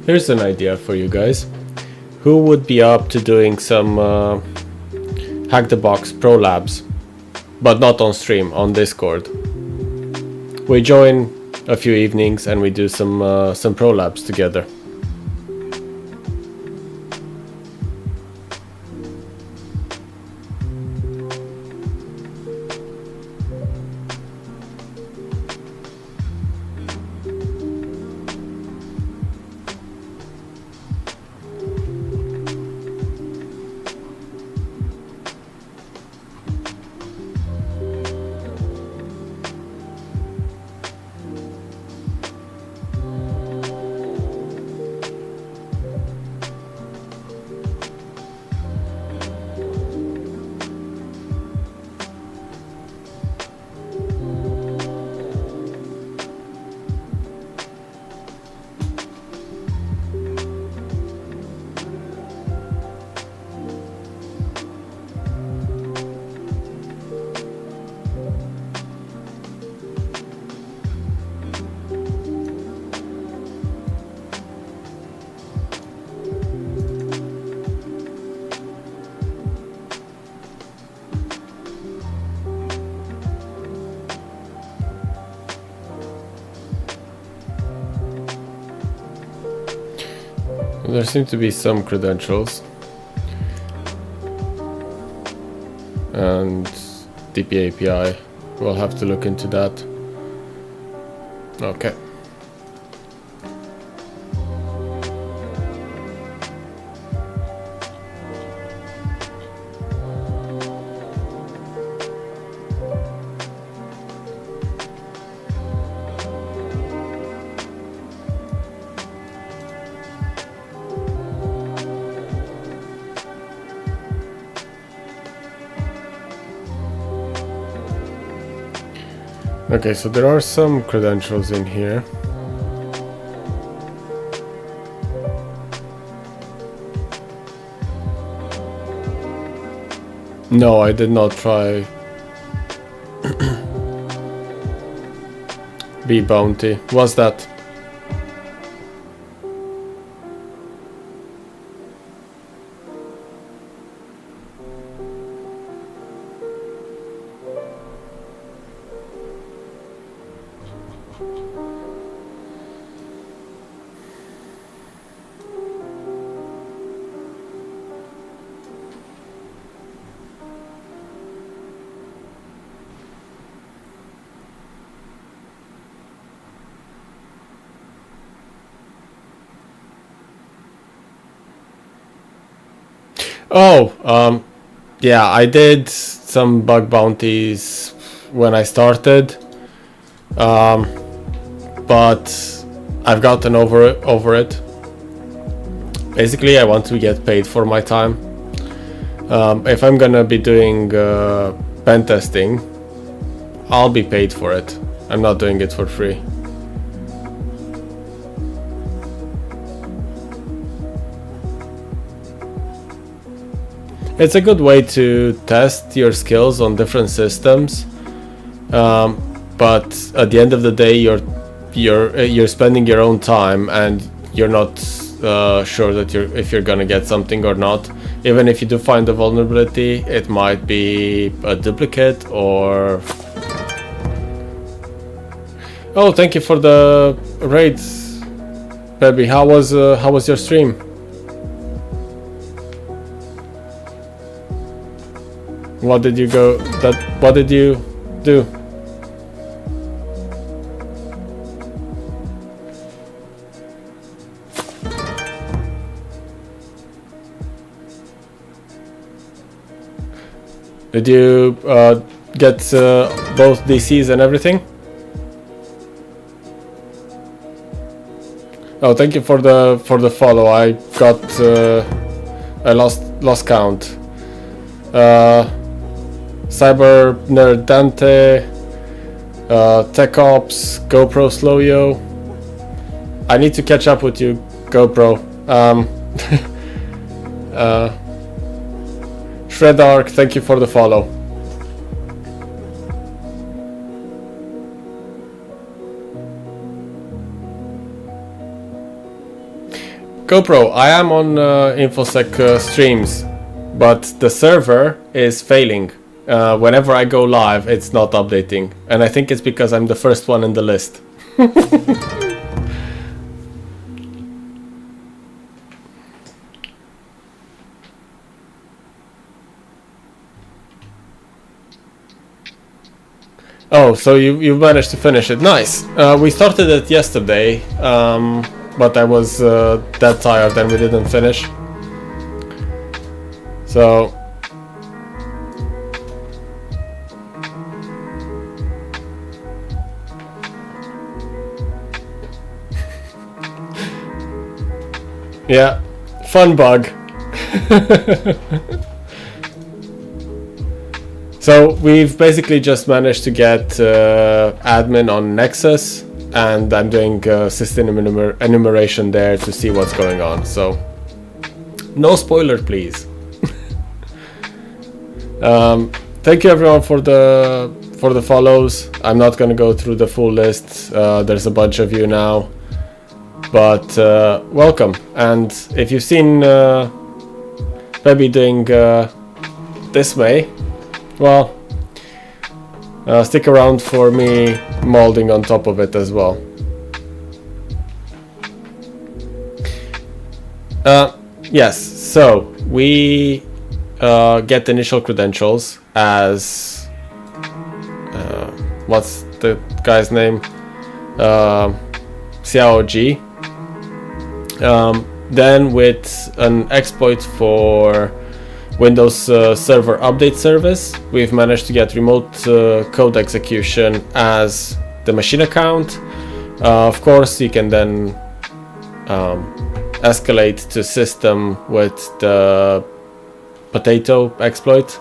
Here's an idea for you guys. Who would be up to doing some Hack the Box Pro Labs, but not on stream, on Discord? We join a few evenings and we do some Pro Labs together. There seem to be some credentials and DP API. We'll have to look into that. Okay. Okay, so there are some credentials in here. No, I did not try B bounty. What's that? Oh, yeah, I did some bug bounties when I started, but I've gotten over it. Basically, I want to get paid for my time. If I'm gonna be doing pen testing, I'll be paid for it. I'm not doing it for free. It's a good way to test your skills on different systems, but at the end of the day, you're spending your own time, and you're not sure that if you're gonna get something or not. Even if you do find a vulnerability, it might be a duplicate or. Oh, thank you for the raid, Baby. How was your stream? What did you do? Did you get both DCs and everything? Oh, thank you for the follow. I got I lost count. Cyber Nerd Dante, Tech Ops, GoPro Slowyo. I need to catch up with you, GoPro. Shredark, thank you for the follow. GoPro, I am on InfoSec streams, but the server is failing. Whenever I go live, it's not updating. And I think it's because I'm the first one in the list. Oh, so you managed to finish it. Nice. We started it yesterday, but I was that tired and we didn't finish. So yeah, fun bug. So we've basically just managed to get admin on NEXUS, and I'm doing system enumeration there to see what's going on. So no spoiler, please. Thank you everyone for the follows. I'm not going to go through the full list. There's a bunch of you now, but welcome. And if you've seen maybe doing Dismay, well, stick around for me molding on top of it as well. Yes, so we get initial credentials as what's the guy's name? CIOG. Then with an exploit for Windows Server Update Service, we've managed to get remote code execution as the machine account. Of course, you can then escalate to system with the potato exploit.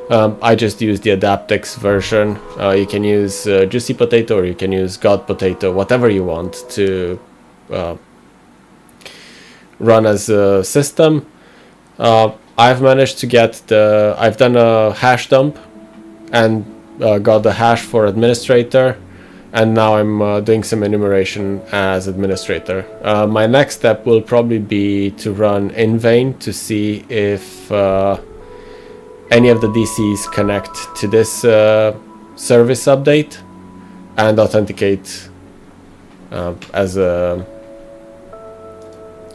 I just use the Adaptix version. You can use Juicy Potato or you can use God Potato, whatever you want to run as a system. I've managed to get I've done a hash dump and got the hash for administrator, and now I'm doing some enumeration as administrator. My next step will probably be to run in vain to see if any of the DCs connect to this service update and authenticate as a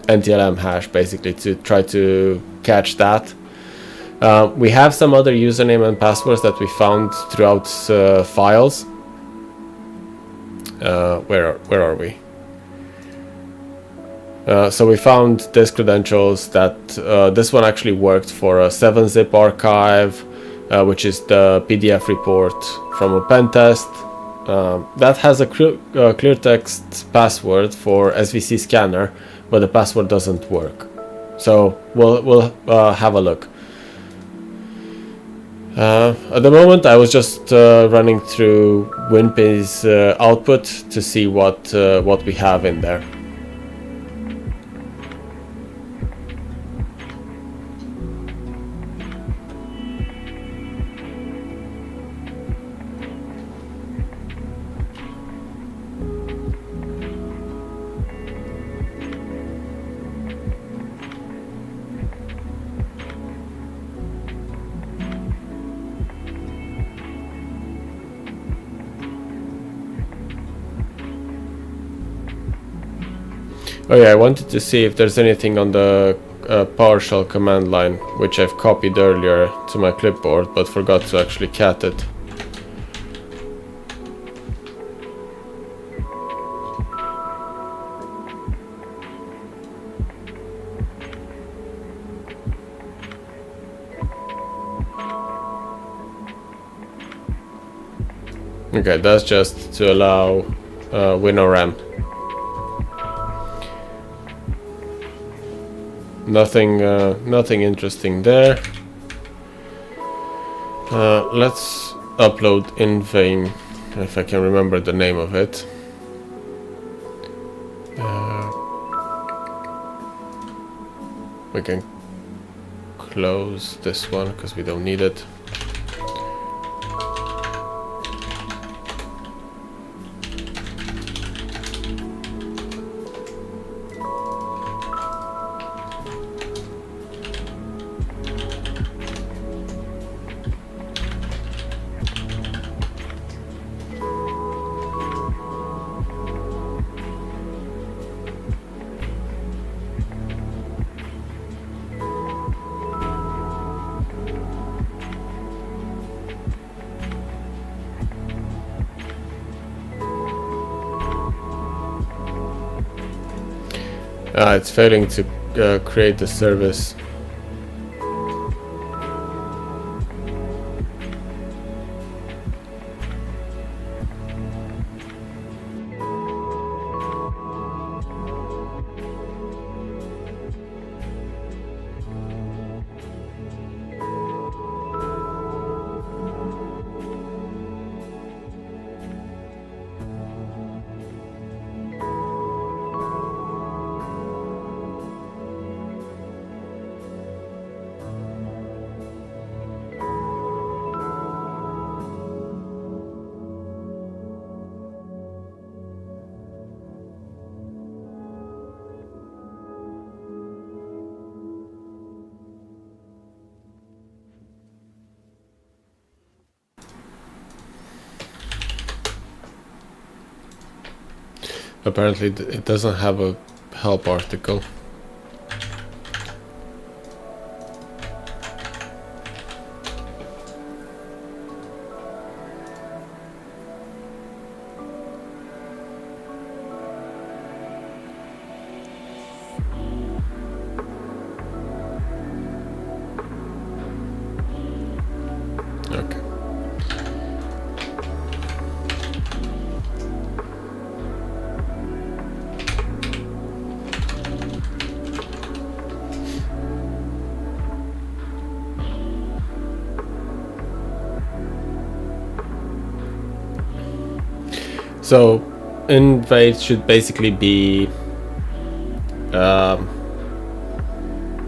NTLM hash, basically, to try to catch that. We have some other username and passwords that we found throughout files. Where are we? So we found this credentials that this one actually worked for a 7-zip archive, which is the PDF report from a pen test. That has a clear text password for SVC scanner, but the password doesn't work. So we'll have a look. At the moment, I was just running through WinPy's output to see what we have in there. Oh yeah, I wanted to see if there's anything on the PowerShell command line, which I've copied earlier to my clipboard, but forgot to actually cat it. Okay, that's just to allow WinRM. Nothing interesting there. Let's upload in vain, if I can remember the name of it. We can close this one because we don't need it. It's failing to create the service. Apparently it doesn't have a help article. Okay. So invade should basically be,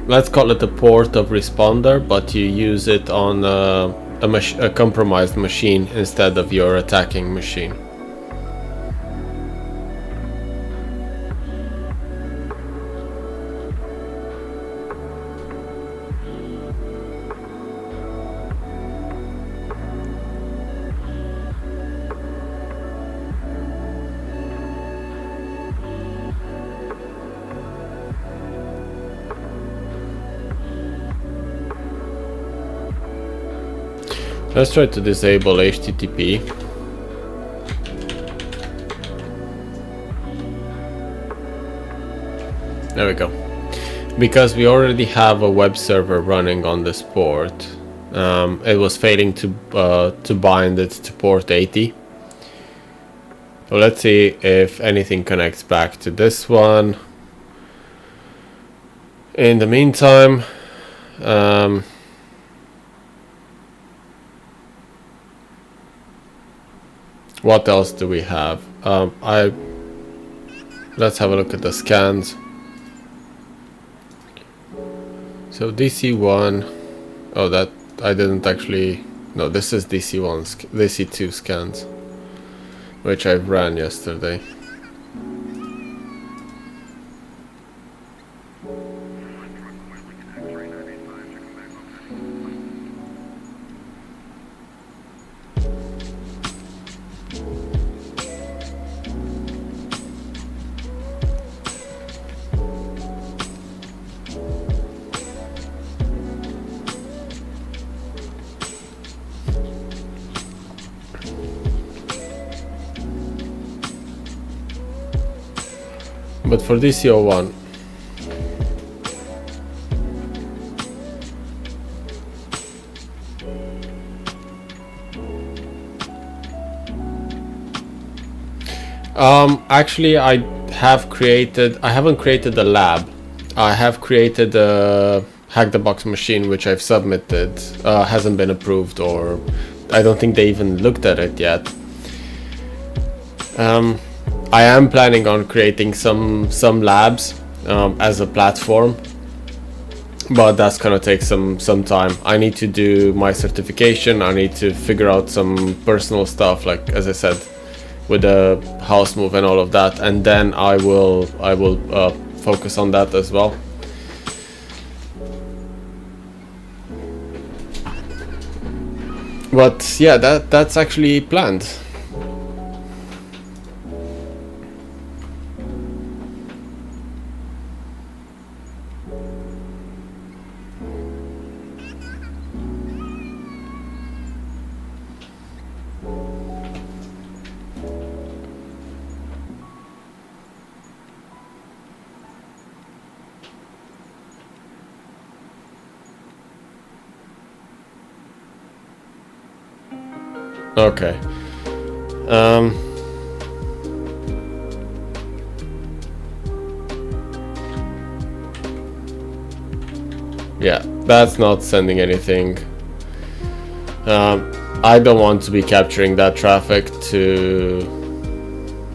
let's call it a port of responder, but you use it on a compromised machine instead of your attacking machine. Let's try to disable HTTP. There we go. Because we already have a web server running on this port, it was failing to bind it to port 80. So let's see if anything connects back to this one. In the meantime, what else do we have? Let's have a look at the scans. So DC1, oh, that I didn't actually, no, this is DC1, DC2 scans, which I ran yesterday. But for DC01, actually I haven't created a lab. I have created a hack the box machine which I've submitted, hasn't been approved, or I don't think they even looked at it yet. I am planning on creating some labs as a platform, but that's gonna take some time. I need to do my certification. I need to figure out some personal stuff, like as I said, with the house move and all of that, and then I will focus on that as well. But yeah, that's actually planned. Okay. Yeah, that's not sending anything. I don't want to be capturing that traffic to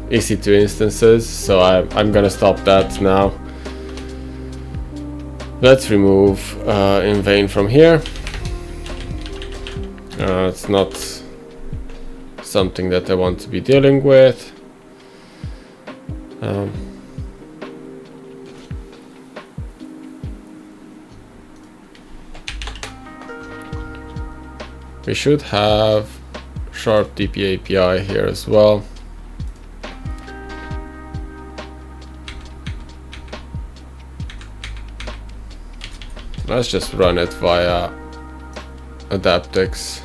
EC2 instances, so I'm gonna stop that now. Let's remove in vain from here. It's not something that I want to be dealing with. We should have sharp DP API here as well. Let's just run it via Adaptix.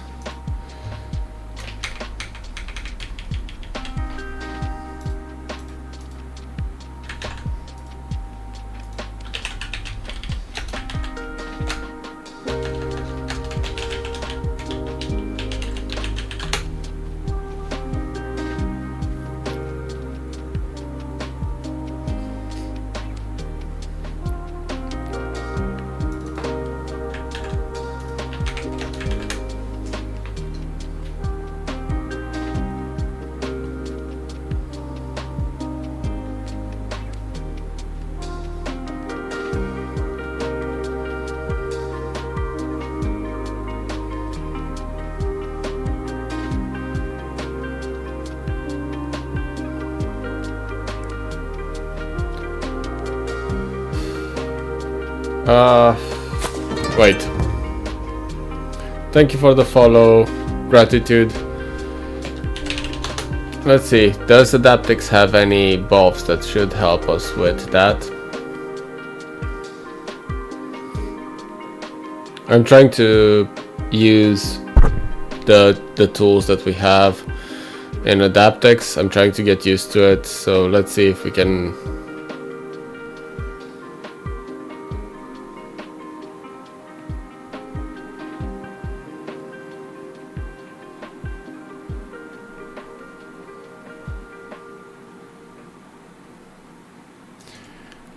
Wait. Thank you for the follow. Gratitude. Let's see. Does Adaptix have any buffs that should help us with that? I'm trying to use the tools that we have in Adaptix. I'm trying to get used to it. So let's see if we can.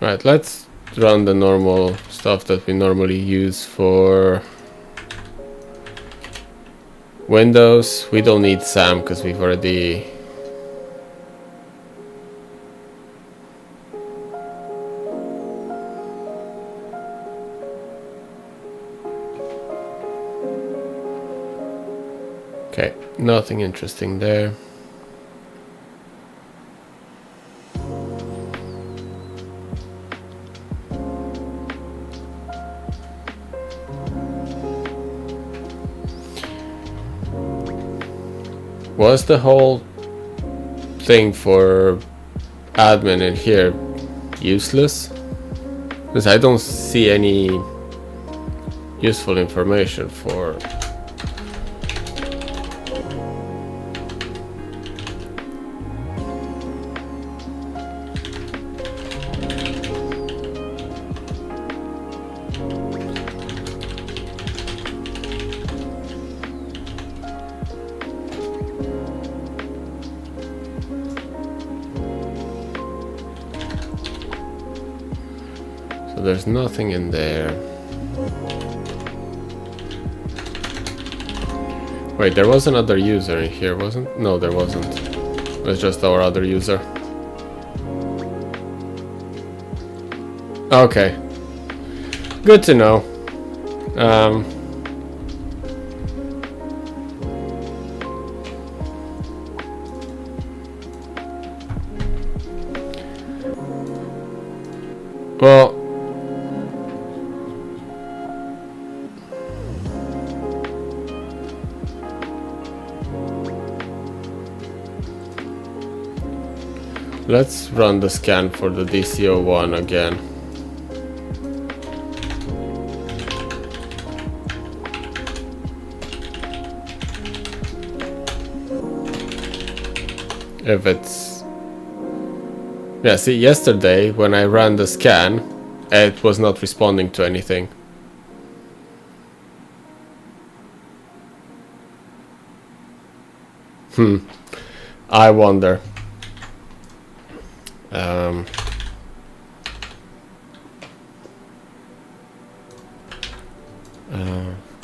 Right, let's run the normal stuff that we normally use for Windows. We don't need SAM because we've already okay, nothing interesting there. Was the whole thing for admin in here useless? Because I don't see any useful information for. There's nothing in there. Wait, there was another user in here, wasn't? No, there wasn't. It's just our other user. Okay. Good to know. Well, let's run the scan for the DC01 again. If it's... Yeah, see, yesterday when I ran the scan, it was not responding to anything. I wonder.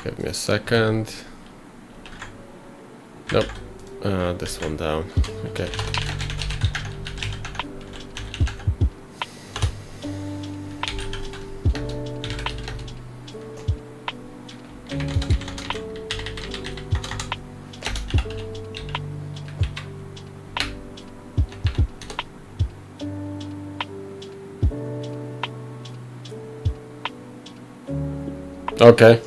Give me a second. Nope. This one down. Okay. Okay.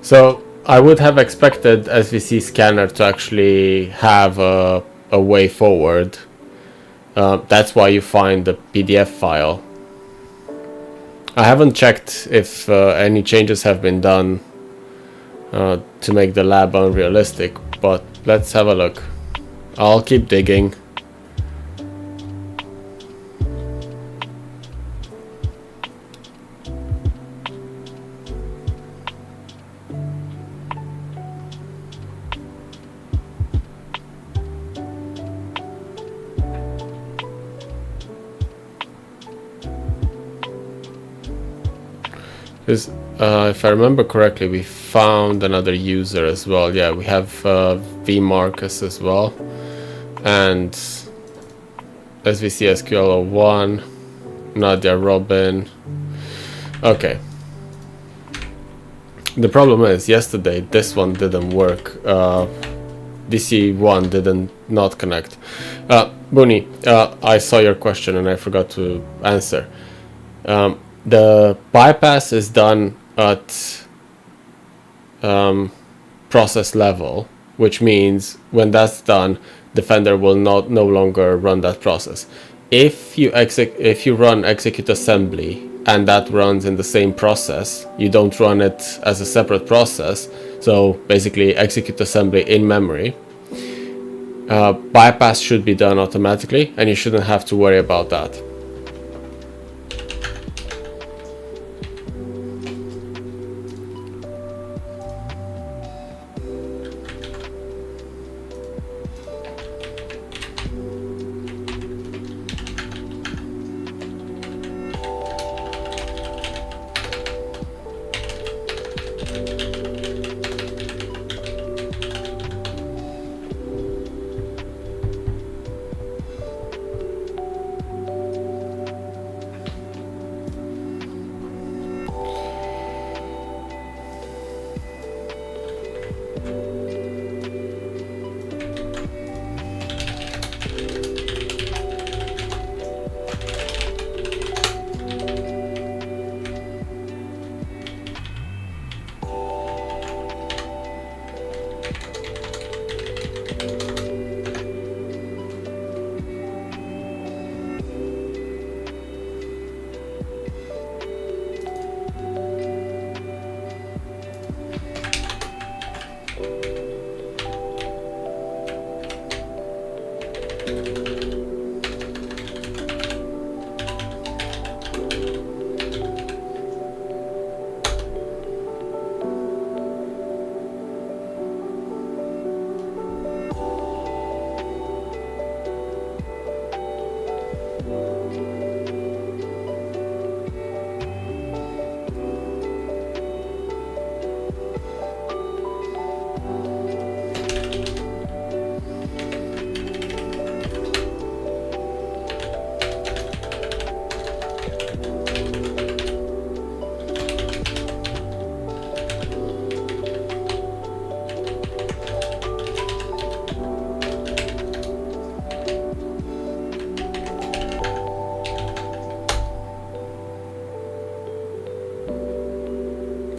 So I would have expected SVC scanner to actually have a way forward. That's why you find the PDF file. I haven't checked if any changes have been done to make the lab unrealistic, but let's have a look. I'll keep digging. Because if I remember correctly, we found another user as well. Yeah, we have V Marcus as well, and SVC SQL01, Nadia Robin. Okay. The problem is yesterday this one didn't work. DC1 didn't not connect. Booney, I saw your question and I forgot to answer. The bypass is done at process level, which means when that's done, Defender will no longer run that process. If you run execute assembly and that runs in the same process, you don't run it as a separate process. So basically, execute assembly in memory. Bypass should be done automatically, and you shouldn't have to worry about that.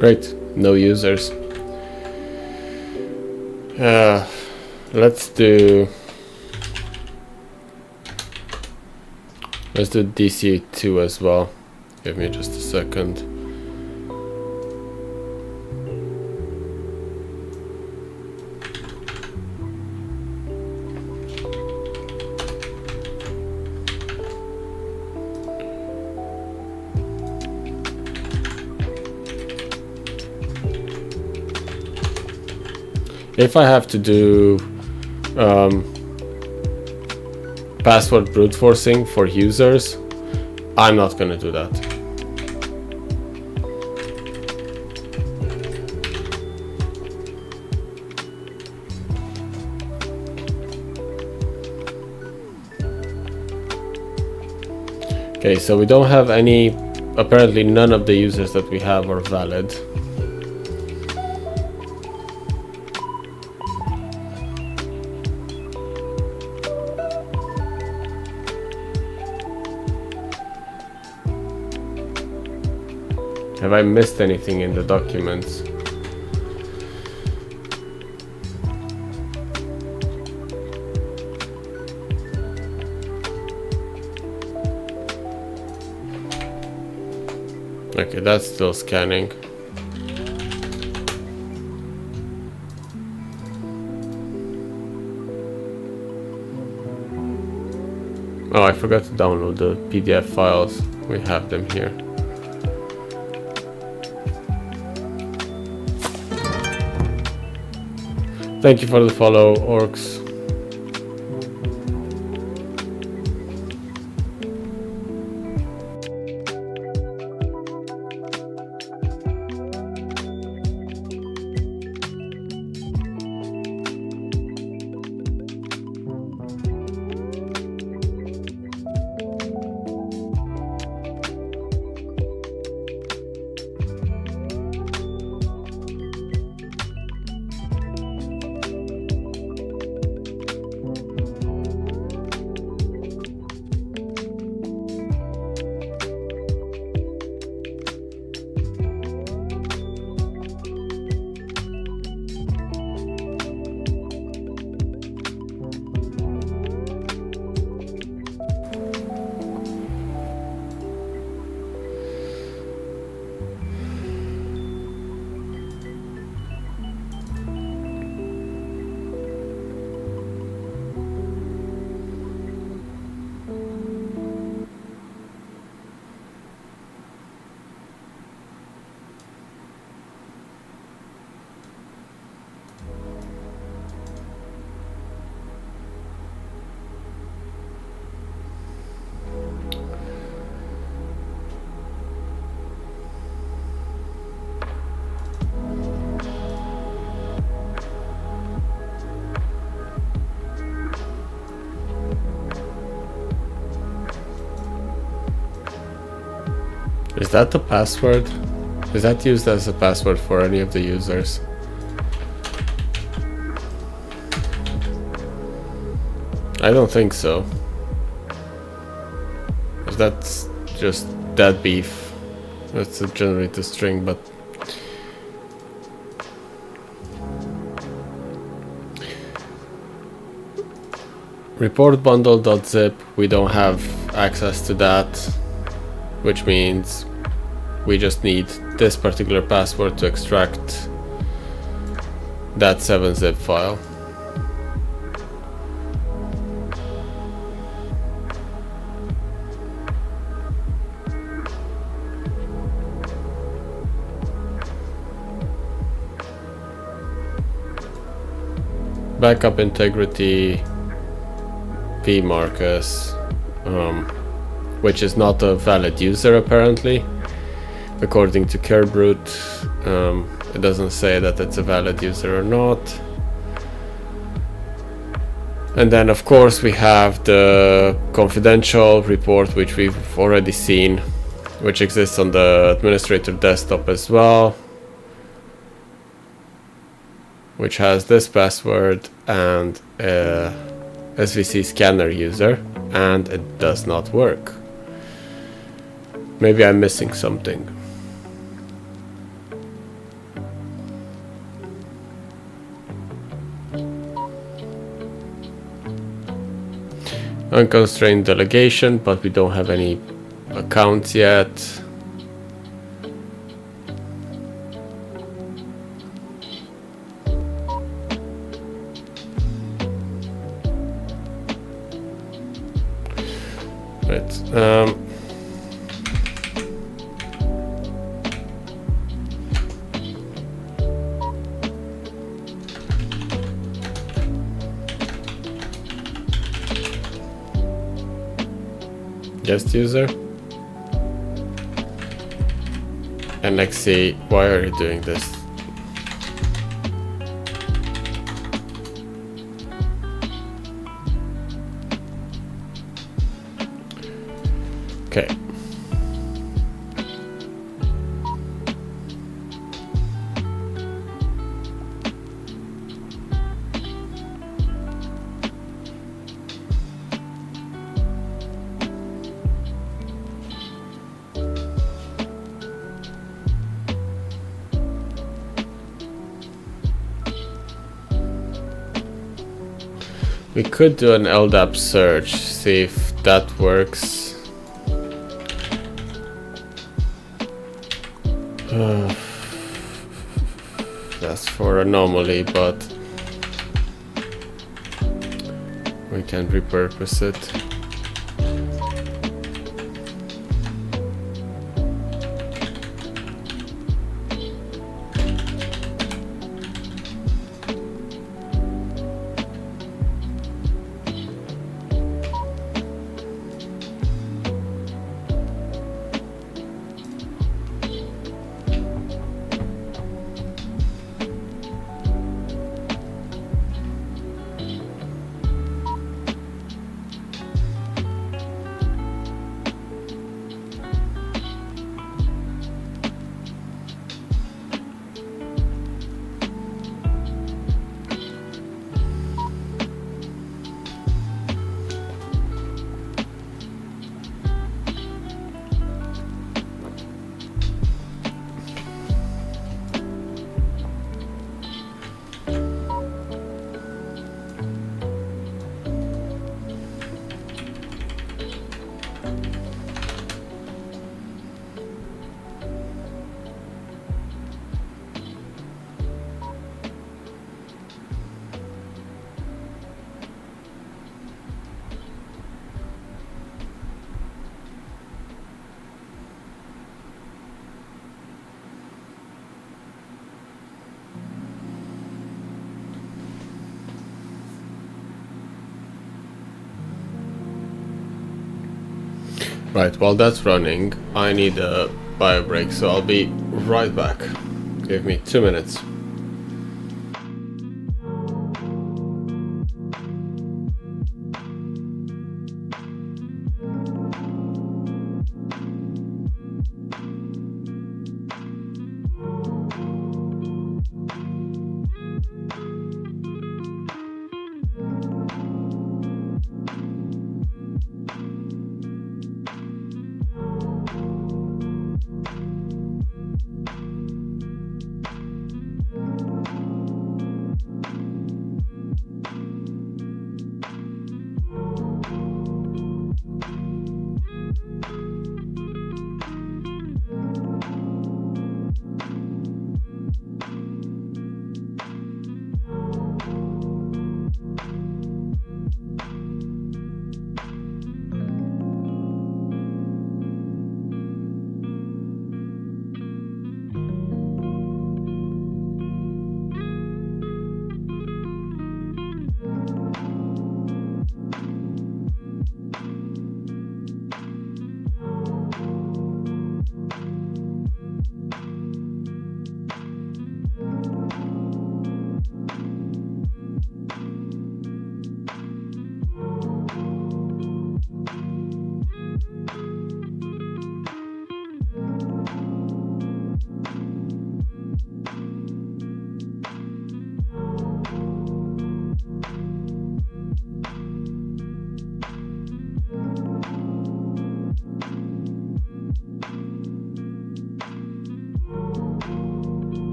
Great, no users. Let's do DC2 as well. Give me just a second. If I have to do password brute forcing for users, I'm not gonna do that. Okay, so we don't have any, apparently none of the users that we have are valid. Have I missed anything in the documents? Okay, that's still scanning. Oh, I forgot to download the PDF files. We have them here. Thank you for the follow, Orcs. Is that the password? Is that used as a password for any of the users? I don't think so. That's just dead beef. That's a generator string, but report bundle.zip, we don't have access to that, which means we just need this particular password to extract that 7-zip file. Backup integrity P Marcus, which is not a valid user apparently, according to Kerbrute. It doesn't say that it's a valid user or not. And then of course we have the confidential report, which we've already seen, which exists on the administrator desktop as well, which has this password and a SVC scanner user, and it does not work. Maybe I'm missing something. Unconstrained delegation, but we don't have any accounts yet. Guest user. And let's see, why are you doing this? Okay. We could do an LDAP search, see if that works. That's for anomaly, but we can repurpose it. Right, while that's running, I need a bio break, so I'll be right back. Give me 2 minutes.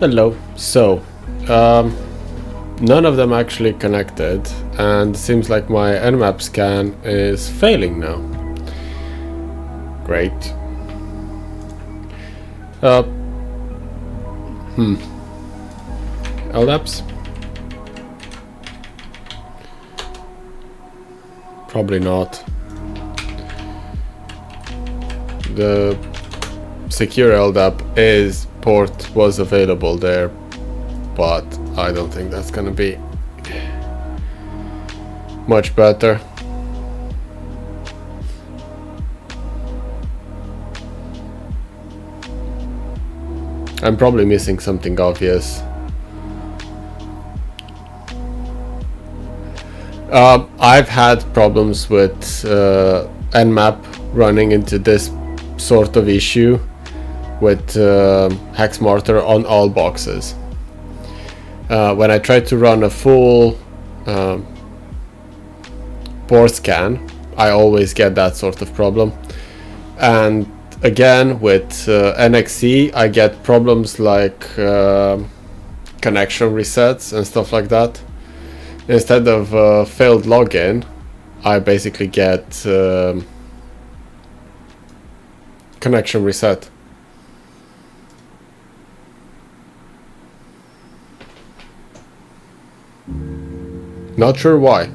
Hello. So, none of them actually connected, and seems like my nmap scan is failing now. Great. LDAPs? Probably not. The secure LDAP port was available there, but I don't think that's gonna be much better. I'm probably missing something obvious. I've had problems with nmap running into this sort of issue with HackSmarter on all boxes. When I try to run a full port scan, I always get that sort of problem. And again, with NXE, I get problems like connection resets and stuff like that. Instead of failed login, I basically get connection reset. Not sure why.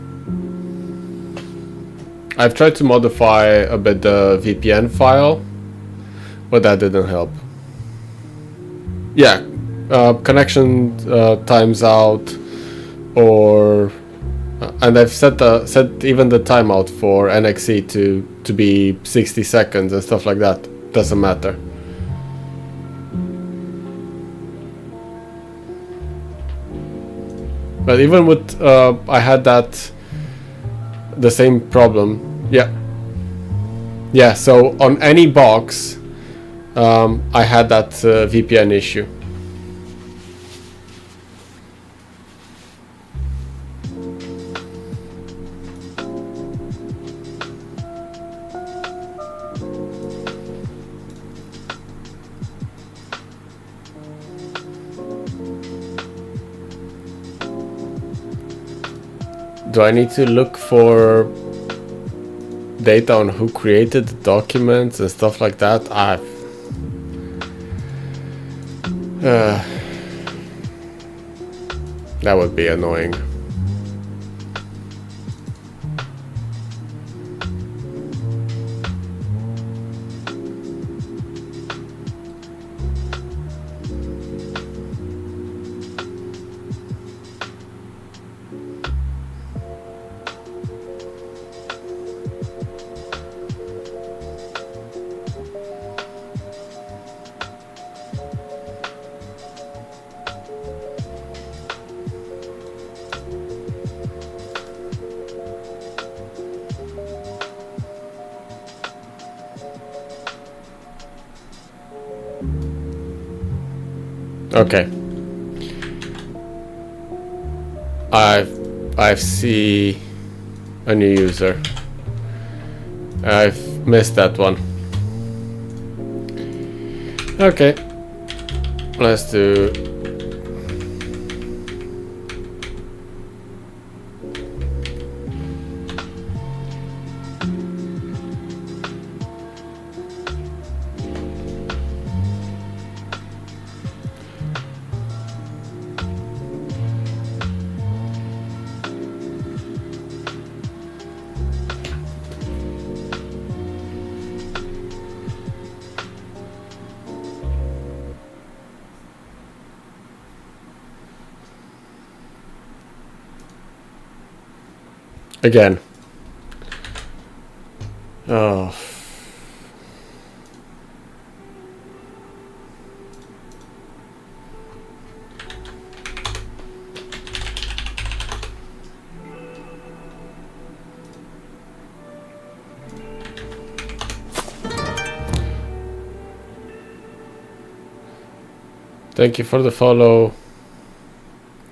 I've tried to modify a bit the VPN file, but that didn't help. Yeah, connection times out, or and I've set even the timeout for NXE to be 60 seconds and stuff like that. Doesn't matter. But even with I had the same problem. Yeah, so on any box I had that VPN issue. Do I need to look for data on who created the documents and stuff like that? That would be annoying. Okay. I see a new user. I've missed that one. Okay. Let's do again. Oh. Thank you for the follow,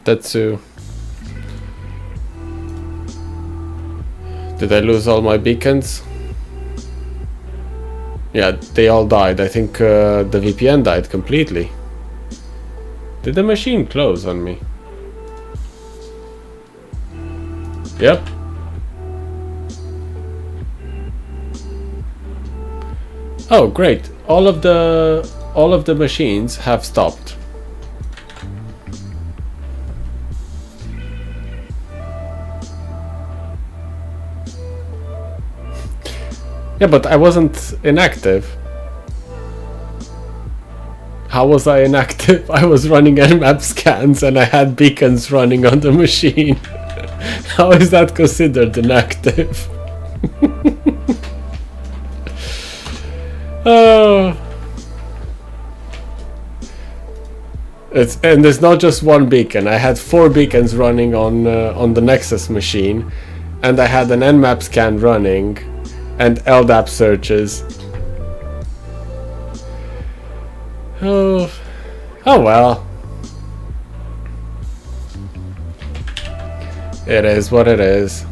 Tetsu. Did I lose all my beacons? Yeah, they all died. I think the VPN died completely. Did the machine close on me? Yep. Oh, great. All of the machines have stopped. Yeah, but I wasn't inactive. How was I inactive? I was running nmap scans and I had beacons running on the machine. How is that considered inactive? Oh. And there's not just one beacon. I had 4 beacons running on the NEXUS machine, and I had an nmap scan running and LDAP searches. Oh well. It is what it is.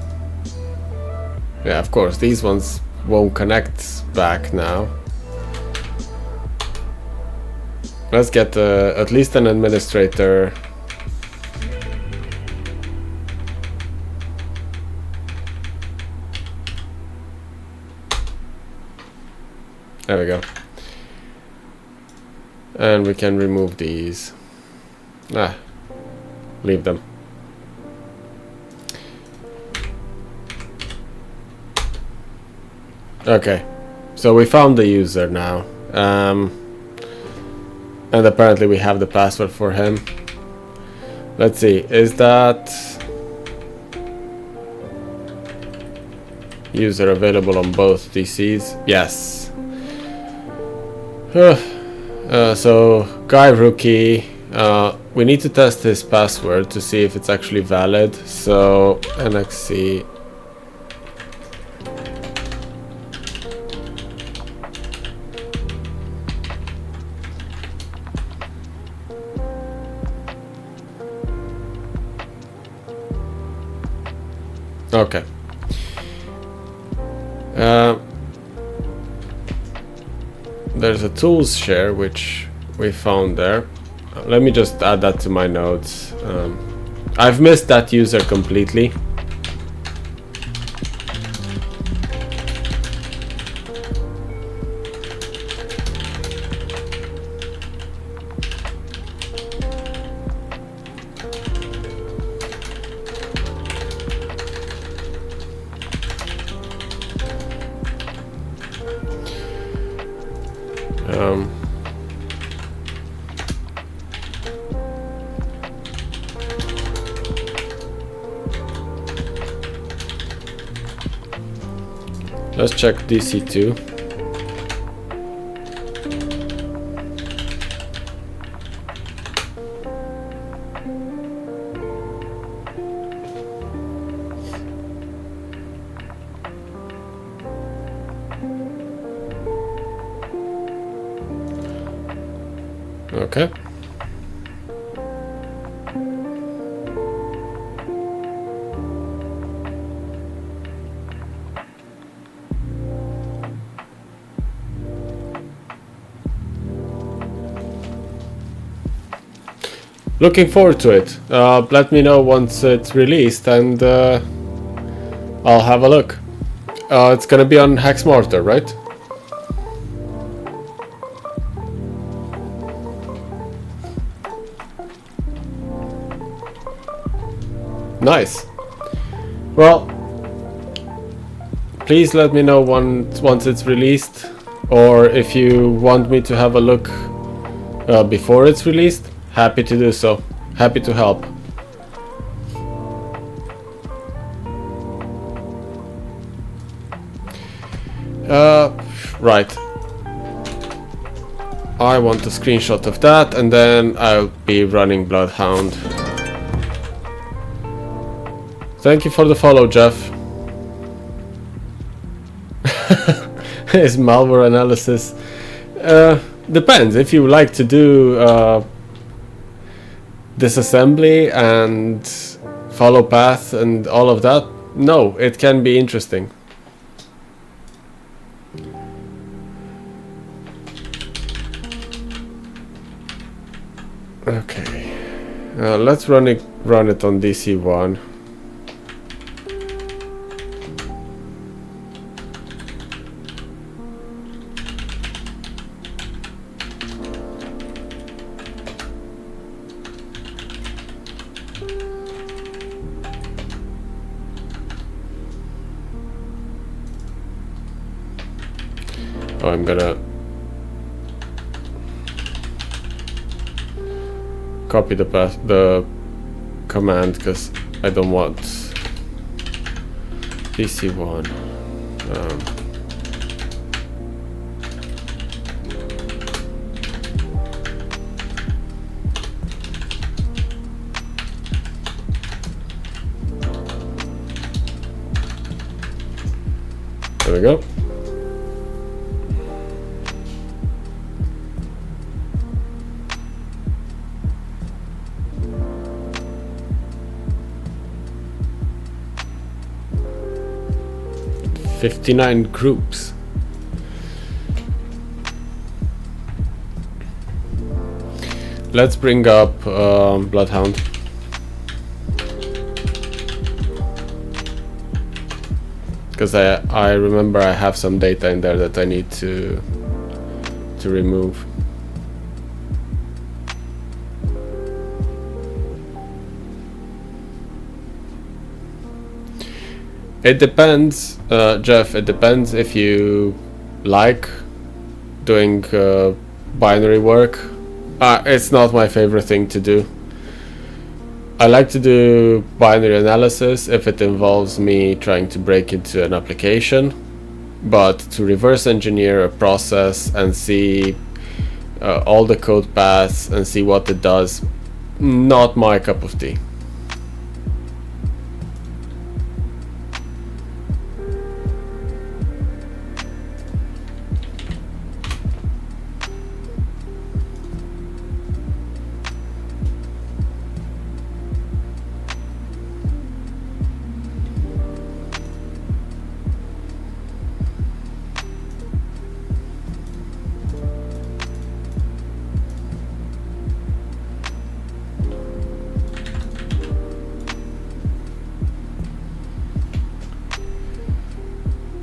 Yeah, of course, these ones won't connect back now. Let's get at least an administrator. There we go. And we can remove these. Leave them. Okay, so we found the user now. And apparently we have the password for him. Let's see, is that user available on both DCs? Yes. So, guy rookie, we need to test his password to see if it's actually valid. So, NXC. Okay. There's a tools share which we found there. Let me just add that to my notes. I've missed that user completely. Let's check DC2. Okay. Looking forward to it. Let me know once it's released and I'll have a look. It's gonna be on HackSmarter, right? Nice. Well, please let me know once it's released, or if you want me to have a look before it's released. Happy to do so. Happy to help. Right. I want a screenshot of that, and then I'll be running BloodHound. Thank you for the follow, Jeff. Is malware analysis? Depends. If you like to do disassembly and follow path and all of that, no, it can be interesting. Okay. Let's run it on DC1. Oh, I'm gonna copy the command because I don't want DC1. There we go. "59 groups." Let's bring up BloodHound. Because I remember I have some data in there that I need to remove. It depends, Jeff, it depends if you like doing binary work. It's not my favorite thing to do. I like to do binary analysis if it involves me trying to break into an application, but to reverse engineer a process and see all the code paths and see what it does, not my cup of tea.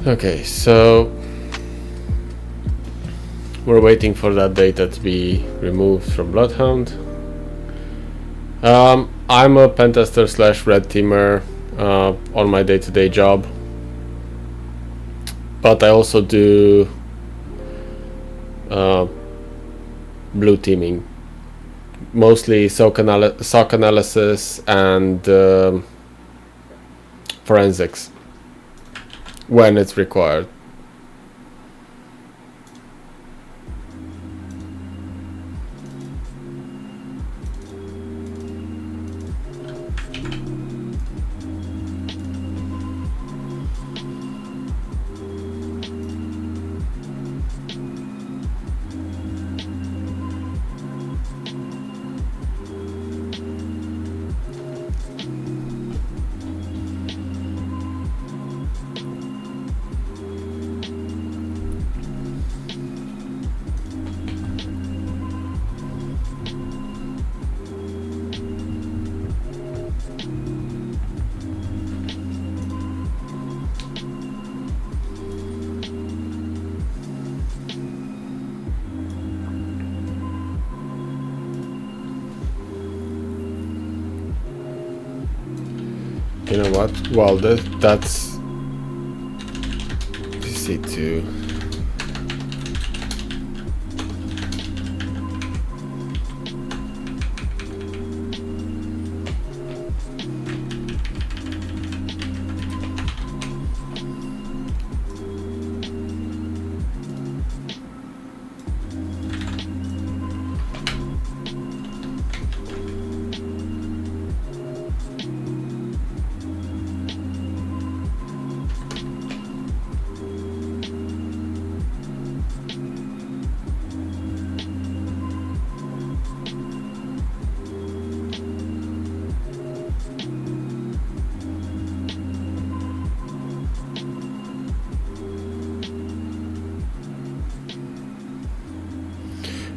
Okay, so we're waiting for that data to be removed from BloodHound. I'm a pentester / red teamer on my day-to-day job, but I also do blue teaming, mostly SOC analysis and forensics when it's required. You know what? Well, that's C2.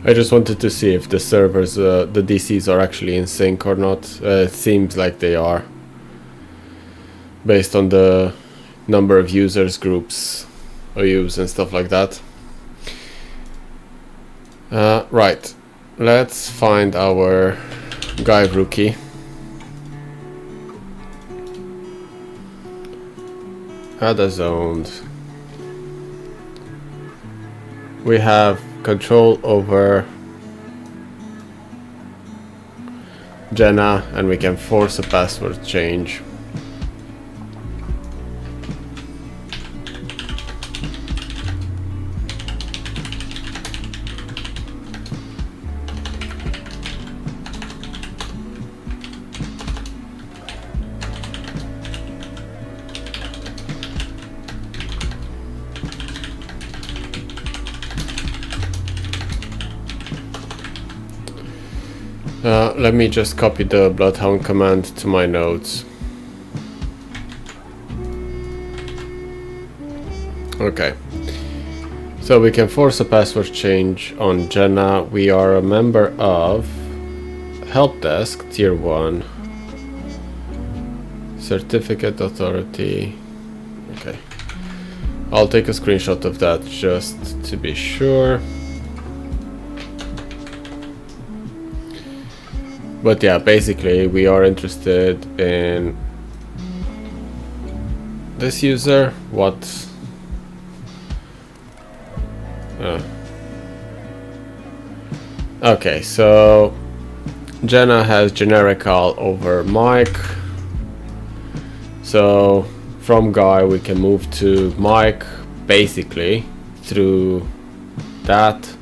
I just wanted to see if the servers, the DCs are actually in sync or not. It seems like they are, based on the number of users, groups, OUs and stuff like that. Right, let's find our guy rookie. Add a zoned. We have control over Jenna, and we can force a password change. Let me just copy the BloodHound command to my notes. Okay, so we can force a password change on Jenna. We are a member of Help Desk Tier 1 Certificate Authority. Okay, I'll take a screenshot of that just to be sure. But yeah, basically we are interested in this user. What? Okay, so Jenna has GenericAll over Mike. So from Guy we can move to Mike basically through that.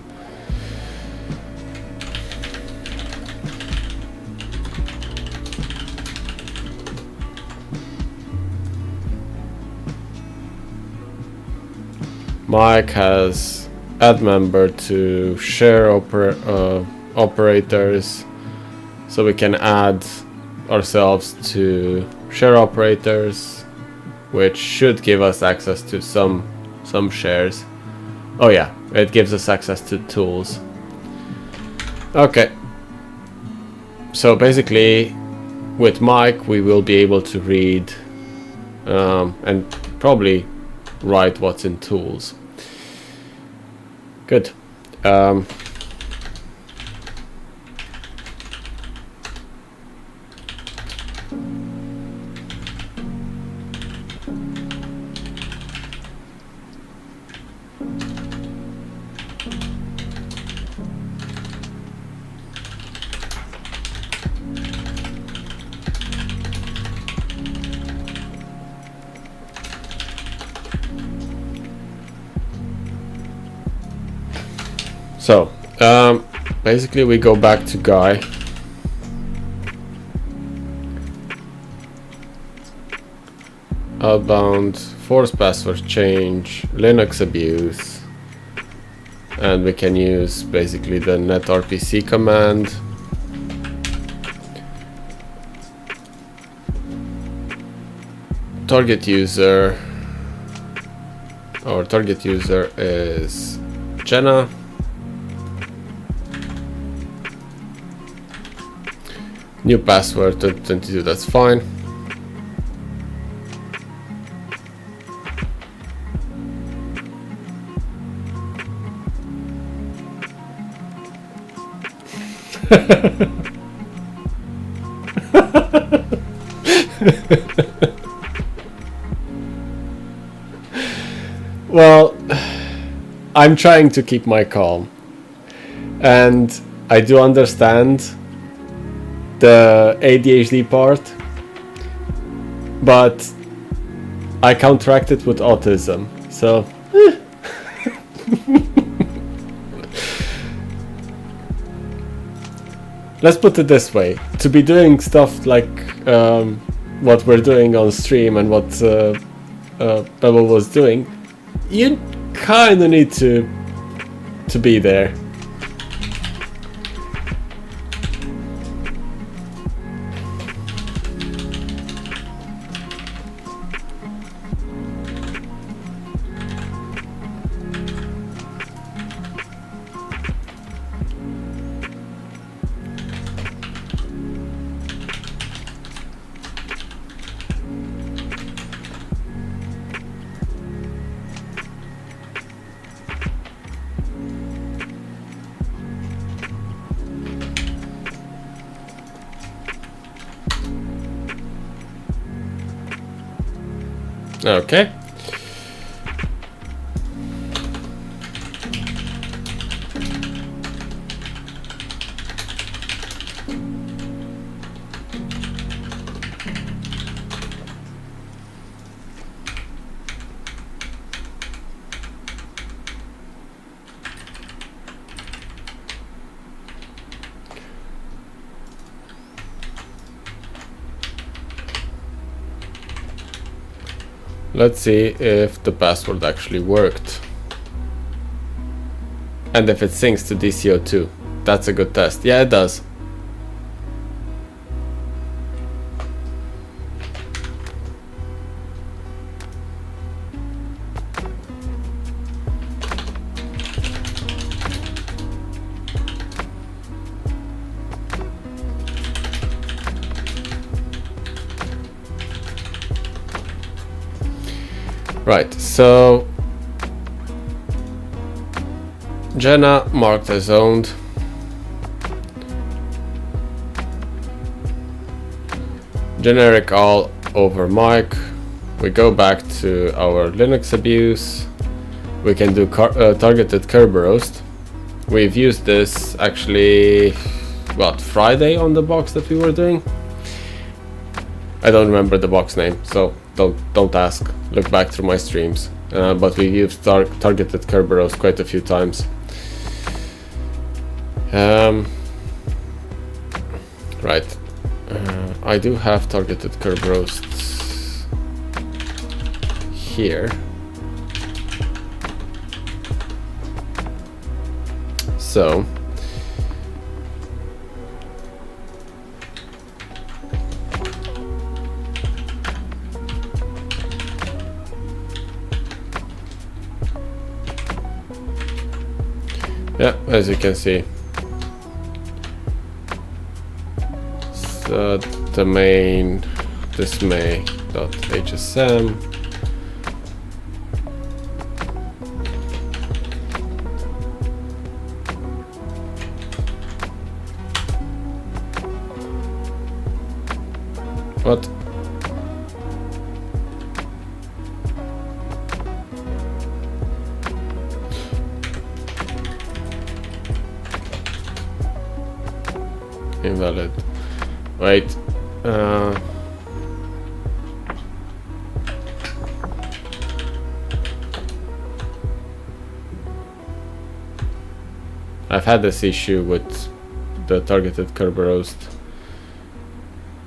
Mike has AddMember to share operators, so we can add ourselves to share operators, which should give us access to some shares. Oh yeah, it gives us access to tools. Okay, so basically with Mike we will be able to read and probably write what's in tools. Good. So, basically we go back to Guy. Outbound, force password change, Linux abuse, and we can use basically the netrpc command. Target user, our target user is Jenna. New password 2022, that's fine. Well, I'm trying to keep my calm, and I do understand the ADHD part, but I counteract it with autism, so let's put it this way: to be doing stuff like what we're doing on stream and what Pebble was doing, you kinda need to be there. Okay. Let's see if the password actually worked. And if it syncs to DCO2. That's a good test. Yeah, it does. Right, so Jenna marked as owned. GenericAll over Mike. We go back to our Linux abuse. We can do targeted Kerberos. We've used this actually, what, Friday on the box that we were doing? I don't remember the box name, so don't ask. Look back through my streams. But we used targeted Kerberos quite a few times. Right. I do have targeted Kerberos here. So yeah, as you can see, so domain Dismay.hsm. What? Invalid. Wait. I've had this issue with the targeted Kerberos.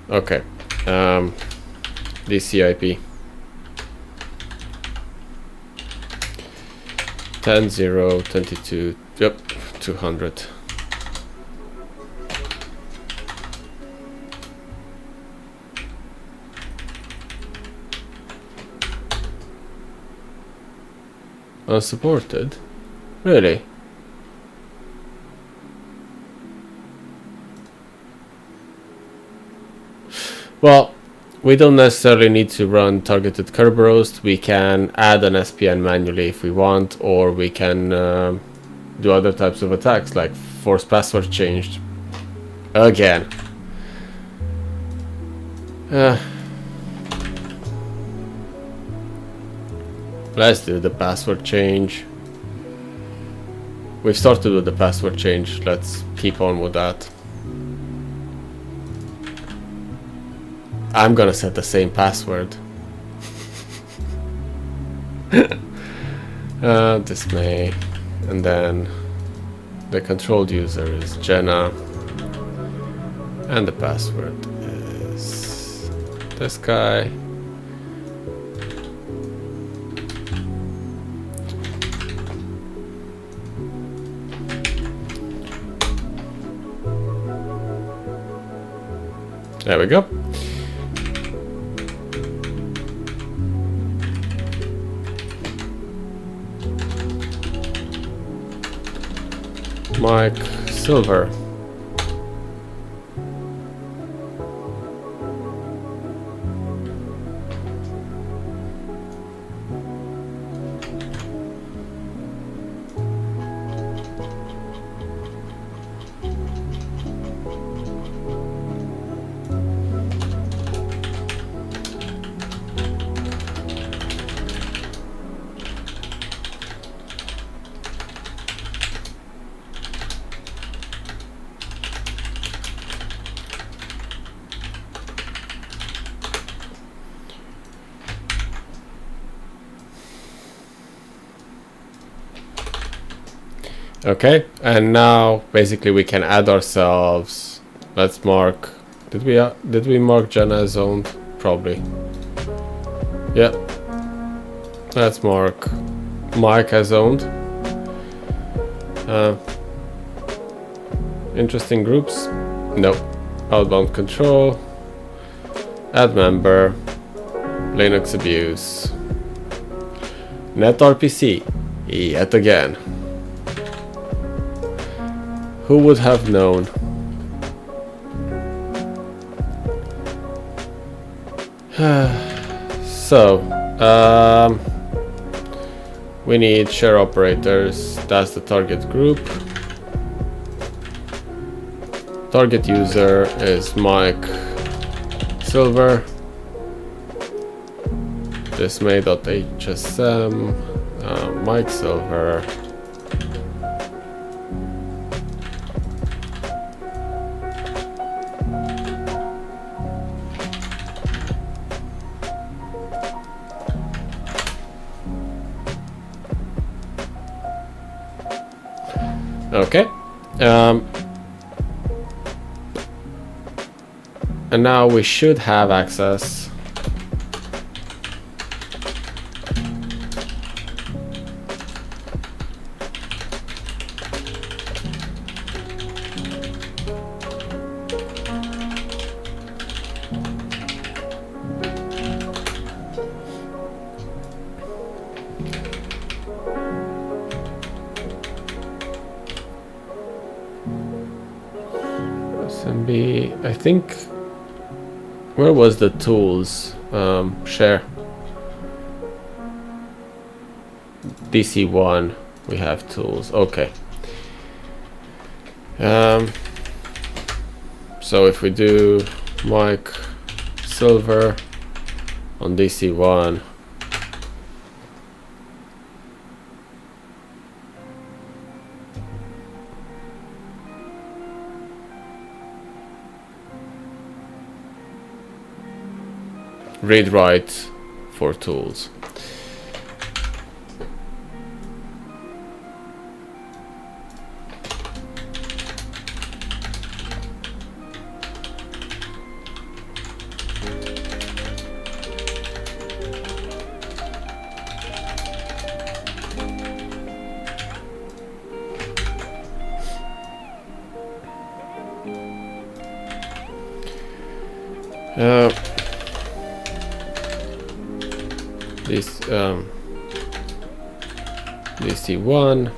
Okay. DCIP 10.0.22. Yep, 200. Unsupported? Really? Well, we don't necessarily need to run targeted Kerberos. We can add an SPN manually if we want, or we can do other types of attacks like force password changed. Again. Let's do the password change. We've started with the password change. Let's keep on with that. I'm gonna set the same password. Dismay. And then the controlled user is Jenna. And the password is this guy. There we go. Mike Silver. Okay, and now basically we can add ourselves. Let's mark. Did we mark Jenna as owned? Probably. Yeah. Let's mark Mike as owned. Interesting groups. No. Outbound control. AddMember. Linux abuse. NetRPC. Yet again. Who would have known? So, we need share operators. That's the target group. Target user is Mike Silver. Dismay.hsm. Mike Silver. Okay. And now we should have access. SMB, I think. Where was the tools? Share. DC1. We have tools. Okay. So if we do Mike Silver on DC1. Read write for tools. This DC1.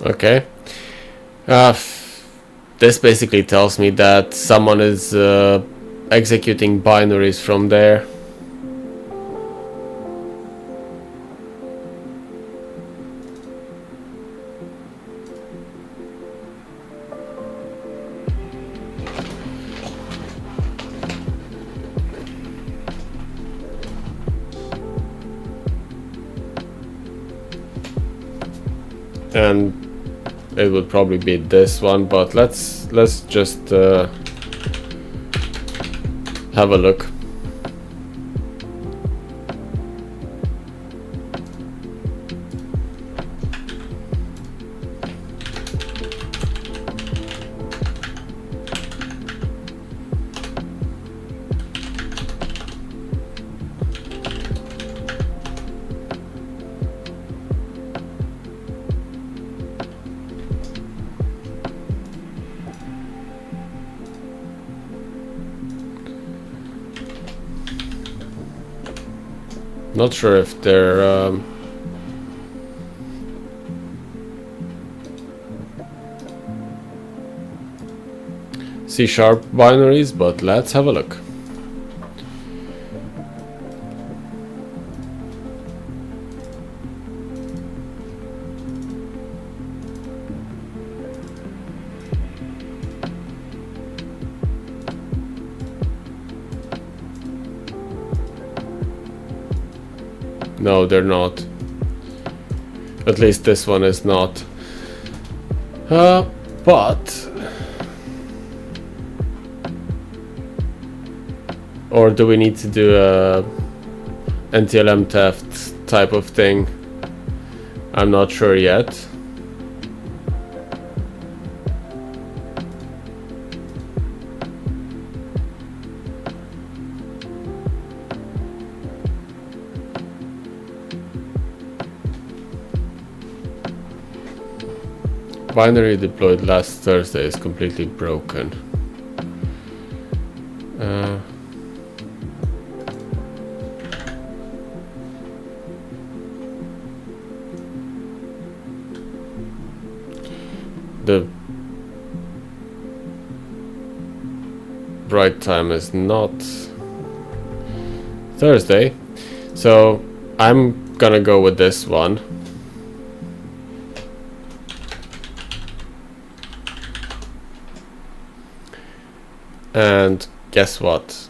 Okay. This basically tells me that someone is executing binaries from there. And it would probably be this one, but let's just have a look. Not sure if they're C# binaries, but let's have a look. No, they're not. At least this one is not. But... Or do we need to do a NTLM theft type of thing? I'm not sure yet. Binary deployed last Thursday is completely broken. The right time is not Thursday, so I'm gonna go with this one. And guess what?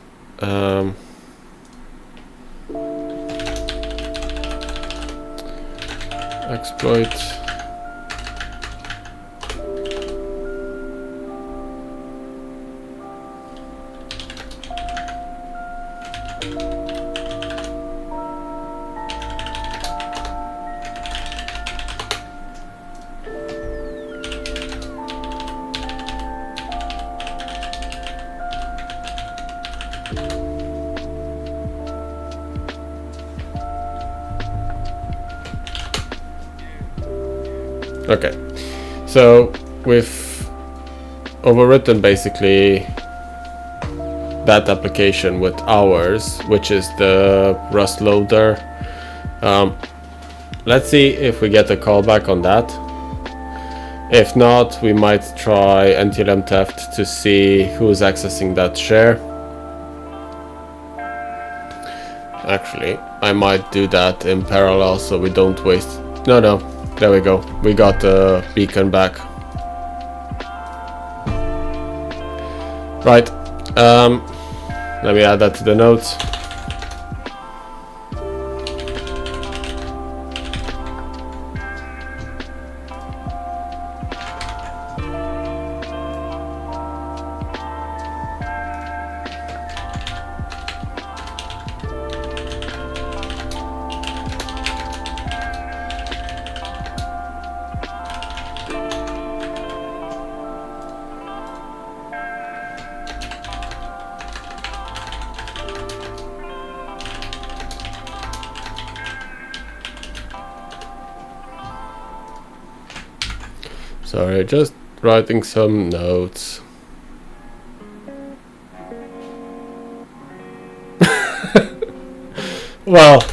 Exploit. Okay, so we've overwritten basically that application with ours, which is the Rust loader. Let's see if we get a callback on that. If not, we might try NTLM theft to see who's accessing that share. Actually, I might do that in parallel so we don't waste... No, there we go. We got the beacon back. Right. Let me add that to the notes. Sorry, just writing some notes. Well,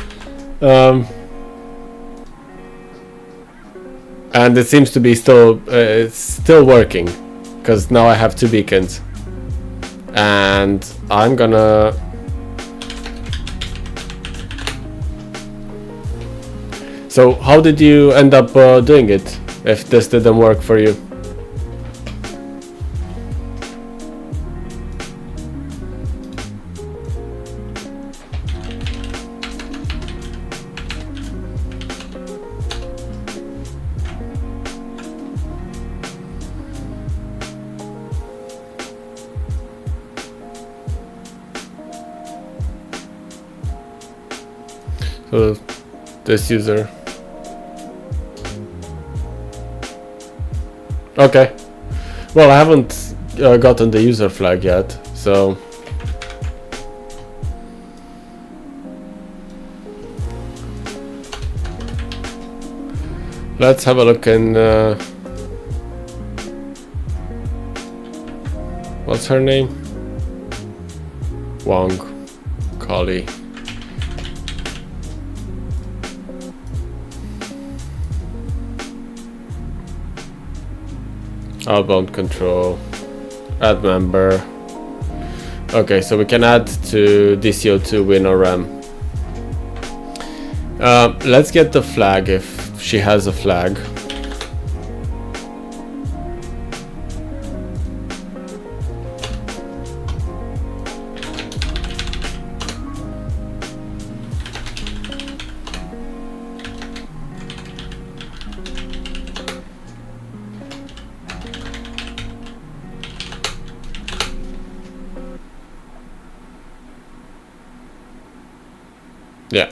and it seems to be still it's still working, because now I have 2 beacons, and I'm gonna So how did you end up doing it if this didn't work for you? So this user. Okay. Well, I haven't gotten the user flag yet, so let's have a look in what's her name? Wong, Kali. outbound control, AddMember. Okay, so we can add to DCO2 WinRM. Let's get the flag if she has a flag. Yeah.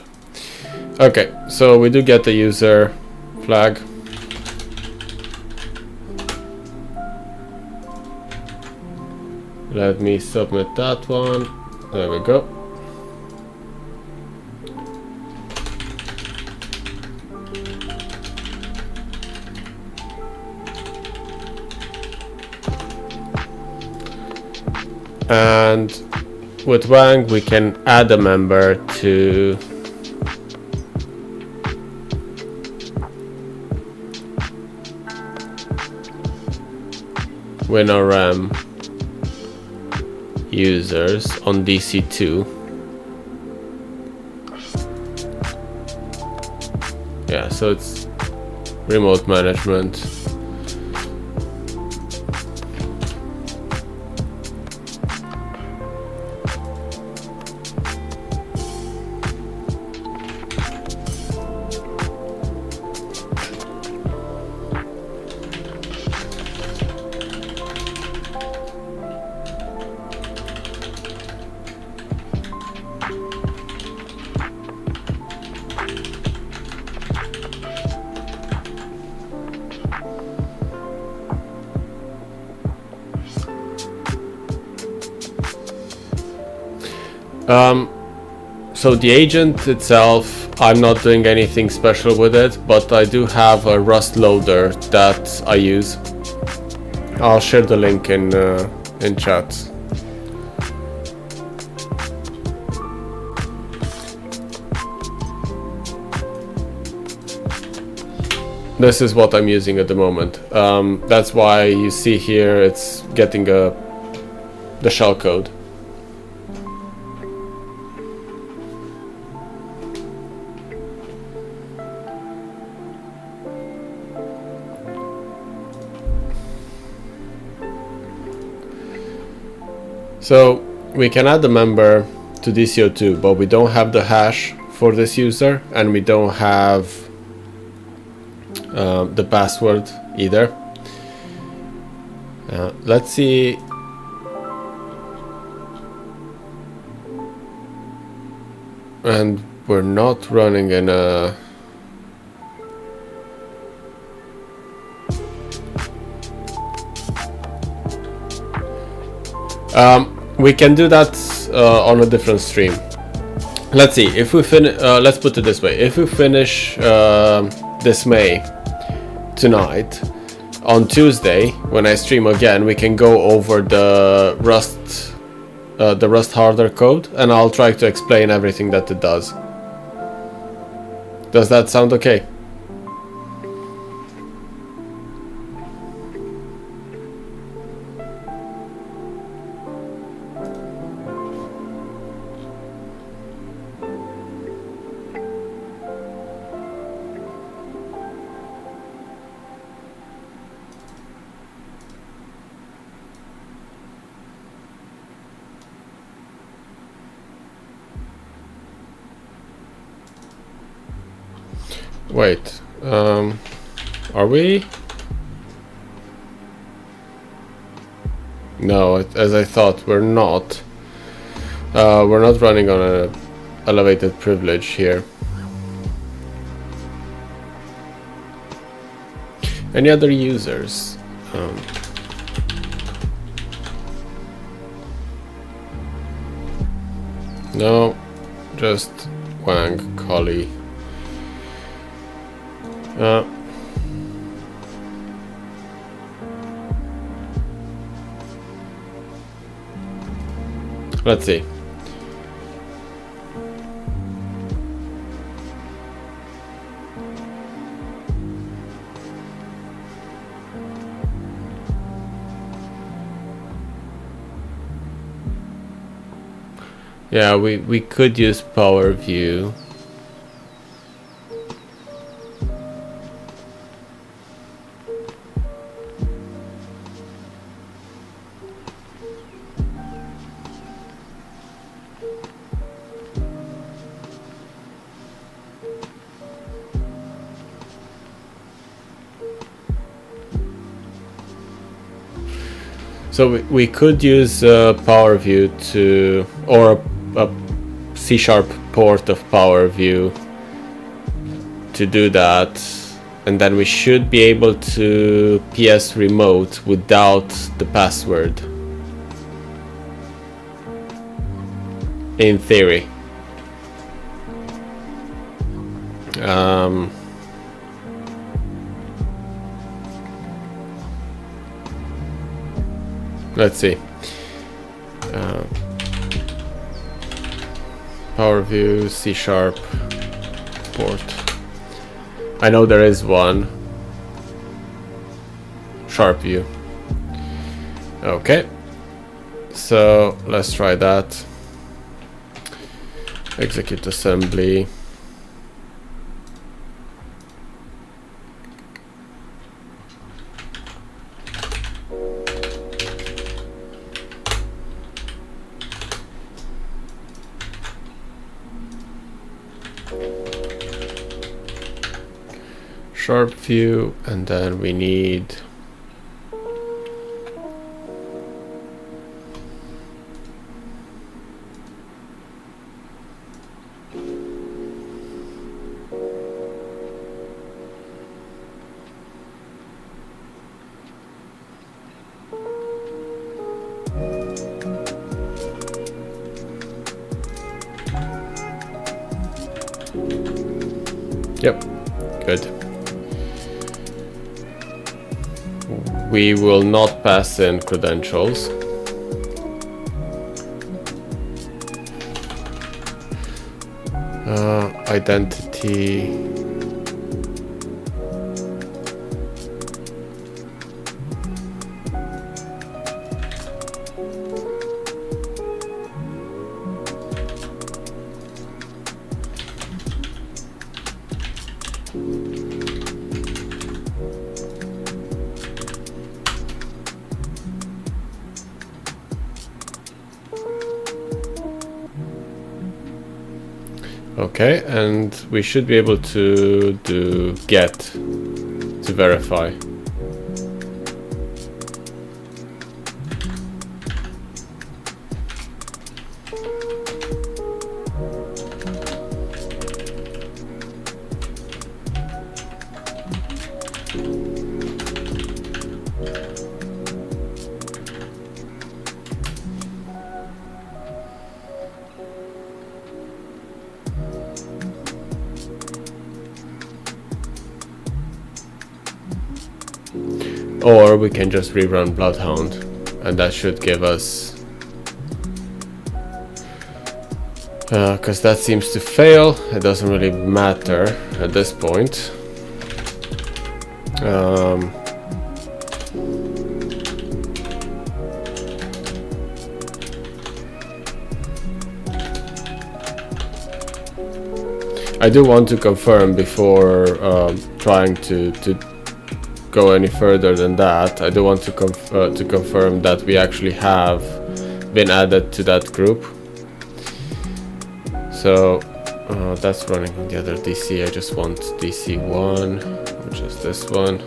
Okay, so we do get the user flag. Let me submit that one. There we go. And with Wang, we can add a member to WinRM users on DC2. Yeah, so it's remote management. So the agent itself, I'm not doing anything special with it, but I do have a Rust loader that I use. I'll share the link in chat. This is what I'm using at the moment. That's why you see here it's getting the shell code. So we can add the member to DCO2, but we don't have the hash for this user, and we don't have the password either. Let's see. And we're not running in a we can do that on a different stream. Let's see if we finish. Let's put it this way: if we finish Dismay tonight, on Tuesday when I stream again, we can go over the Rust harder code, and I'll try to explain everything that it does. Does that sound okay? Wait, are we? No, as I thought, we're not. We're not running on an elevated privilege here. Any other users? No, just Wang, Collie. Let's see. Yeah, we could use power view. So we could use power view to, or a C# port of power view to do that, and then we should be able to PS remote without the password, in theory. Let's see. Power view C# port. I know there is one. Sharp view. Okay. So let's try that. Execute assembly. Sharp view, and then we need yep, good. We will not pass in credentials. Identity. Okay, and we should be able to do get to verify. Or we can just rerun BloodHound, and that should give us, because that seems to fail. It doesn't really matter at this point. I do want to confirm before trying to go any further than that. I do want to confirm that we actually have been added to that group. So that's running on the other DC. I just want DC1, which is this one.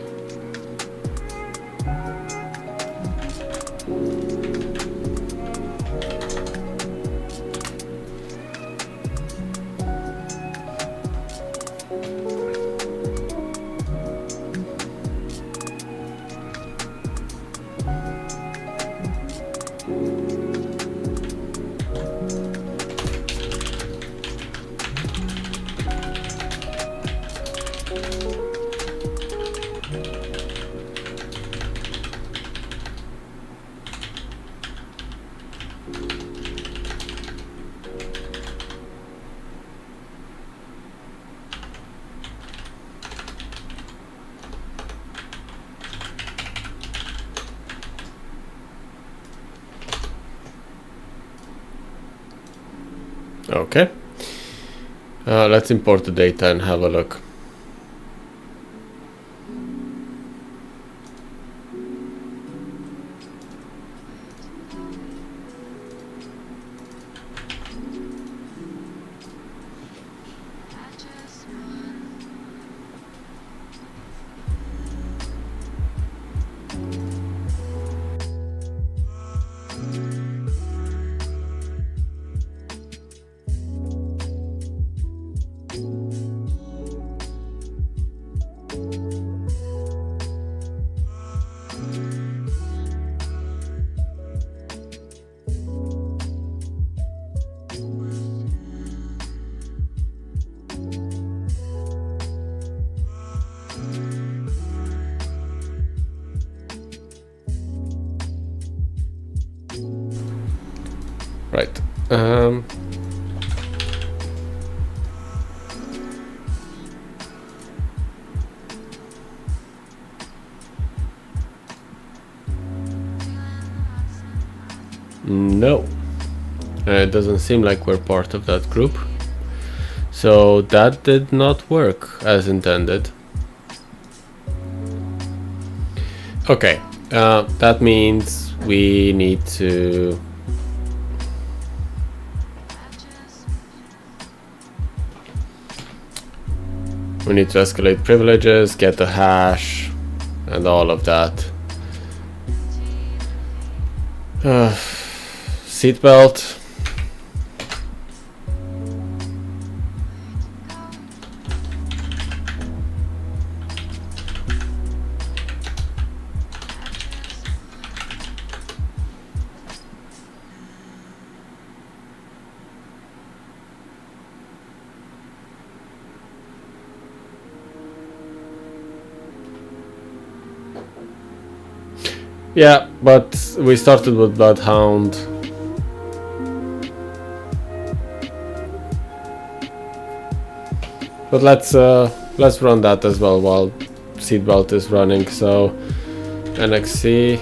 Okay. Let's import the data and have a look. Right. No. It doesn't seem like we're part of that group. So that did not work as intended. Okay. That means we need to escalate privileges, get the hash, and all of that. Seatbelt. Yeah, but we started with BloodHound. But let's run that as well while seatbelt is running. So NXC.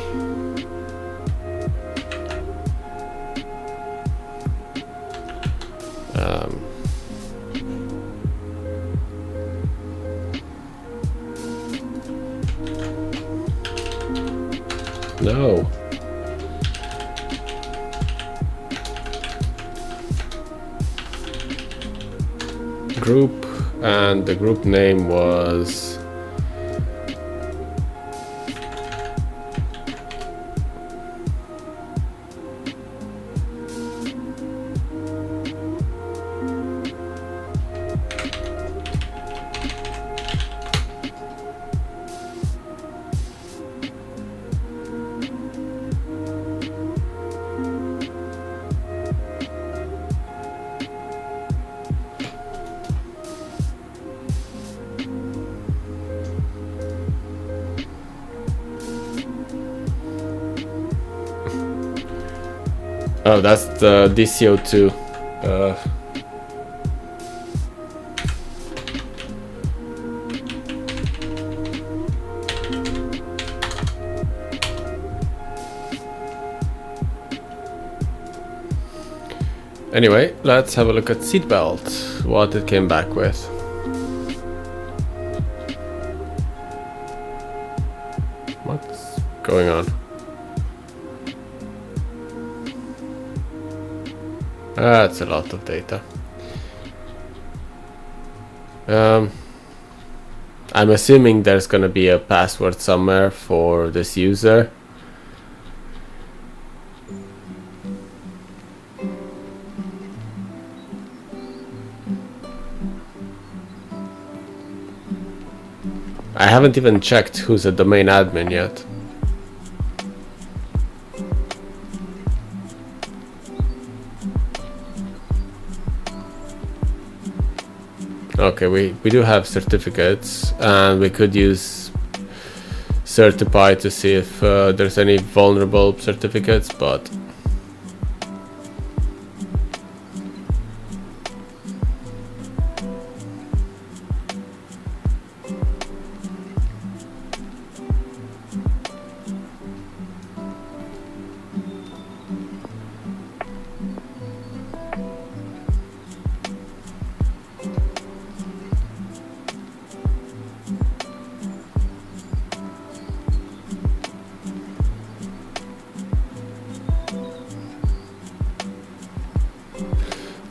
No. Group, and the group name was oh, that's the DCO2. Anyway, let's have a look at seatbelt, what it came back with. What's going on? That's a lot of data. I'm assuming there's gonna be a password somewhere for this user. I haven't even checked who's a domain admin yet. Okay, we do have certificates, and we could use Certify to see if there's any vulnerable certificates, but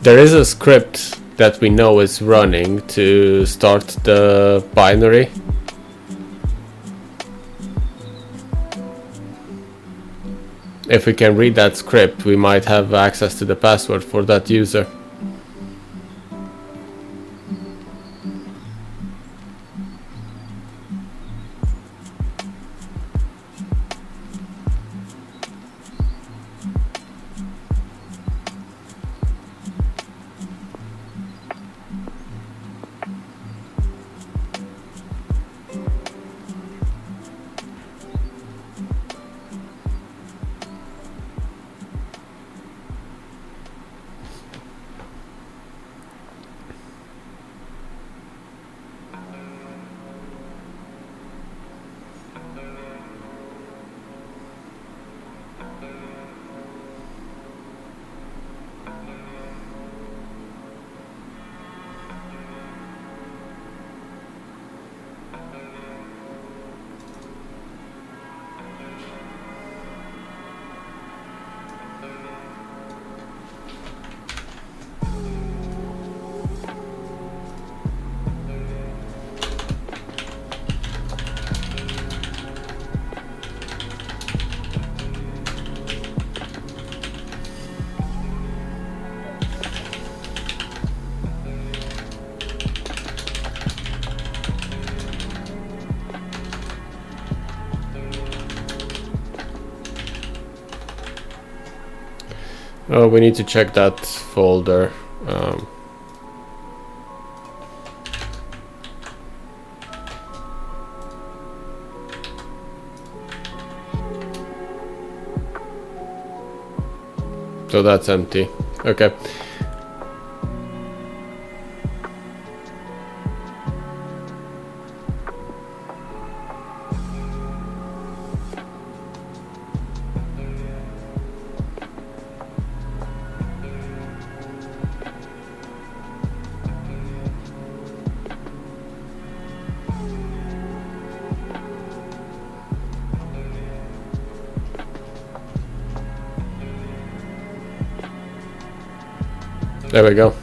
There is a script that we know is running to start the binary. If we can read that script, we might have access to the password for that user. Oh, we need to check that folder. So that's empty. Okay. There we go.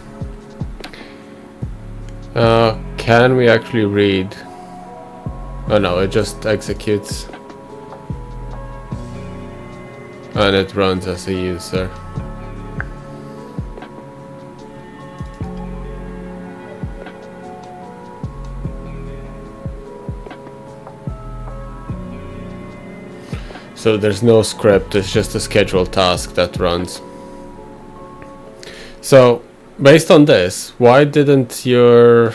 Can we actually read? Oh no, it just executes. And it runs as a user. So there's no script, it's just a scheduled task that runs. So, based on this, why didn't your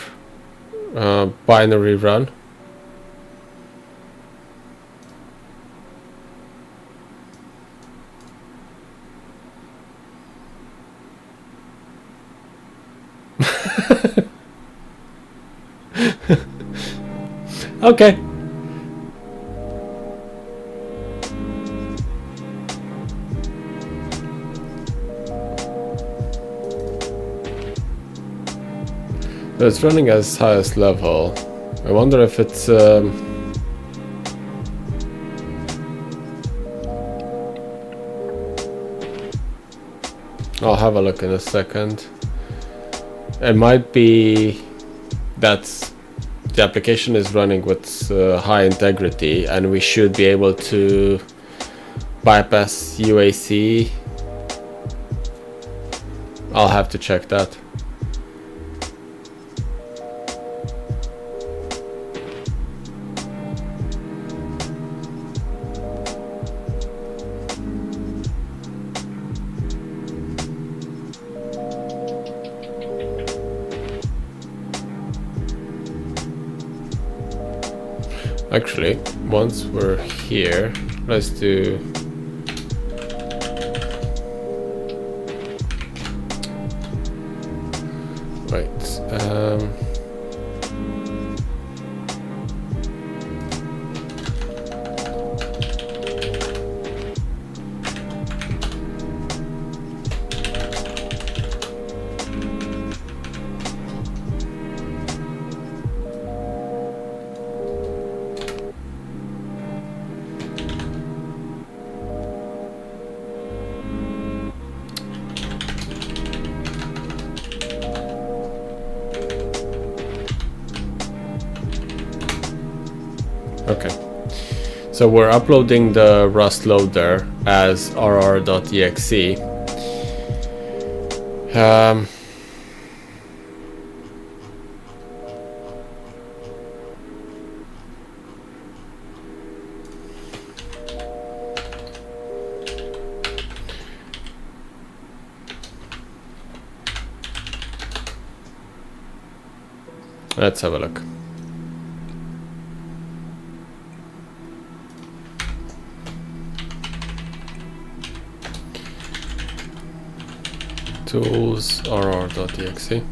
binary run? Okay. So it's running as highest level. I wonder if it's I'll have a look in a second. It might be that the application is running with high integrity and we should be able to bypass UAC. I'll have to check that. Actually, once we're here, let's do Okay. So we're uploading the Rust loader as rr.exe. Let's have a look. Tools rr.exe.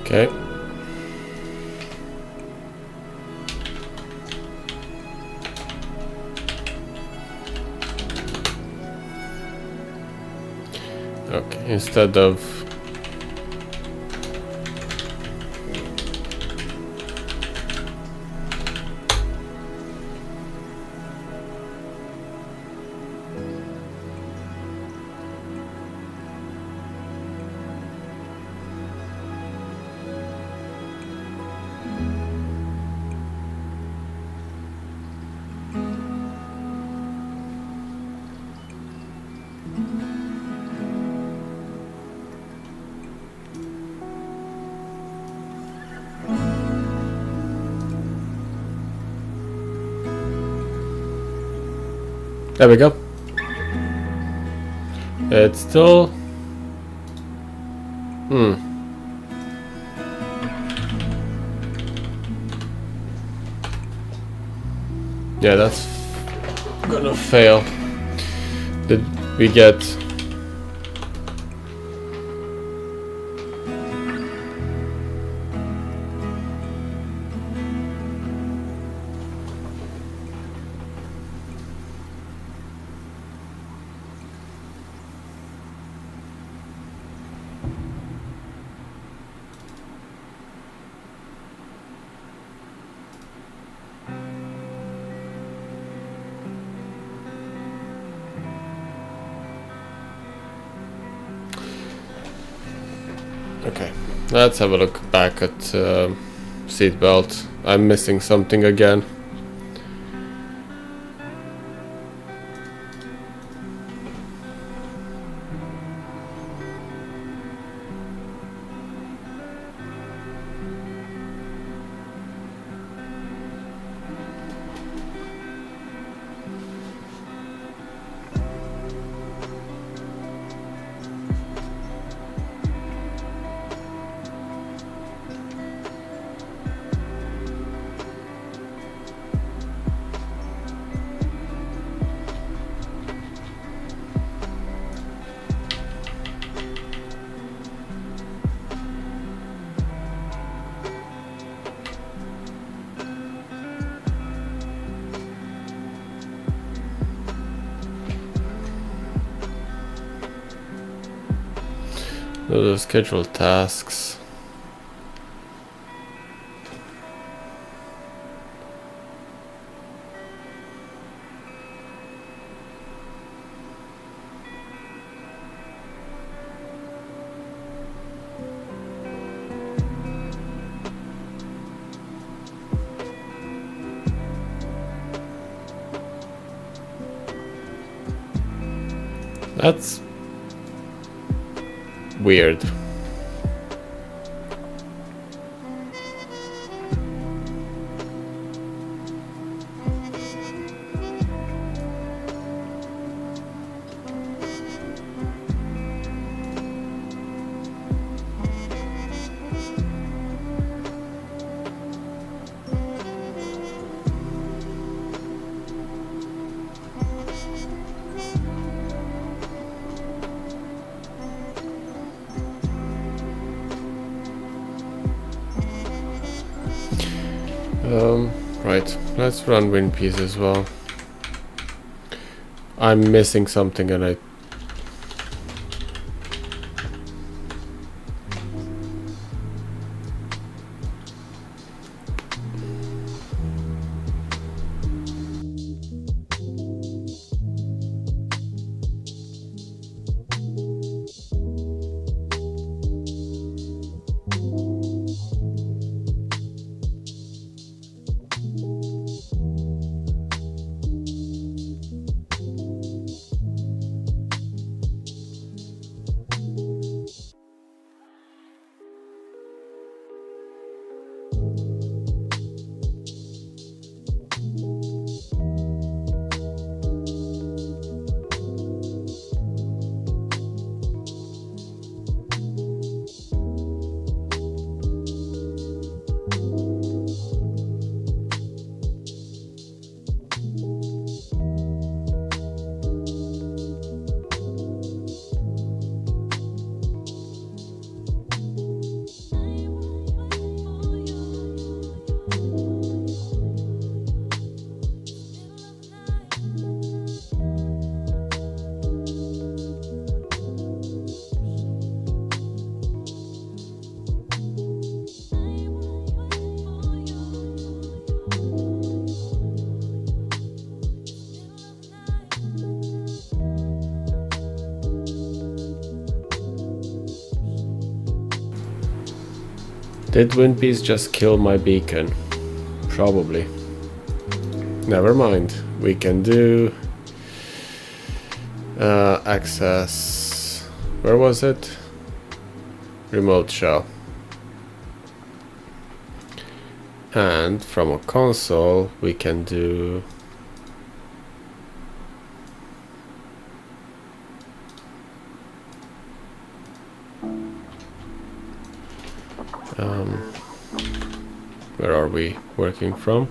Okay. Okay, instead of there we go. It's still... Yeah, that's gonna fail. Did we get... Okay, let's have a look back at seatbelt. I'm missing something again. Those are scheduled tasks. That's weird. Right, let's run WinPeas as well. I'm missing something and Did WinPeas just kill my beacon? Probably. Never mind. We can do access. Where was it? Remote shell. And from a console we can do where are we working from?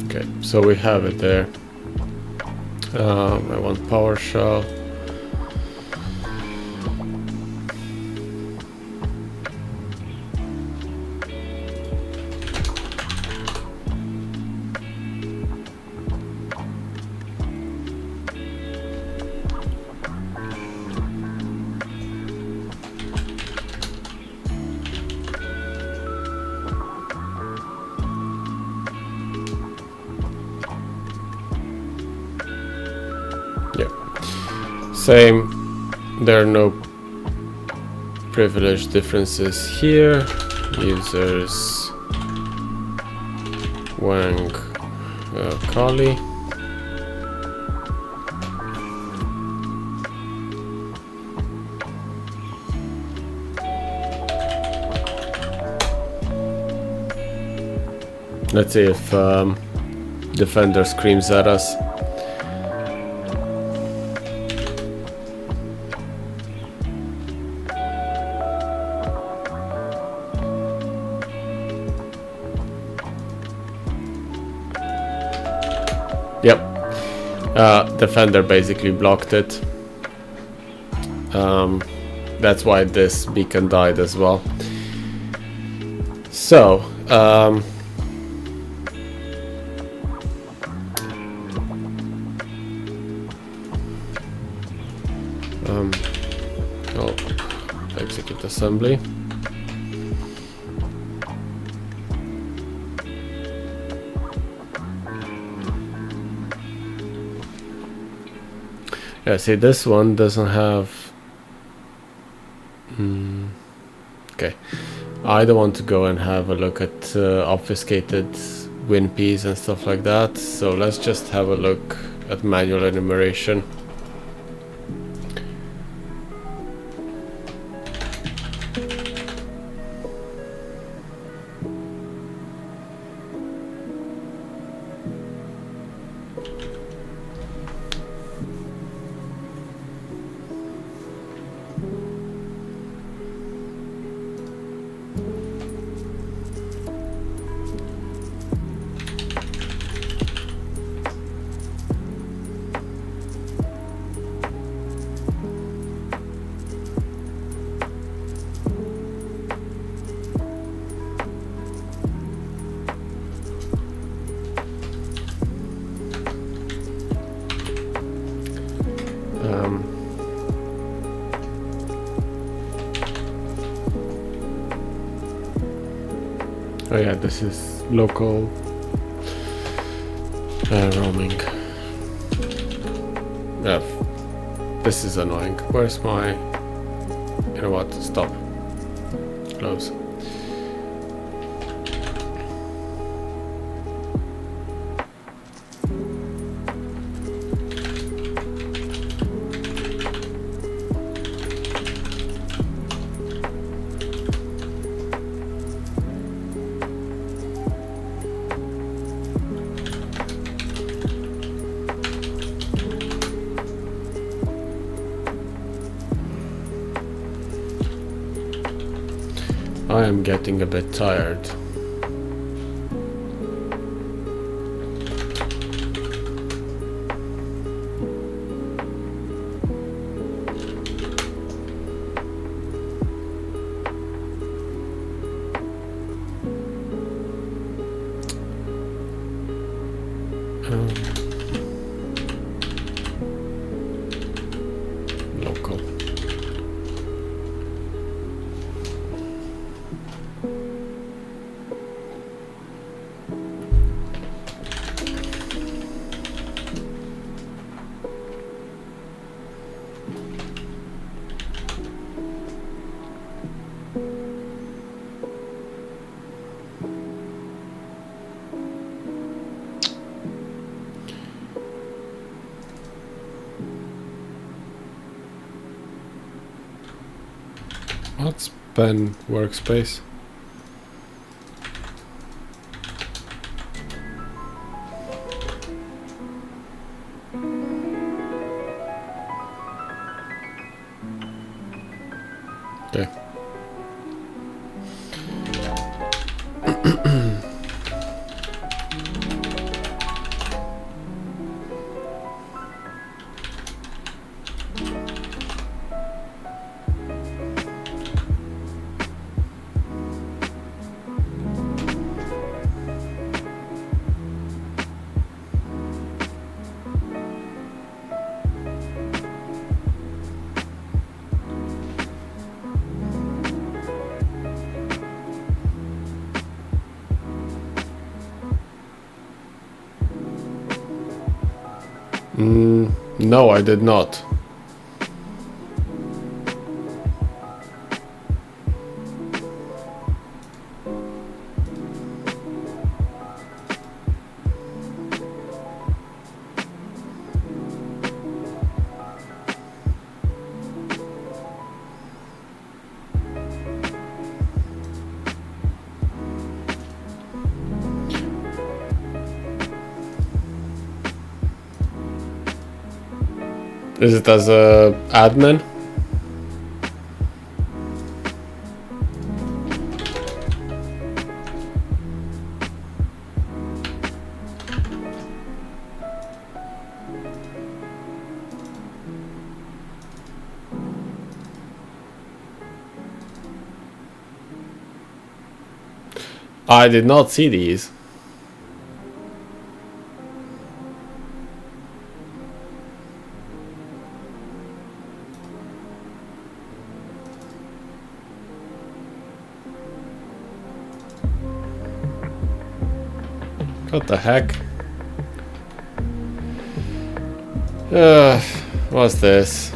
Okay, so we have it there. I want PowerShell. Same, there are no privilege differences here. Users Wang Kali. Let's see if Defender screams at us. Yep, Defender basically blocked it. That's why this beacon died as well. So, oh, execute assembly. Yeah, see, this one doesn't have... Okay, I don't want to go and have a look at obfuscated WinPeas and stuff like that, so let's just have a look at manual enumeration. Oh yeah, this is local roaming. Yeah, this is annoying. Where's my... You know what? Stop. Close. I am getting a bit tired. What's pen workspace? Okay. No, I did not. Is it as a admin? I did not see these. What the heck? What's this?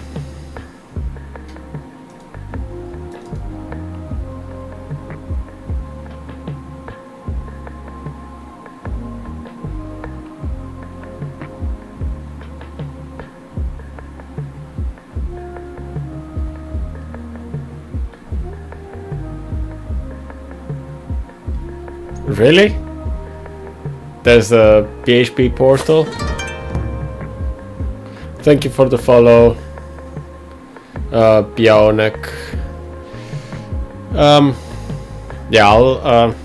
Really? There's a PHP portal. Thank you for the follow, Bionic. Yeah, I'll,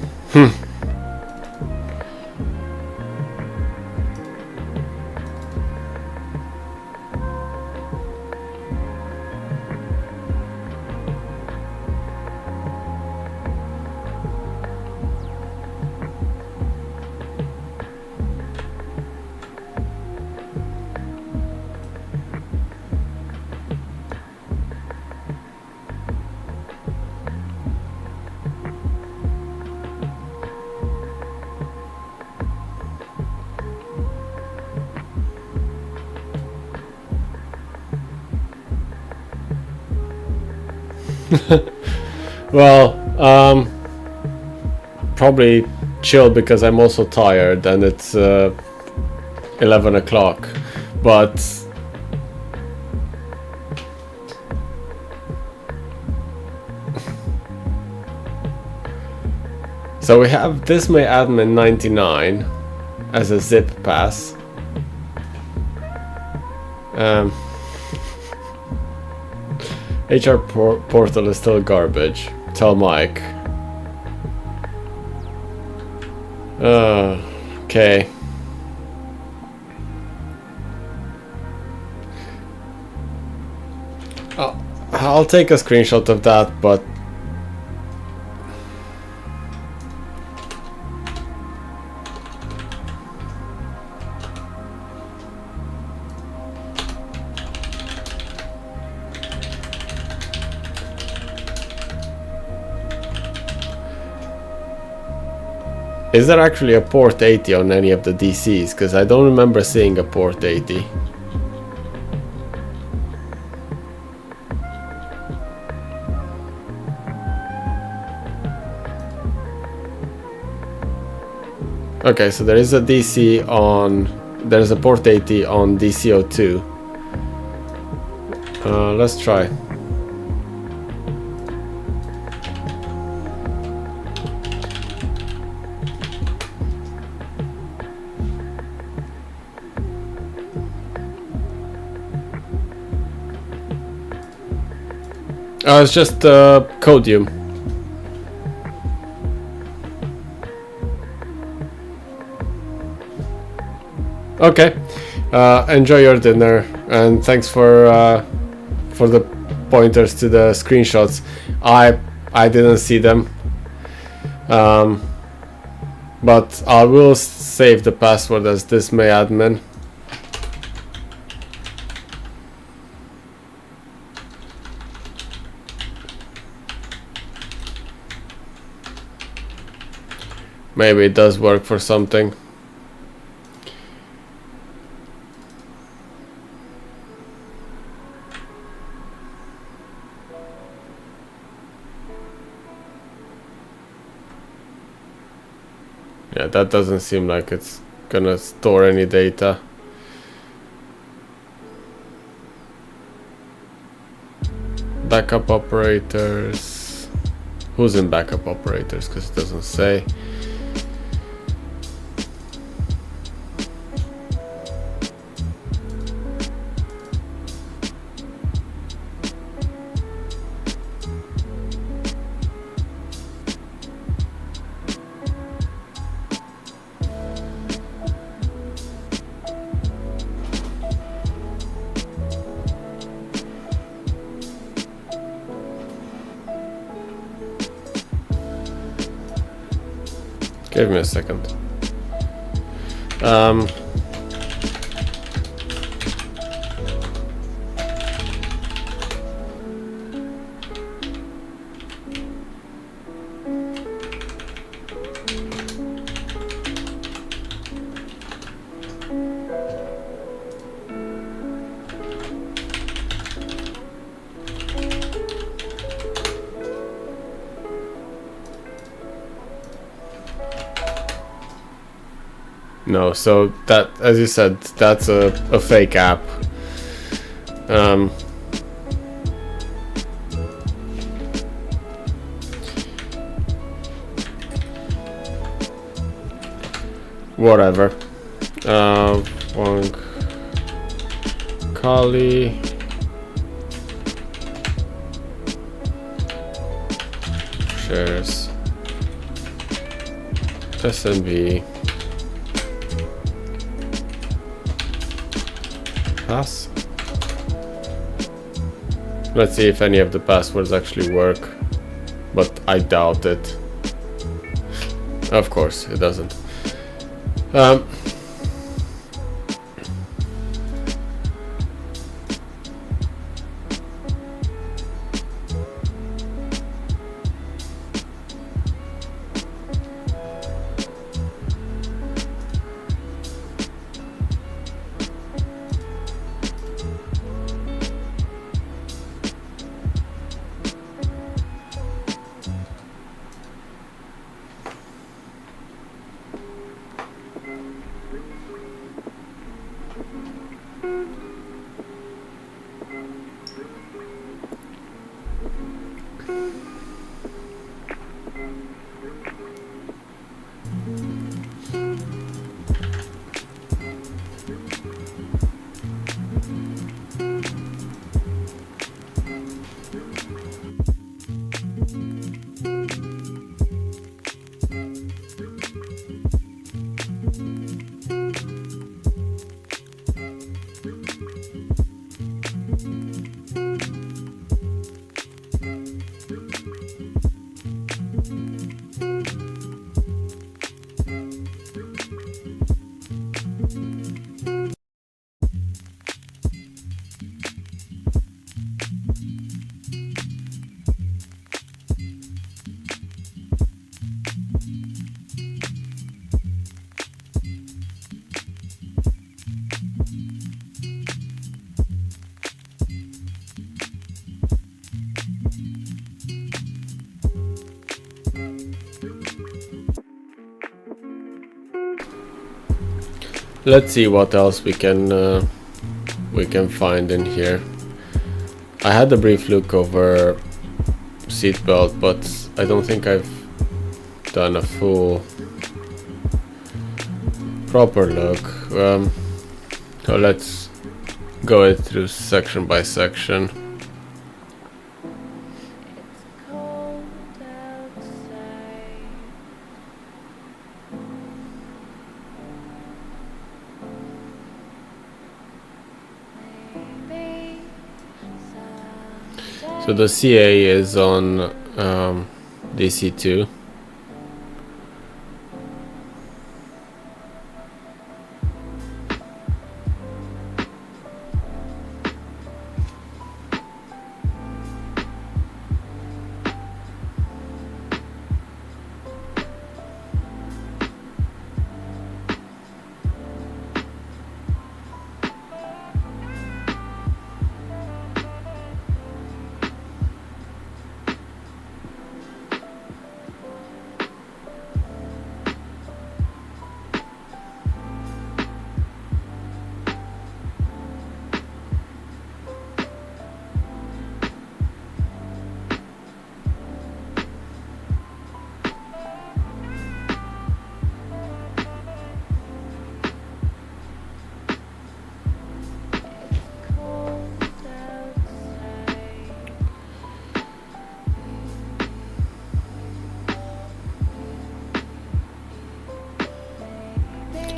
well, probably chill because I'm also tired and it's 11 o'clock, but so we have Dismay admin 99 as a zip pass. HR portal is still garbage. Tell Mike. Okay. I'll take a screenshot of that, but is there actually a port 80 on any of the DCs? Because I don't remember seeing a port 80. Okay, so there is a DC on... there's a port 80 on DC02. Let's try. It's just Codium. Okay. Enjoy your dinner, and thanks for the pointers to the screenshots. I didn't see them, but I will save the password as Dismay admin. Maybe it does work for something. Yeah, that doesn't seem like it's gonna store any data. Backup operators. Who's in backup operators? Because it doesn't say. Give me a second. No, so that, as you said, that's a fake app. Whatever. Wong Kali. Shares. SMB. Pass. Let's see if any of the passwords actually work, but I doubt it. Of course, it doesn't. Let's see what else we can find in here. I had a brief look over seatbelt, but I don't think I've done a full proper look. So let's go it through section by section. So the CA is on DC2.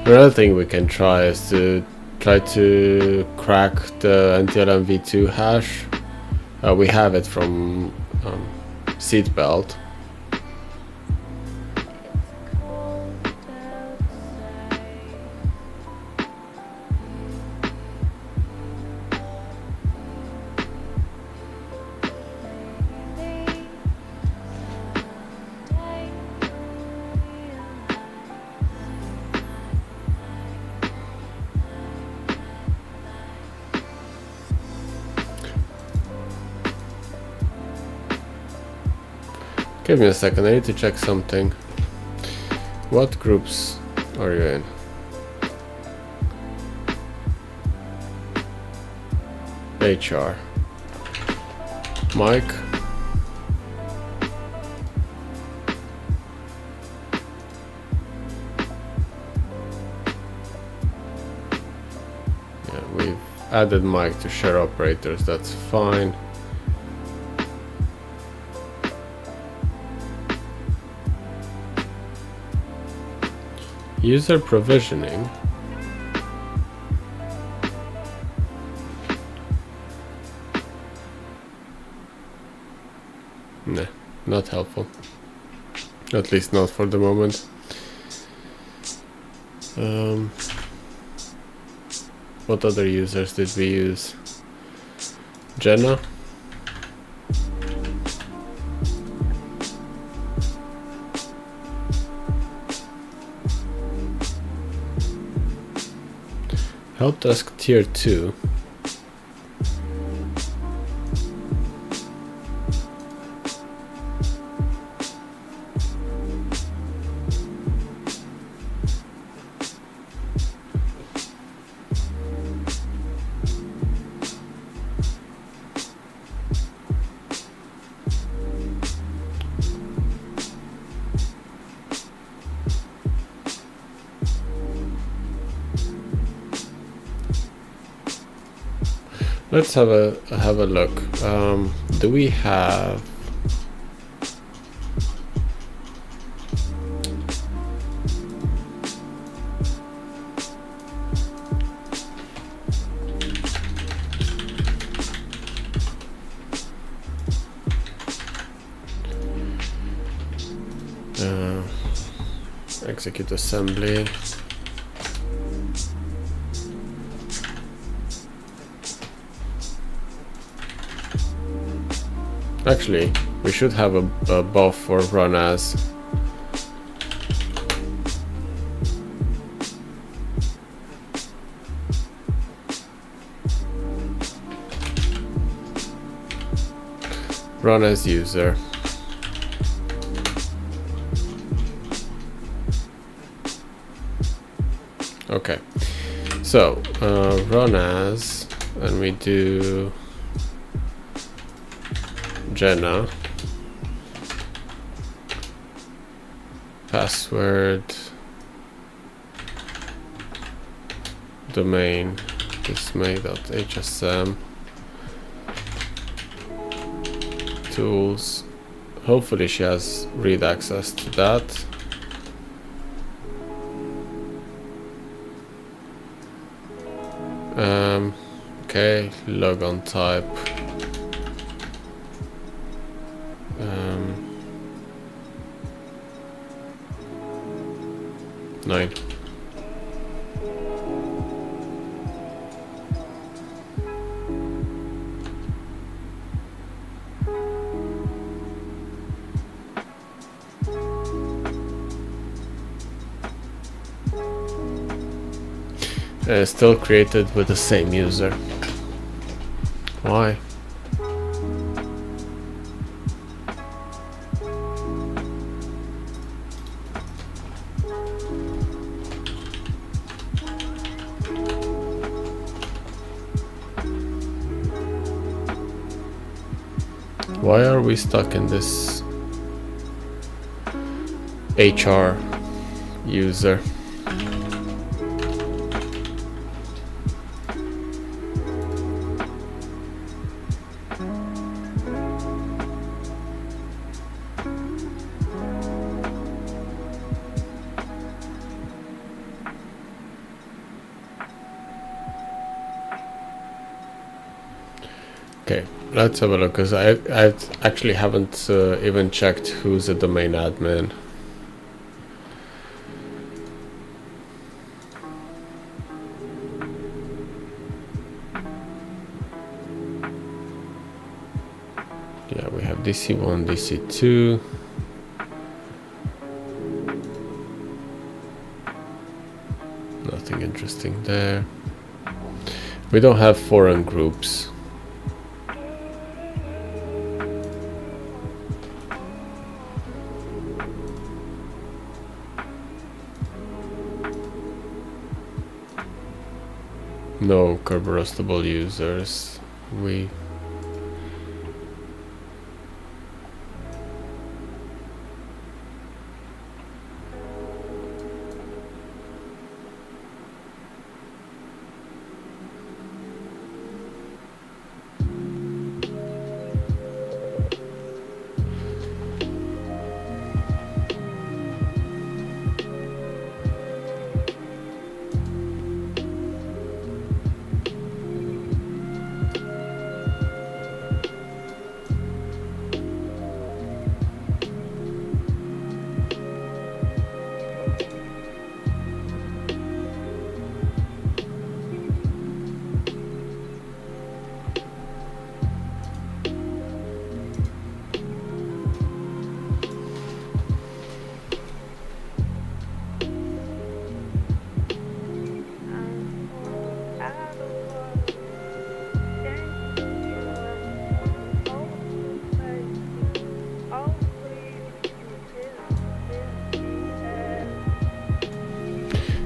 Another thing we can try is to try to crack the NTLM v2 hash. We have it from seatbelt. Give me a second, I need to check something. What groups are you in? HR. Mike. Yeah, we've added Mike to share operators, that's fine. User provisioning. Nah, not helpful. At least not for the moment. What other users did we use? Jenna? Helpdesk tier 2. Let's have a look. Do we have execute assembly? Actually, we should have a buff for run as. Run as user. Okay, so run as, and we do Jenna, password, domain, dismay.hsm, tools. Hopefully she has read access to that. Okay, logon type. 9. Still created with the same user. Why? Why are we stuck in this HR user? Okay, let's have a look, because I actually haven't even checked who's the domain admin. Yeah, we have DC1, DC2. Nothing interesting there. We don't have foreign groups. No curb-rustable users.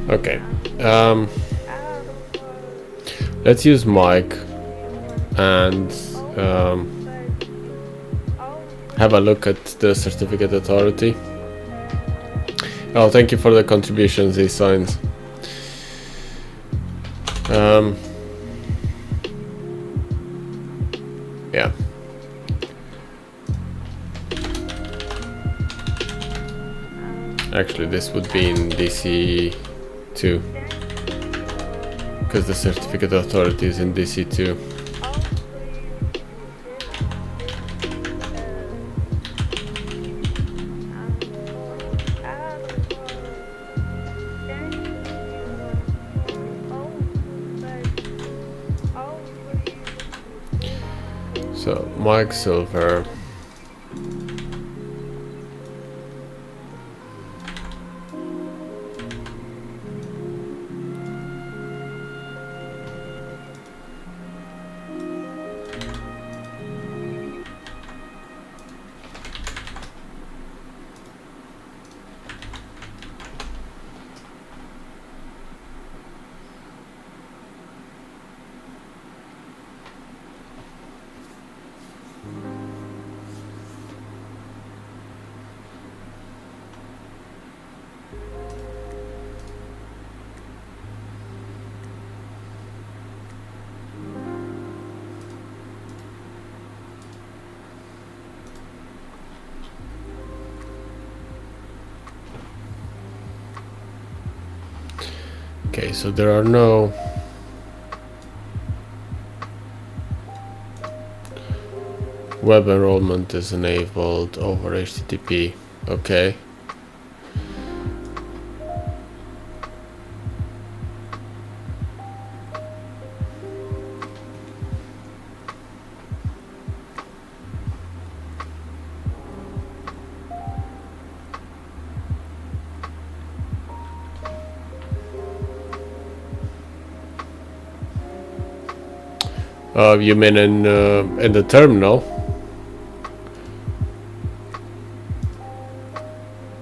Okay, let's use Mike and have a look at the certificate authority. Oh, thank you for the contributions, these signs. Yeah. Actually, this would be in DC2 because the certificate authority is in DC2. So Mike Silver. Okay, so there are no web enrollment is enabled over HTTP. Okay. You mean in the terminal?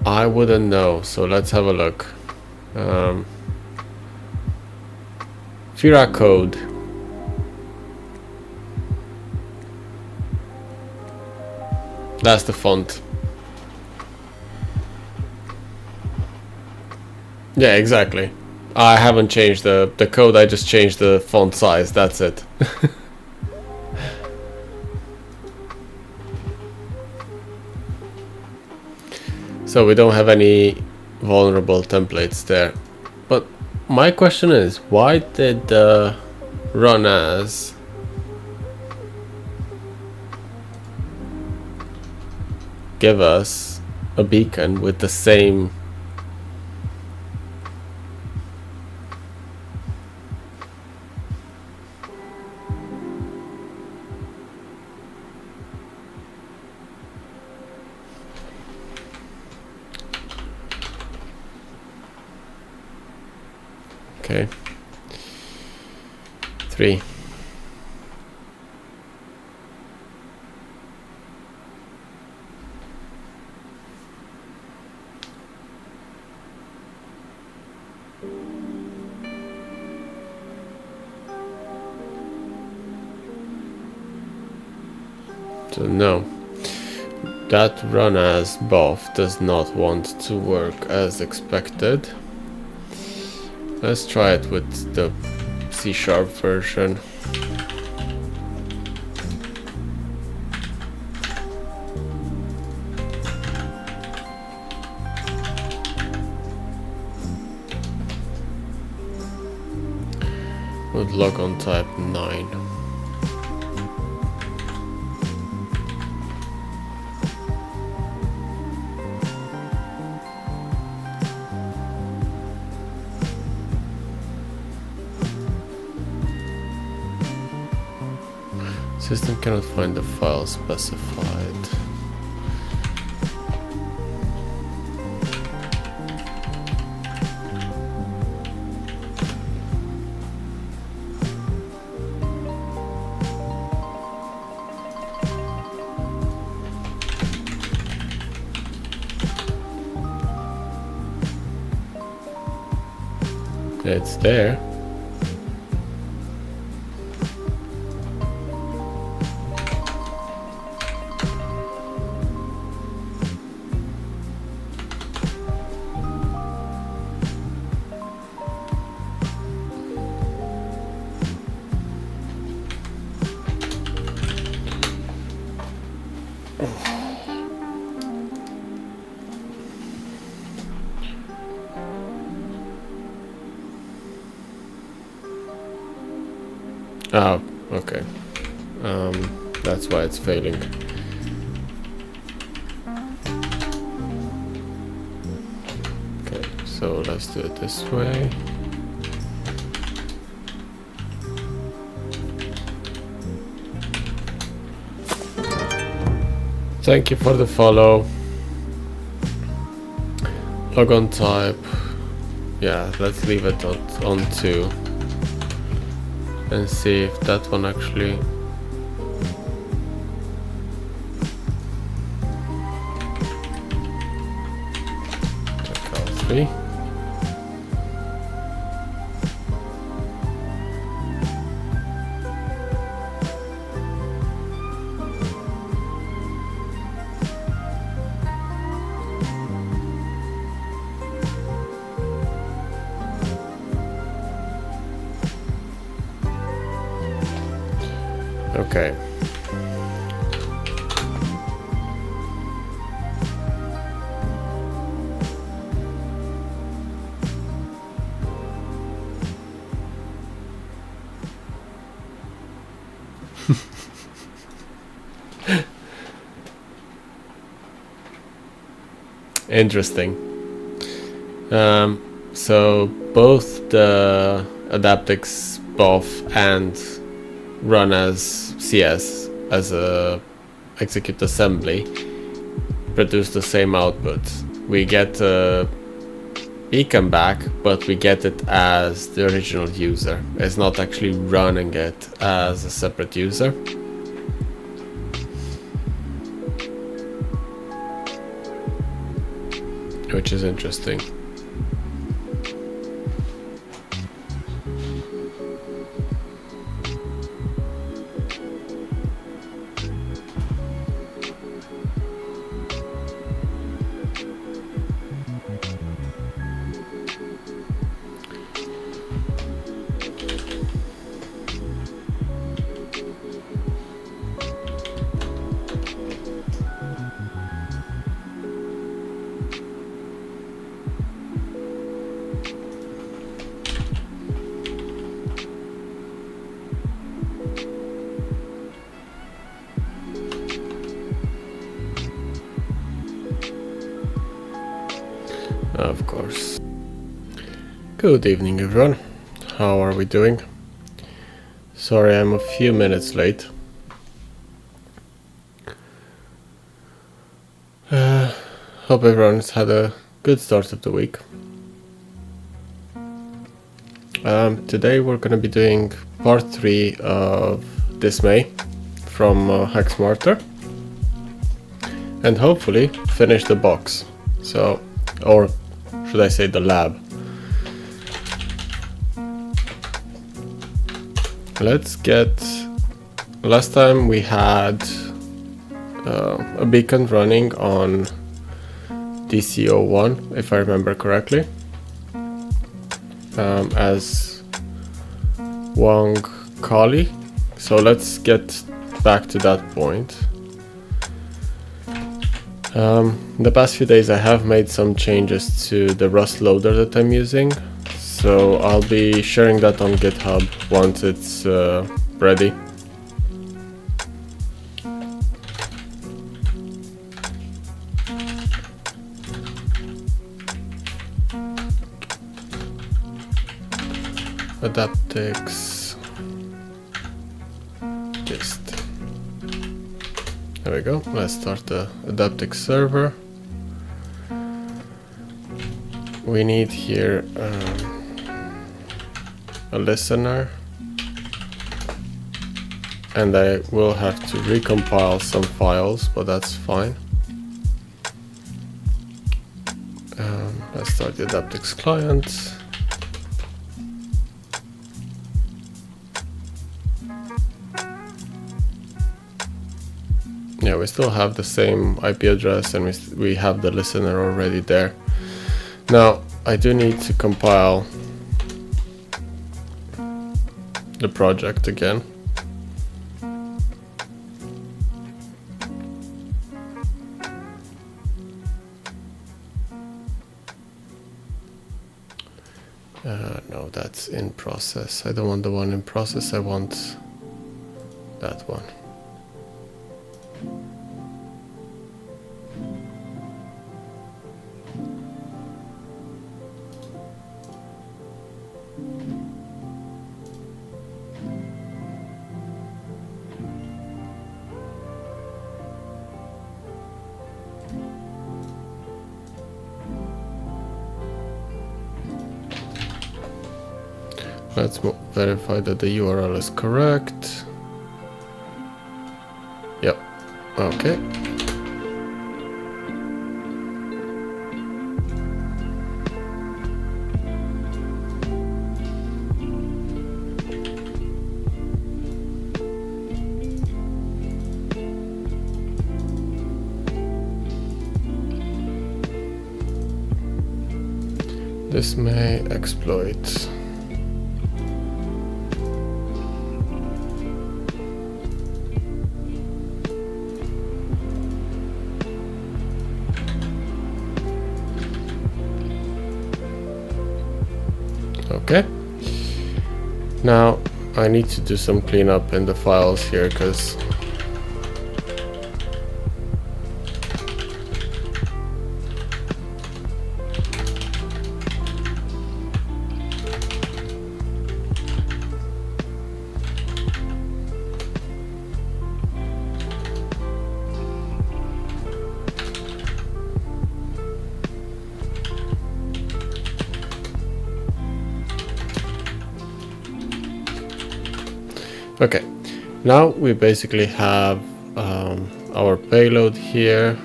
I wouldn't know, so let's have a look. Fira code. That's the font. Yeah, exactly. I haven't changed the code, I just changed the font size, that's it. So we don't have any vulnerable templates there. But my question is, why did run as give us a beacon with the same okay 3 So no, that run as buff does not want to work as expected. Let's try it with the C# version. With logon type 9. System cannot find the file specified. It's there. Oh, okay. That's why it's failing. Okay, so let's do it this way. Thank you for the follow. Logon type. Yeah, let's leave it on 2. And see if that one actually check out 3. Okay. Interesting. So both the Adaptix buff and run as CS as a execute assembly produce the same output. We get beacon back, but we get it as the original user. It's not actually running it as a separate user. Which is interesting. Of course. Good evening, everyone. How are we doing? Sorry, I'm a few minutes late. Hope everyone's had a good start of the week. Today we're going to be doing part 3 of Dismay from HackSmarter, and hopefully finish the box. So, or should I say the lab. Let's get... Last time we had a beacon running on DC01, if I remember correctly, as Wang Kali. So let's get back to that point. The past few days I have made some changes to the Rust loader that I'm using, so I'll be sharing that on GitHub once it's ready. Adaptix dist. There we go. Let's start the Adaptix server. We need here a listener, and I will have to recompile some files, but that's fine. Let's start the Adaptix client. Yeah, we still have the same IP address, and we have the listener already there. Now, I do need to compile the project again. No, that's in process. I don't want the one in process, I want that one. Let's verify that the URL is correct. Yep. Okay. This may exploit. Okay. Now I need to do some cleanup in the files here, because Okay, now we basically have our payload here,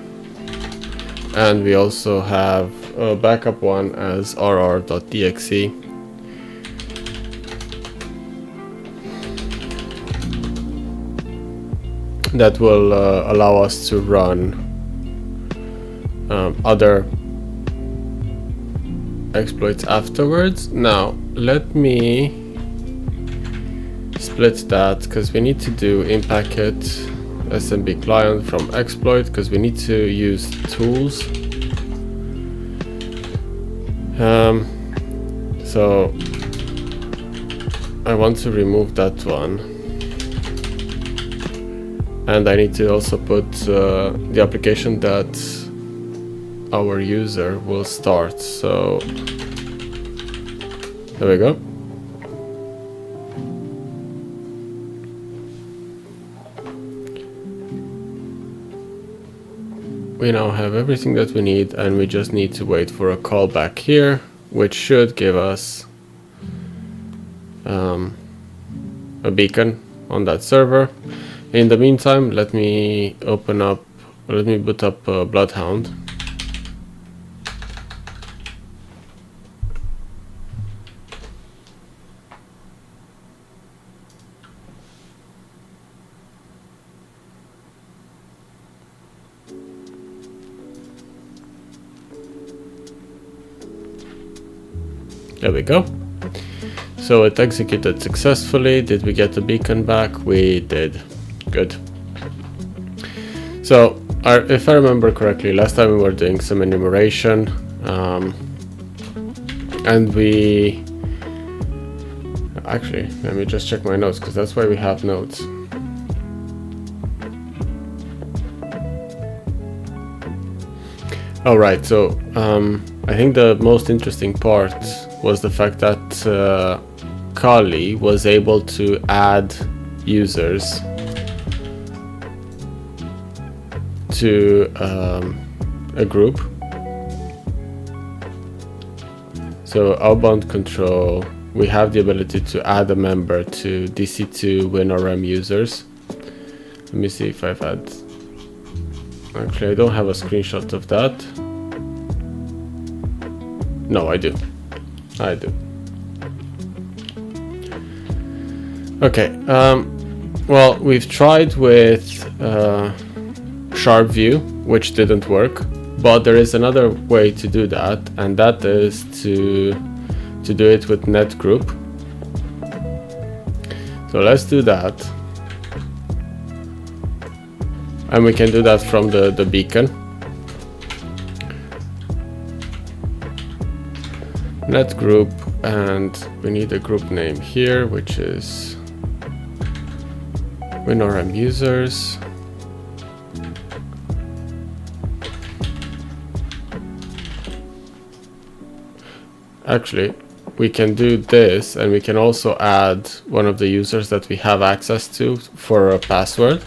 and we also have a backup one as rr.exe. That will allow us to run other exploits afterwards. Now let me split that, because we need to do in-packet SMB client from exploit, because we need to use tools. So I want to remove that one, and I need to also put the application that our user will start. So there we go. We now have everything that we need, and we just need to wait for a callback here, which should give us a beacon on that server. In the meantime, let me boot up BloodHound. There we go. So it executed successfully. Did we get the beacon back? We did. Good. So if I remember correctly, last time we were doing some enumeration, and we actually, let me just check my notes, because that's why we have notes. All right, so I think the most interesting part was the fact that Kali was able to add users to a group. So outbound control, we have the ability to add a member to DC2 WinRM users. Let me see if I've had... Actually, I don't have a screenshot of that. No, I do. I do. Okay, well, we've tried with Sharp View, which didn't work, but there is another way to do that, and that is to do it with net group. So let's do that, and we can do that from the beacon. Net group, and we need a group name here, which is WinRM users. Actually, we can do this, and we can also add one of the users that we have access to for a password.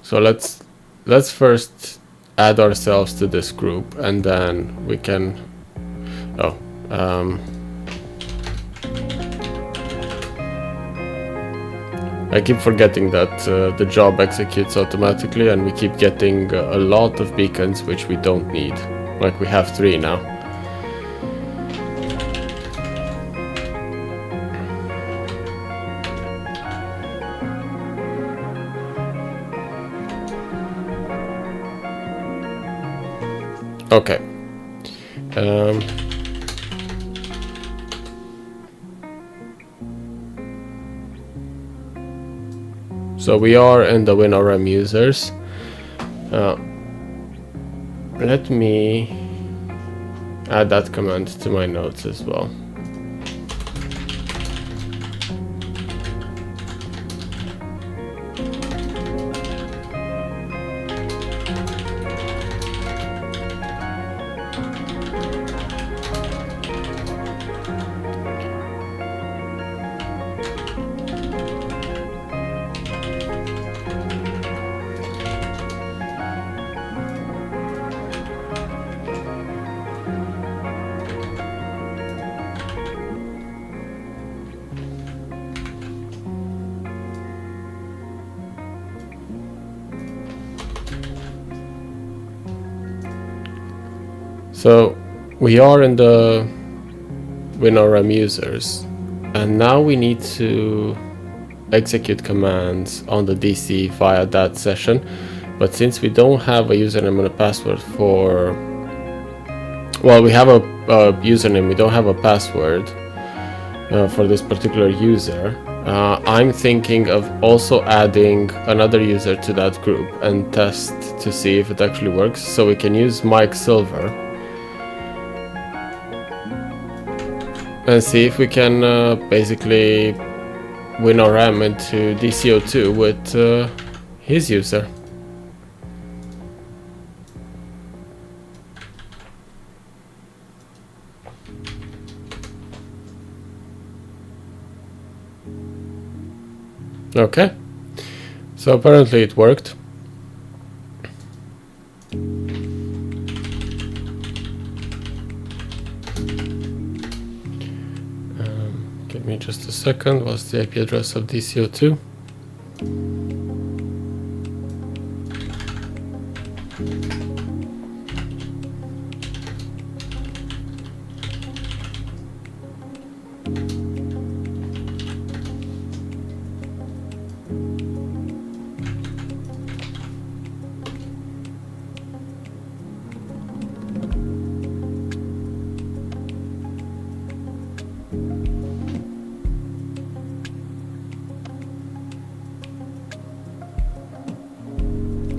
So let's first add ourselves to this group, and then we can I keep forgetting that the job executes automatically, and we keep getting a lot of beacons which we don't need. Like, we have 3 now. Okay. So we are in the WinRM users. Let me add that command to my notes as well. So we are in the WinRM users, and now we need to execute commands on the DC via that session. But since we don't have a username and a password for, well, we have a username, we don't have a password for this particular user, I'm thinking of also adding another user to that group and test to see if it actually works. So we can use Mike Silver and see if we can basically WinRM into DCO2 with his user. Okay, so apparently it worked. Give me just a second. What's the IP address of DCO2?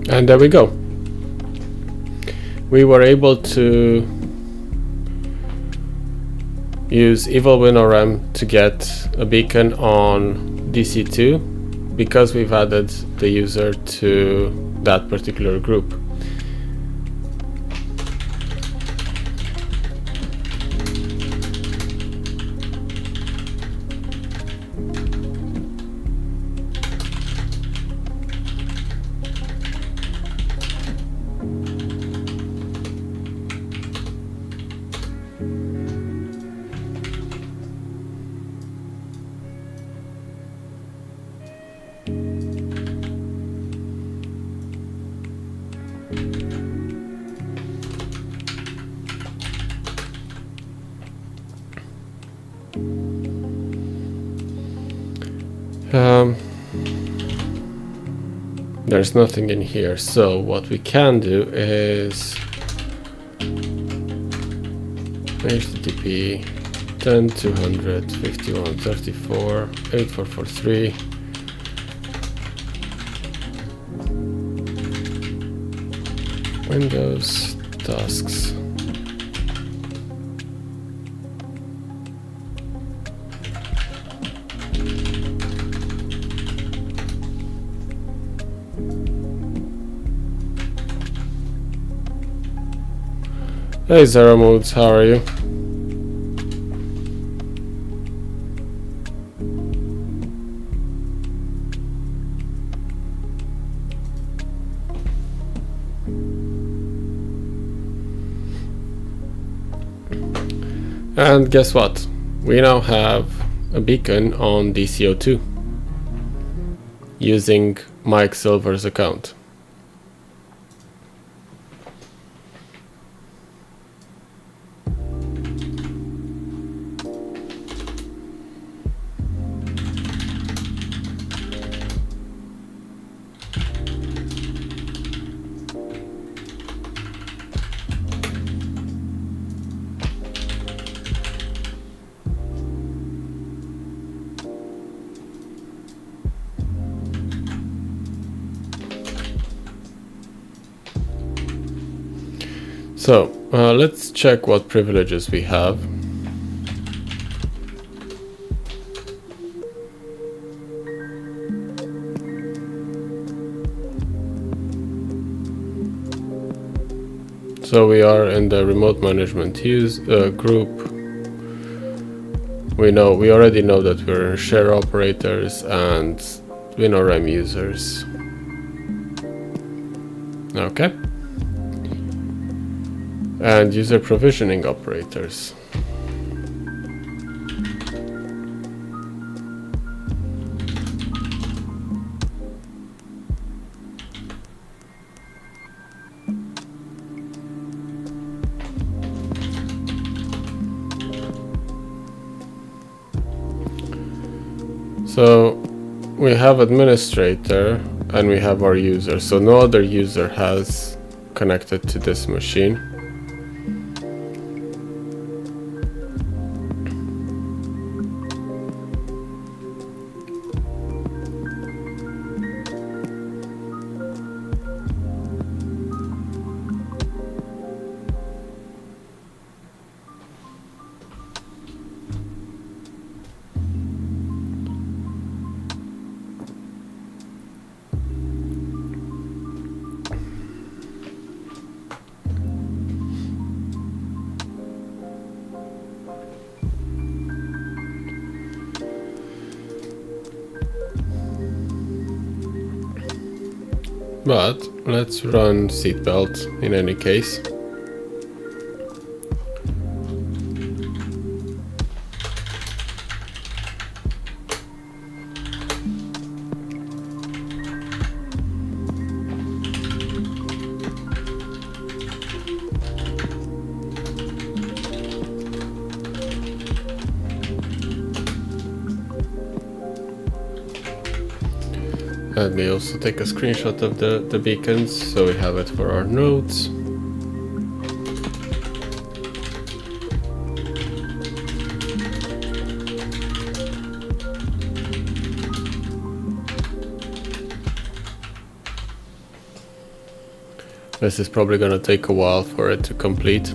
And there we go. We were able to use Evil WinRM to get a beacon on DC2 because we've added the user to that particular group. There's nothing in here, so what we can do is HTTP 10.200.51.34.8443 Windows tasks. Hey Zero Moods, how are you? And guess what? We now have a beacon on DCO2 using Mike Silver's account. So let's check what privileges we have. So we are in the remote management group. We already know that we're in share operators and WinRM users. Okay. And user provisioning operators. So we have administrator and we have our user. So no other user has connected to this machine. But let's run seatbelt in any case. Let me also take a screenshot of the beacons so we have it for our notes. This is probably going to take a while for it to complete.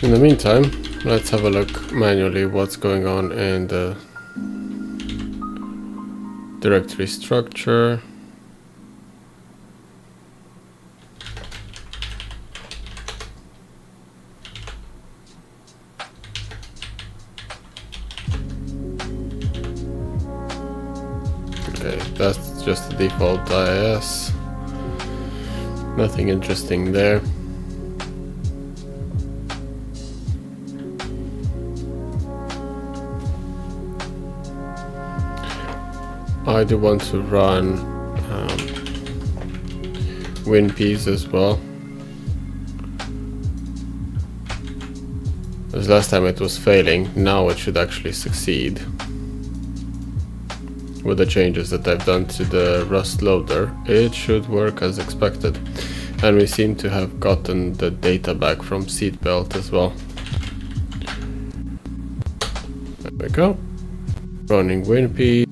In the meantime, let's have a look manually what's going on in the directory structure. Okay, that's just the default IIS. Nothing interesting there. I do want to run WinPs as well. As last time it was failing, now it should actually succeed. With the changes that I've done to the Rust loader, it should work as expected. And we seem to have gotten the data back from seatbelt as well. There we go. Running WinPs.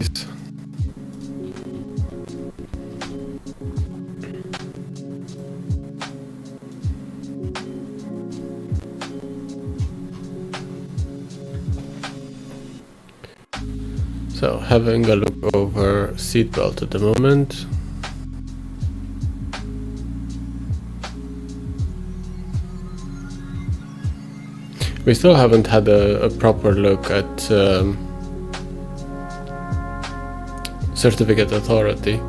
So, having a look over seatbelt at the moment. We still haven't had a proper look at certificate authority.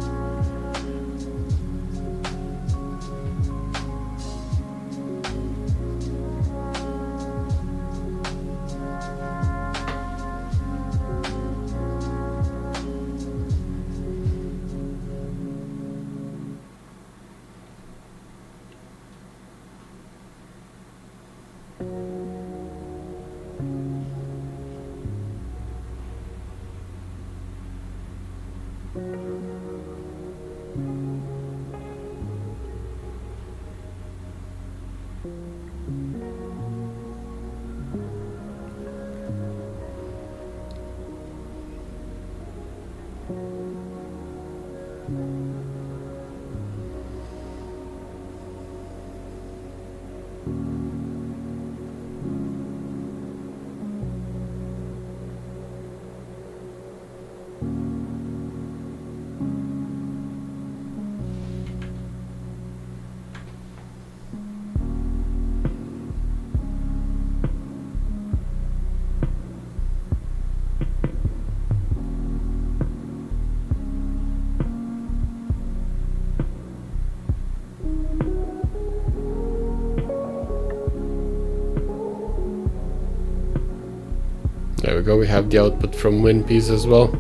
There we go, we have the output from WinPs as well.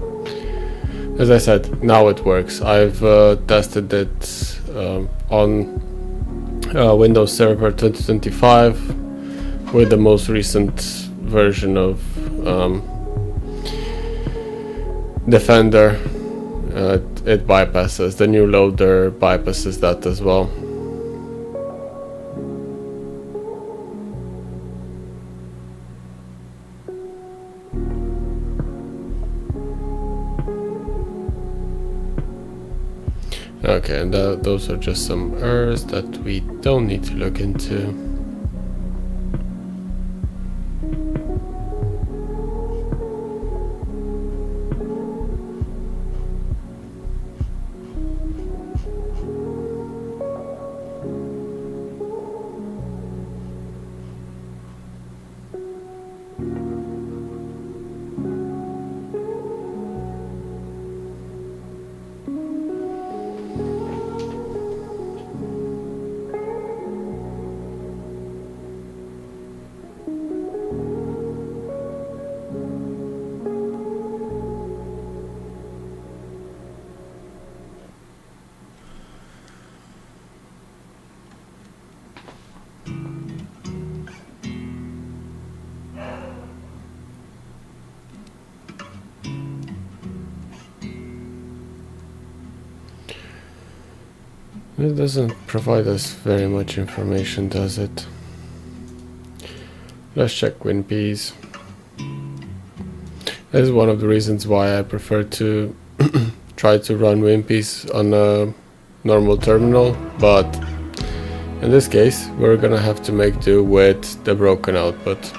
As I said, now it works. I've tested it on Windows Server 2025 with the most recent version of Defender. It bypasses, the new loader bypasses that as well. Okay, and those are just some errors that we don't need to look into. It doesn't provide us very much information, does it? Let's check WinPs. That is one of the reasons why I prefer to try to run WinPs on a normal terminal, but in this case we're gonna have to make do with the broken output.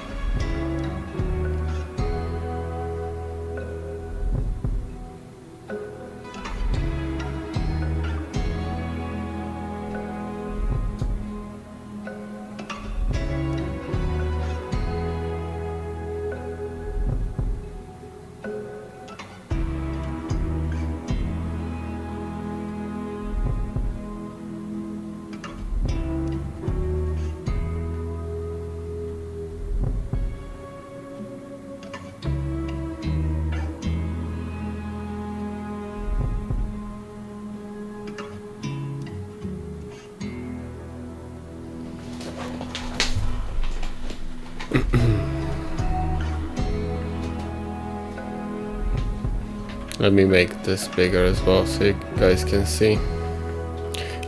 Let me make this bigger as well so you guys can see.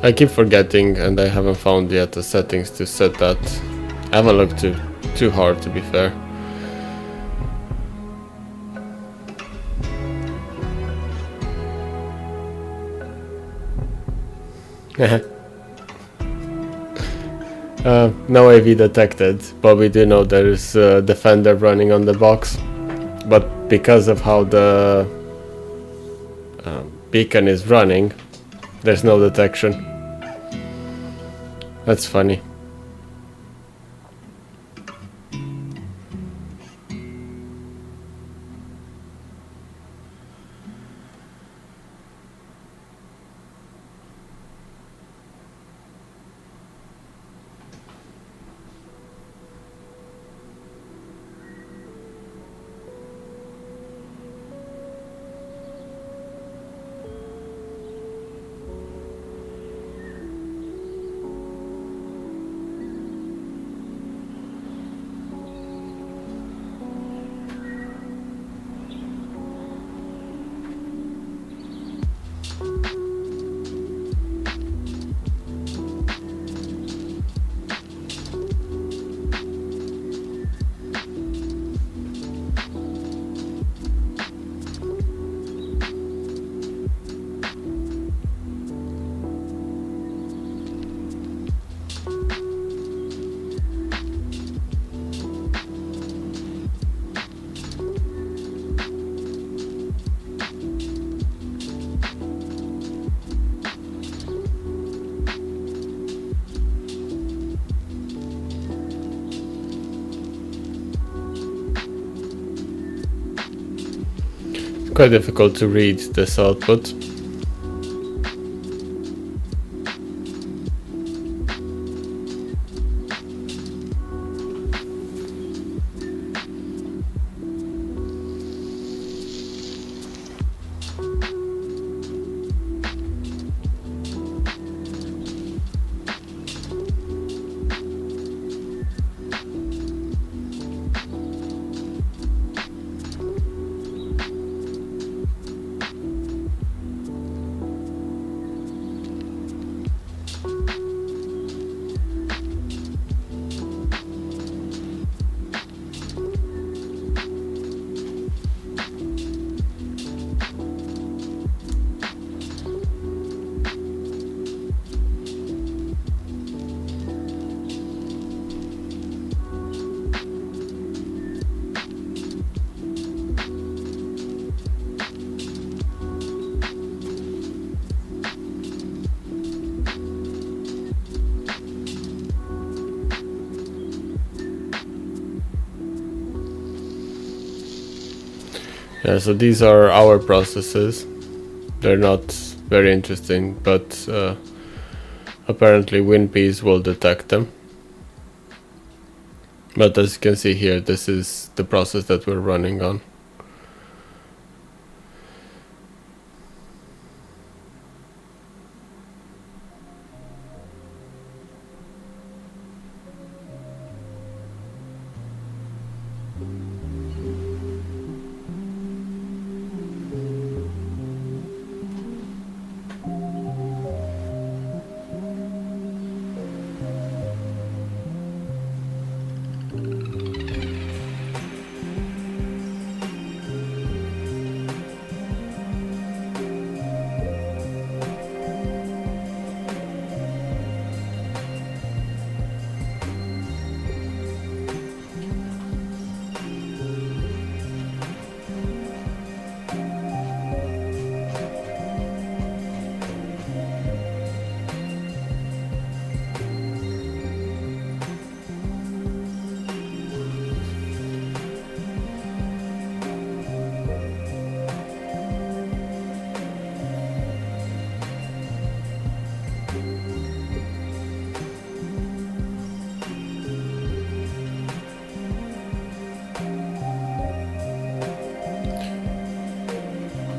I keep forgetting and I haven't found yet the settings to set that. I haven't looked too hard, to be fair. No AV detected, but we do know there is a Defender running on the box. But because of how the beacon is running, there's no detection. That's funny. Quite difficult to read this output. Yeah, so these are our processes. They're not very interesting, but apparently WinPs will detect them. But as you can see here, this is the process that we're running on.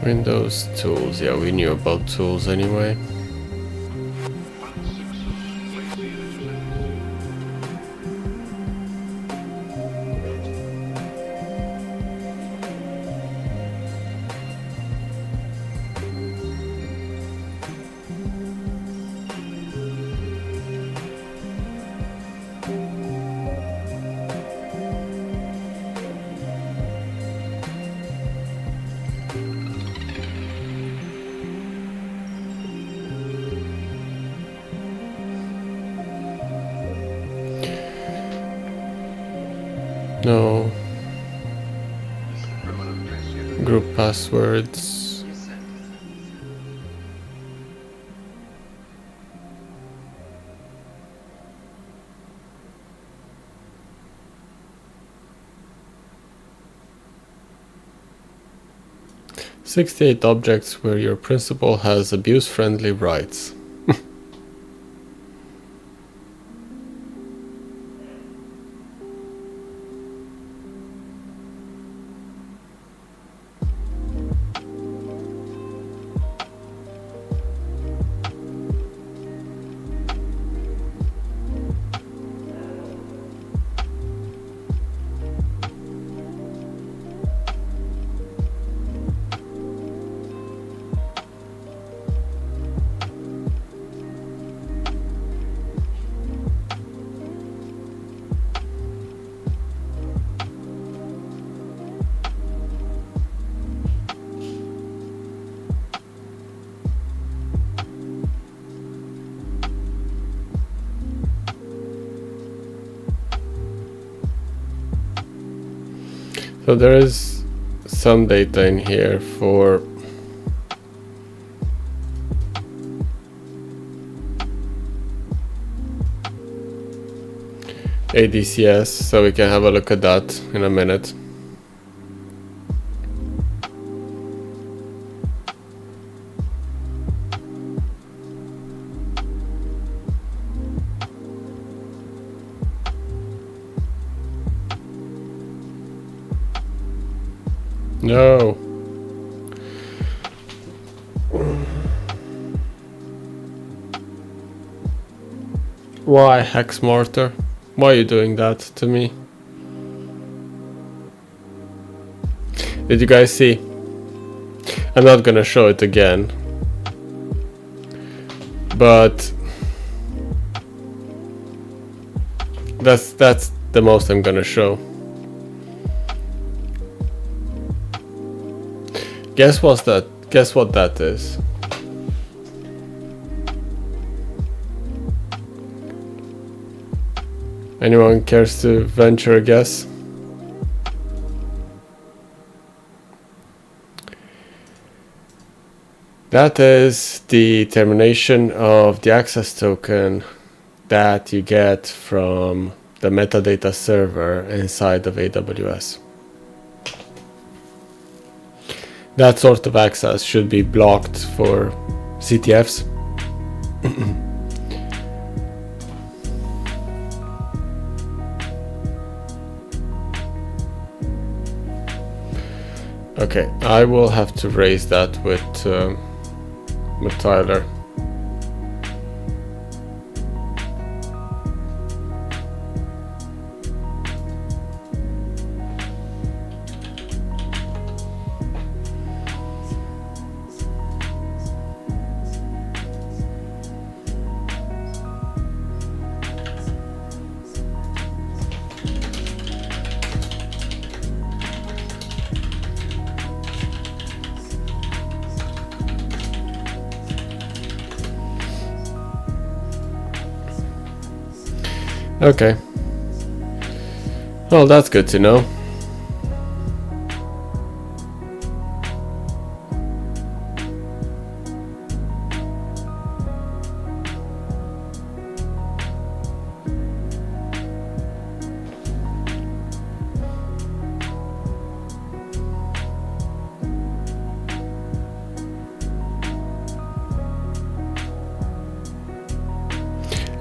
Windows tools, yeah, we knew about tools anyway. No. Group passwords. "68 objects where your principal has abuse-friendly rights." So there is some data in here for ADCS, so we can have a look at that in a minute. No. Why, HackSmarter? Why are you doing that to me? Did you guys see? I'm not gonna show it again, but that's the most I'm gonna show. Guess what that is? Anyone cares to venture a guess? That is the termination of the access token that you get from the metadata server inside of AWS. that sort of access should be blocked for CTFs. Okay, I will have to raise that with Tyler. Okay. Well, that's good to know.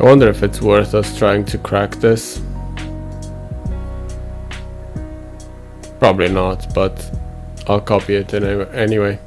I wonder if it's worth us trying to crack this. Probably not, but I'll copy it anyway.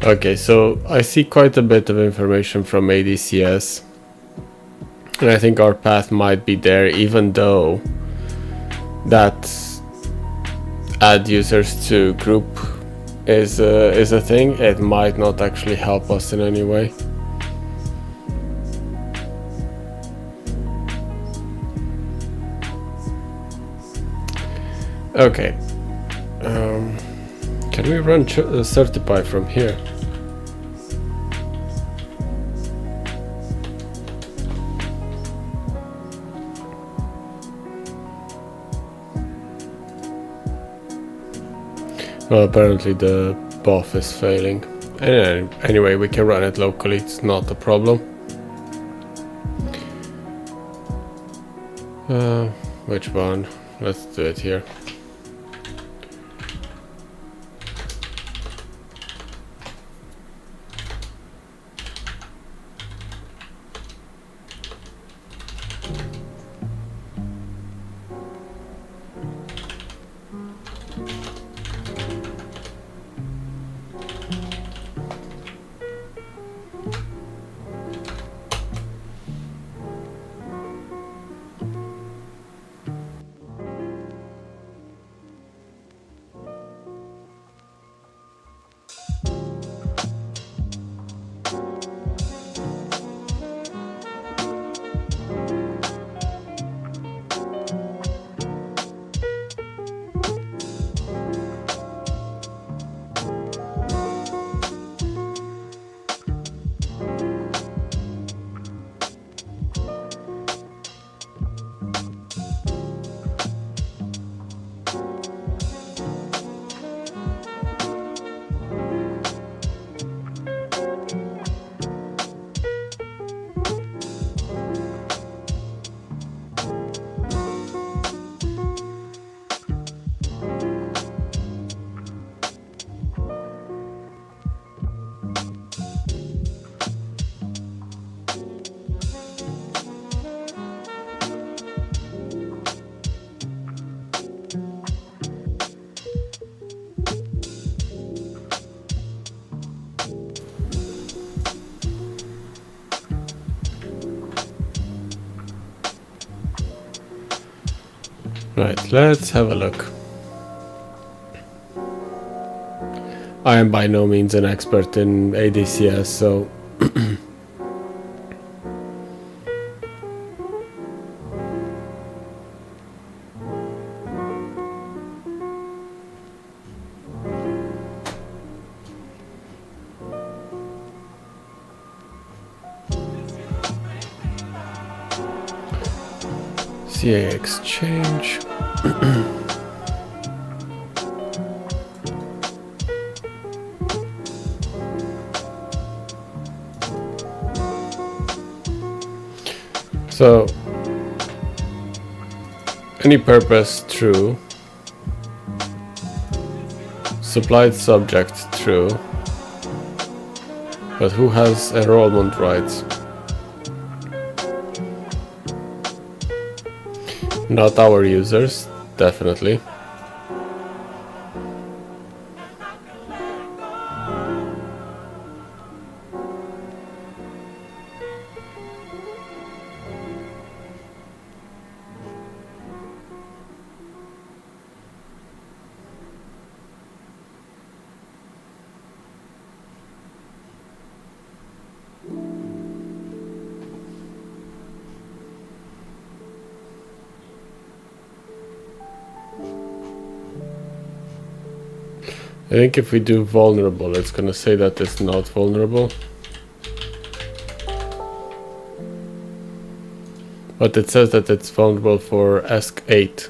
Okay, so I see quite a bit of information from ADCS, and I think our path might be there, even though that add users to group is a thing. It might not actually help us in any way. Okay, can we run certify from here? Well, apparently the BOF is failing. Anyway, we can run it locally, it's not a problem. Which one? Let's do it here. Right, let's have a look. I am by no means an expert in ADCS, so CA exchange. So any purpose true, supplied subject true, but who has enrollment rights? Not our users, definitely. I think if we do vulnerable, it's gonna say that it's not vulnerable. But it says that it's vulnerable for ESC8.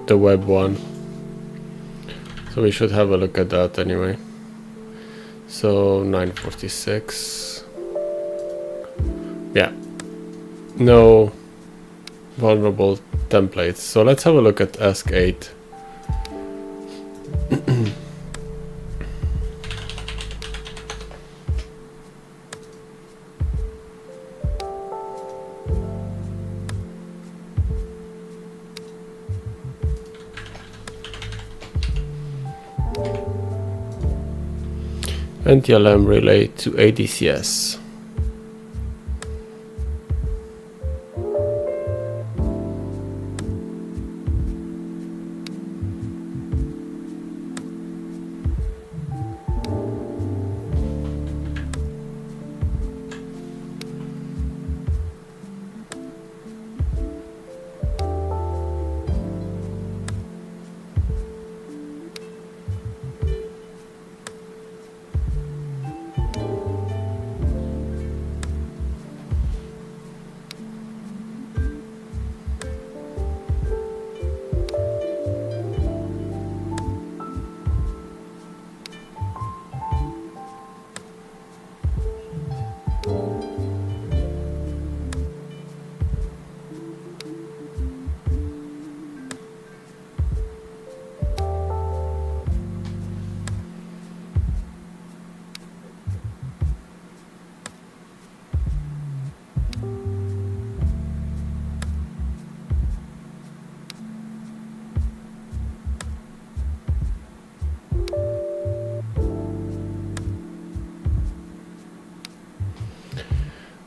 The web one. So we should have a look at that anyway. So 946. Yeah. No vulnerable templates. So let's have a look at ESC8. NTLM relay to ADCS.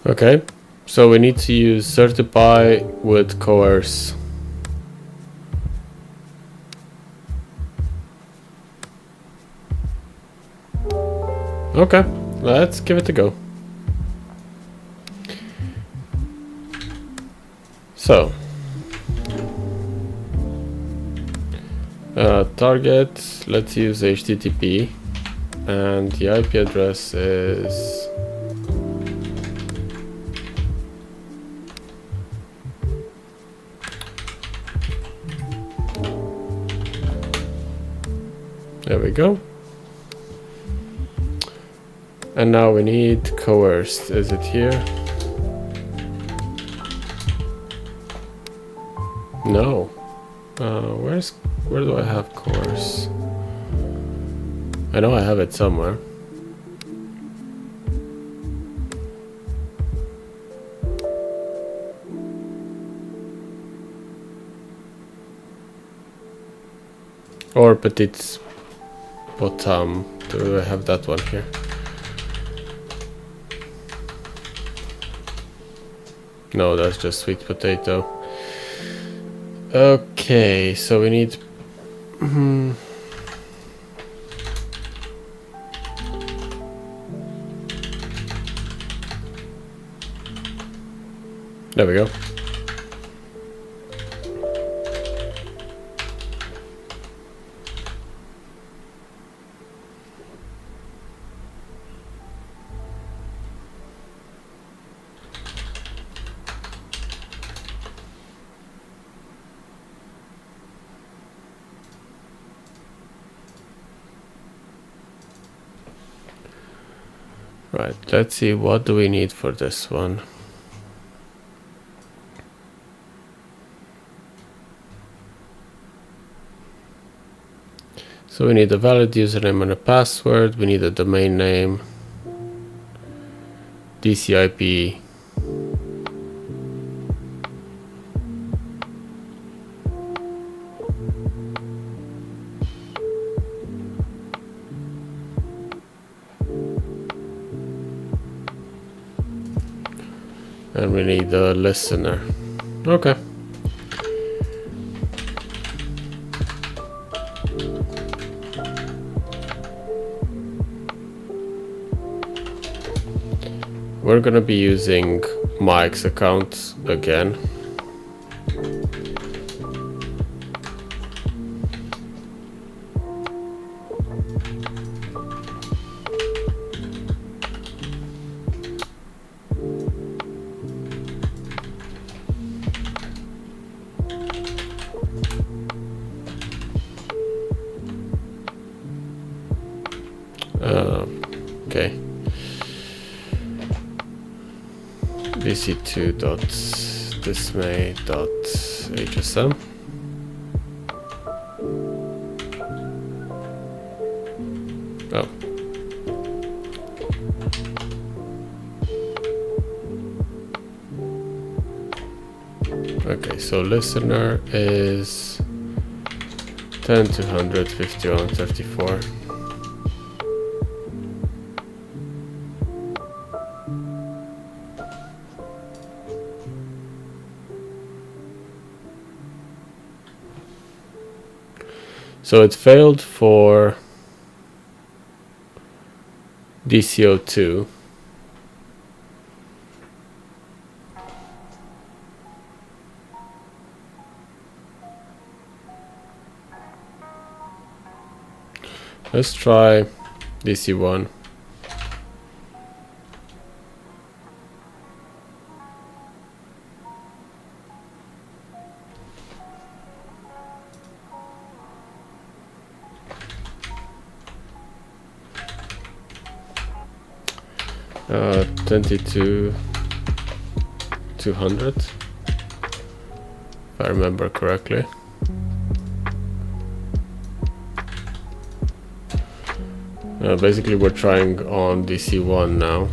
Okay, so we need to use certify with coerce. Okay, let's give it a go. So, target, let's use HTTP, and the IP address is there we go. And now we need coerced. Is it here? No. Where do I have coerce? I know I have it somewhere. Or PetitPotam. Do I have that one here? No, that's just sweet potato. Okay, so we need There we go. Right, let's see, what do we need for this one? So we need a valid username and a password, we need a domain name, DCIP, and we need a listener. Okay. We're gonna be using Mike's account again. Okay. EC2.Dismay.HSM. Oh. Okay, so listener is 10.200.51.34. So it failed for DCO2. Let's try DC1. Uh, 22,200, if I remember correctly. Basically, we're trying on DC1 now.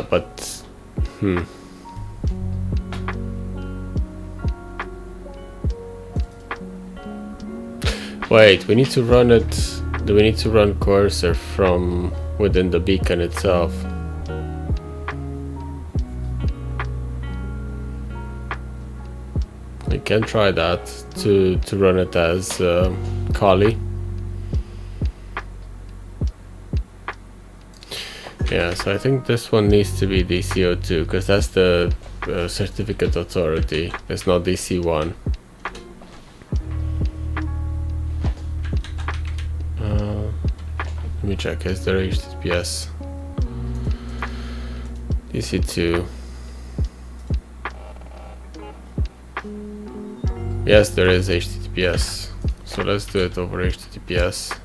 But wait, we need to run it. Do we need to run coercer from within the beacon itself? We can try that to run it as Kali. Yeah, so I think this one needs to be DCO2 because that's the certificate authority. It's not DC1. Let me check. Is there HTTPS? DC2. Yes, there is HTTPS. So let's do it over HTTPS.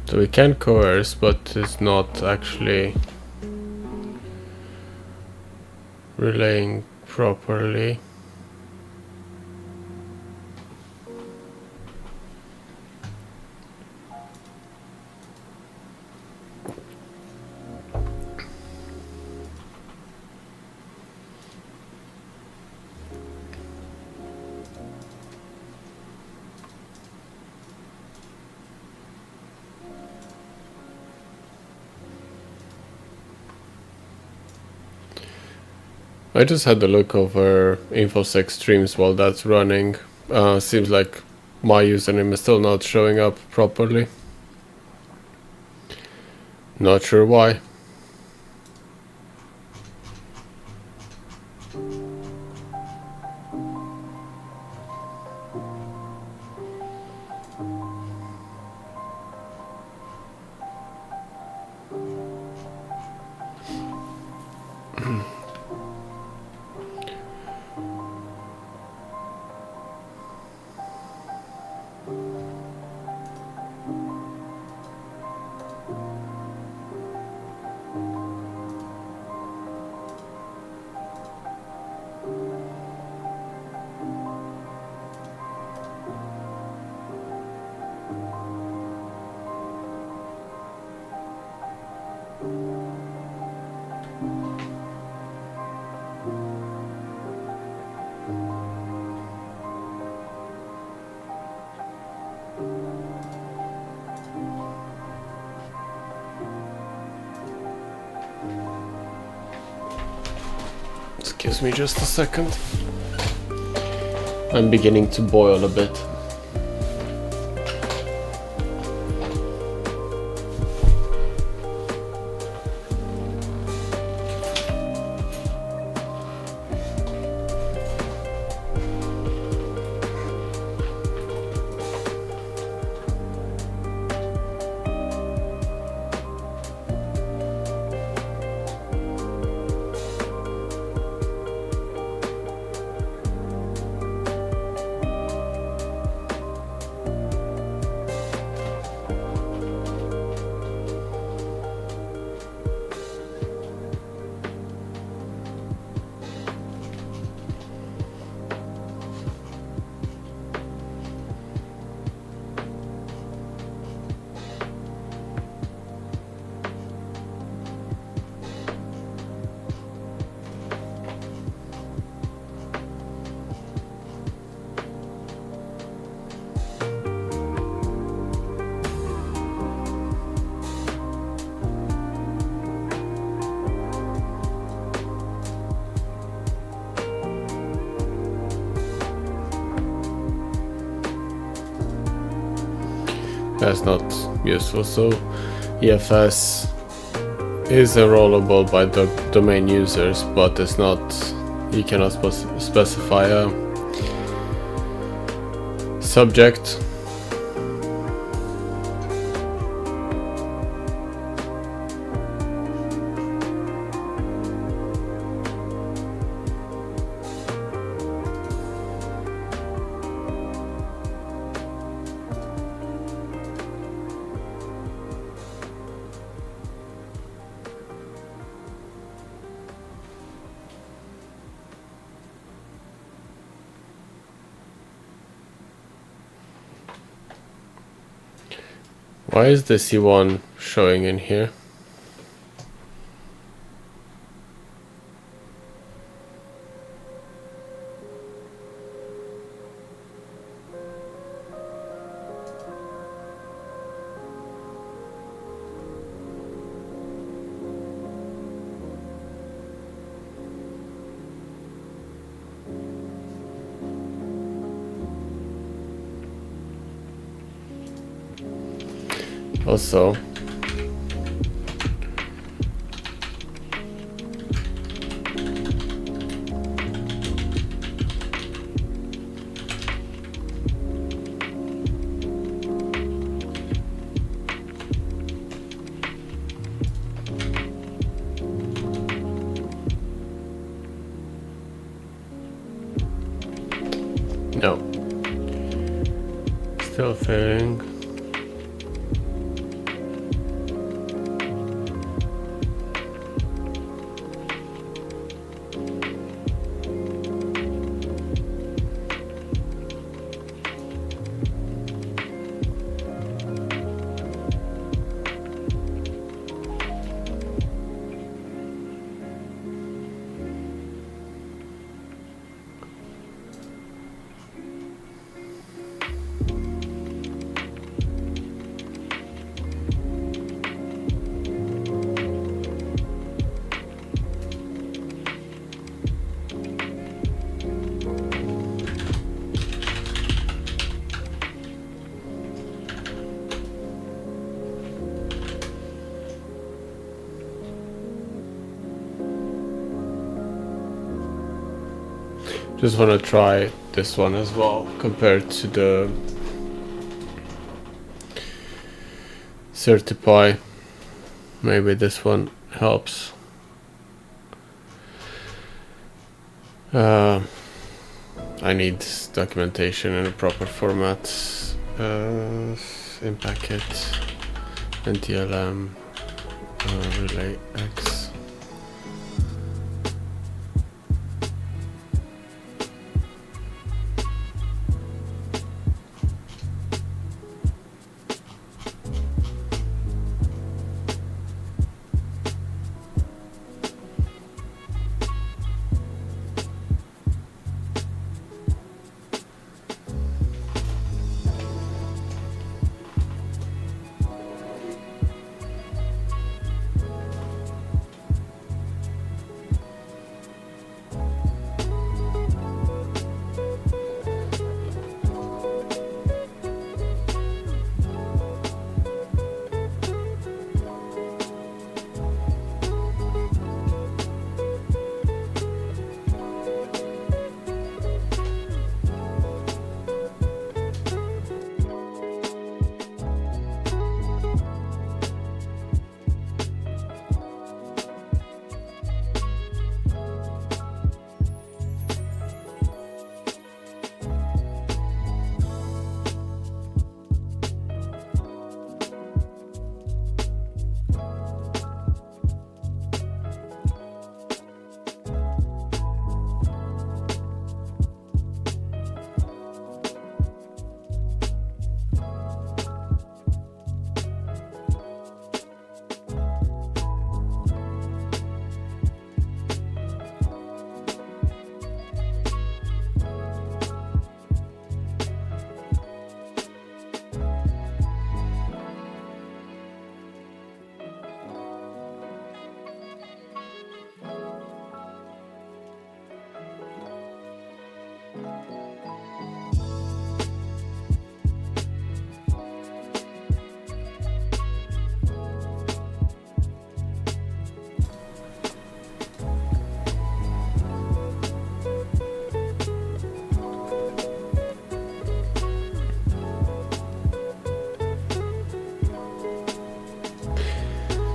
So we can coerce, but it's not actually relaying properly. I just had a look over InfoSec streams while that's running. Seems like my username is still not showing up properly. Not sure why. Excuse me just a second. I'm beginning to boil a bit. That's not useful. So EFS is enrollable by the domain users, but it's not, you cannot specify a subject. Why is the C1 showing in here? Also, no, still failing. Just want to try this one as well compared to the Certify. Maybe this one helps. I need documentation in a proper format. In packet, NTLM, relay X.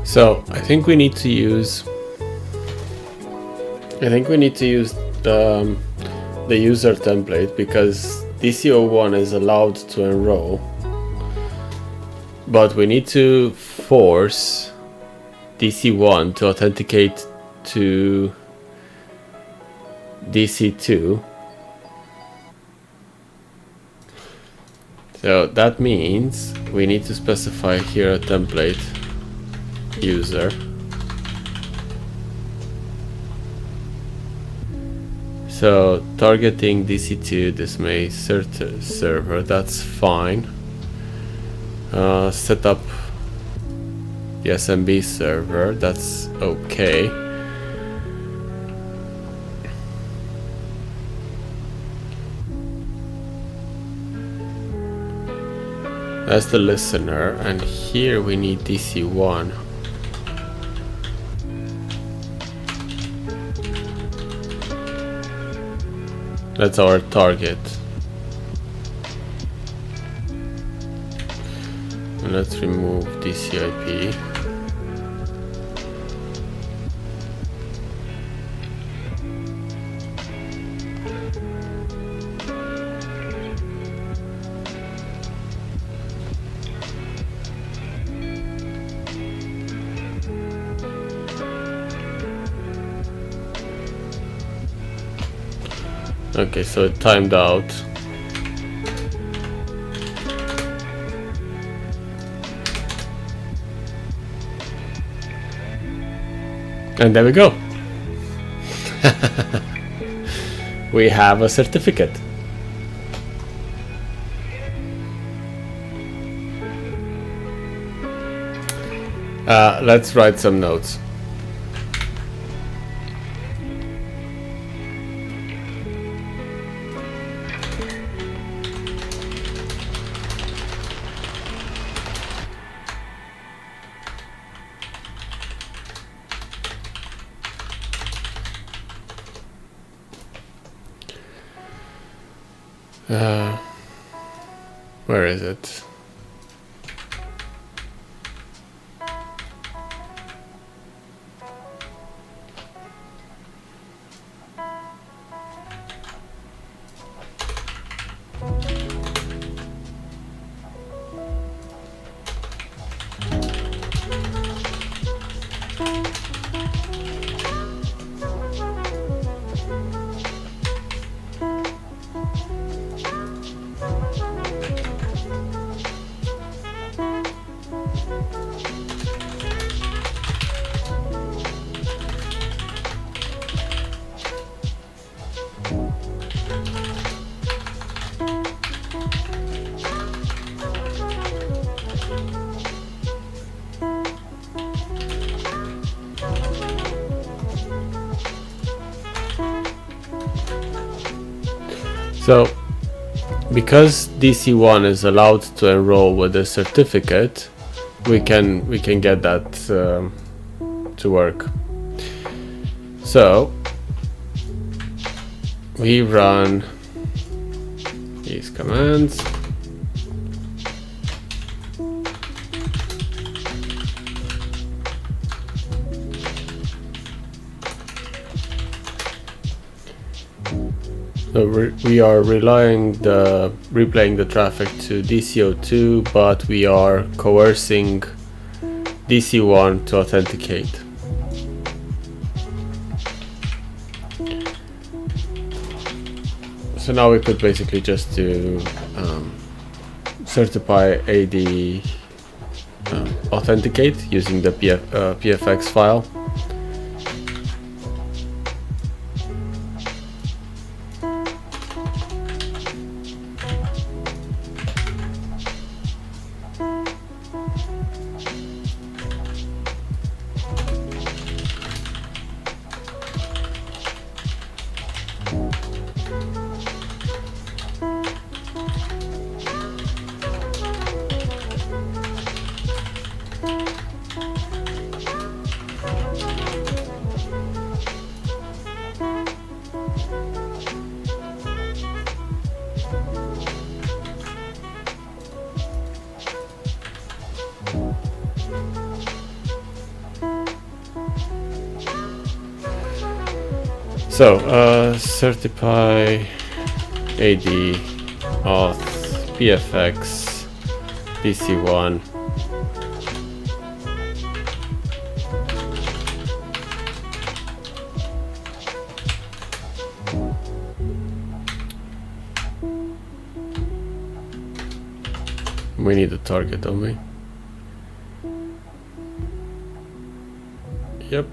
So I think we need to use the user template, because DC01 is allowed to enroll, but we need to force DC1 to authenticate to DC2. So that means we need to specify here a template user. So targeting DC2 Dismay server, that's fine. Set up the SMB server, that's okay. That's the listener, and here we need DC1. That's our target. And let's remove DCIP. Okay, so it timed out. And there we go. We have a certificate. Let's write some notes. Where is it? So, because DC1 is allowed to enroll with a certificate, we can get that to work. So we run these commands. So we are replaying the traffic to DC02, but we are coercing DC1 to authenticate. So now we could basically just do certify AD authenticate using the PFX file. So, certify AD auth PFX DC1. We need a target, don't we? Yep.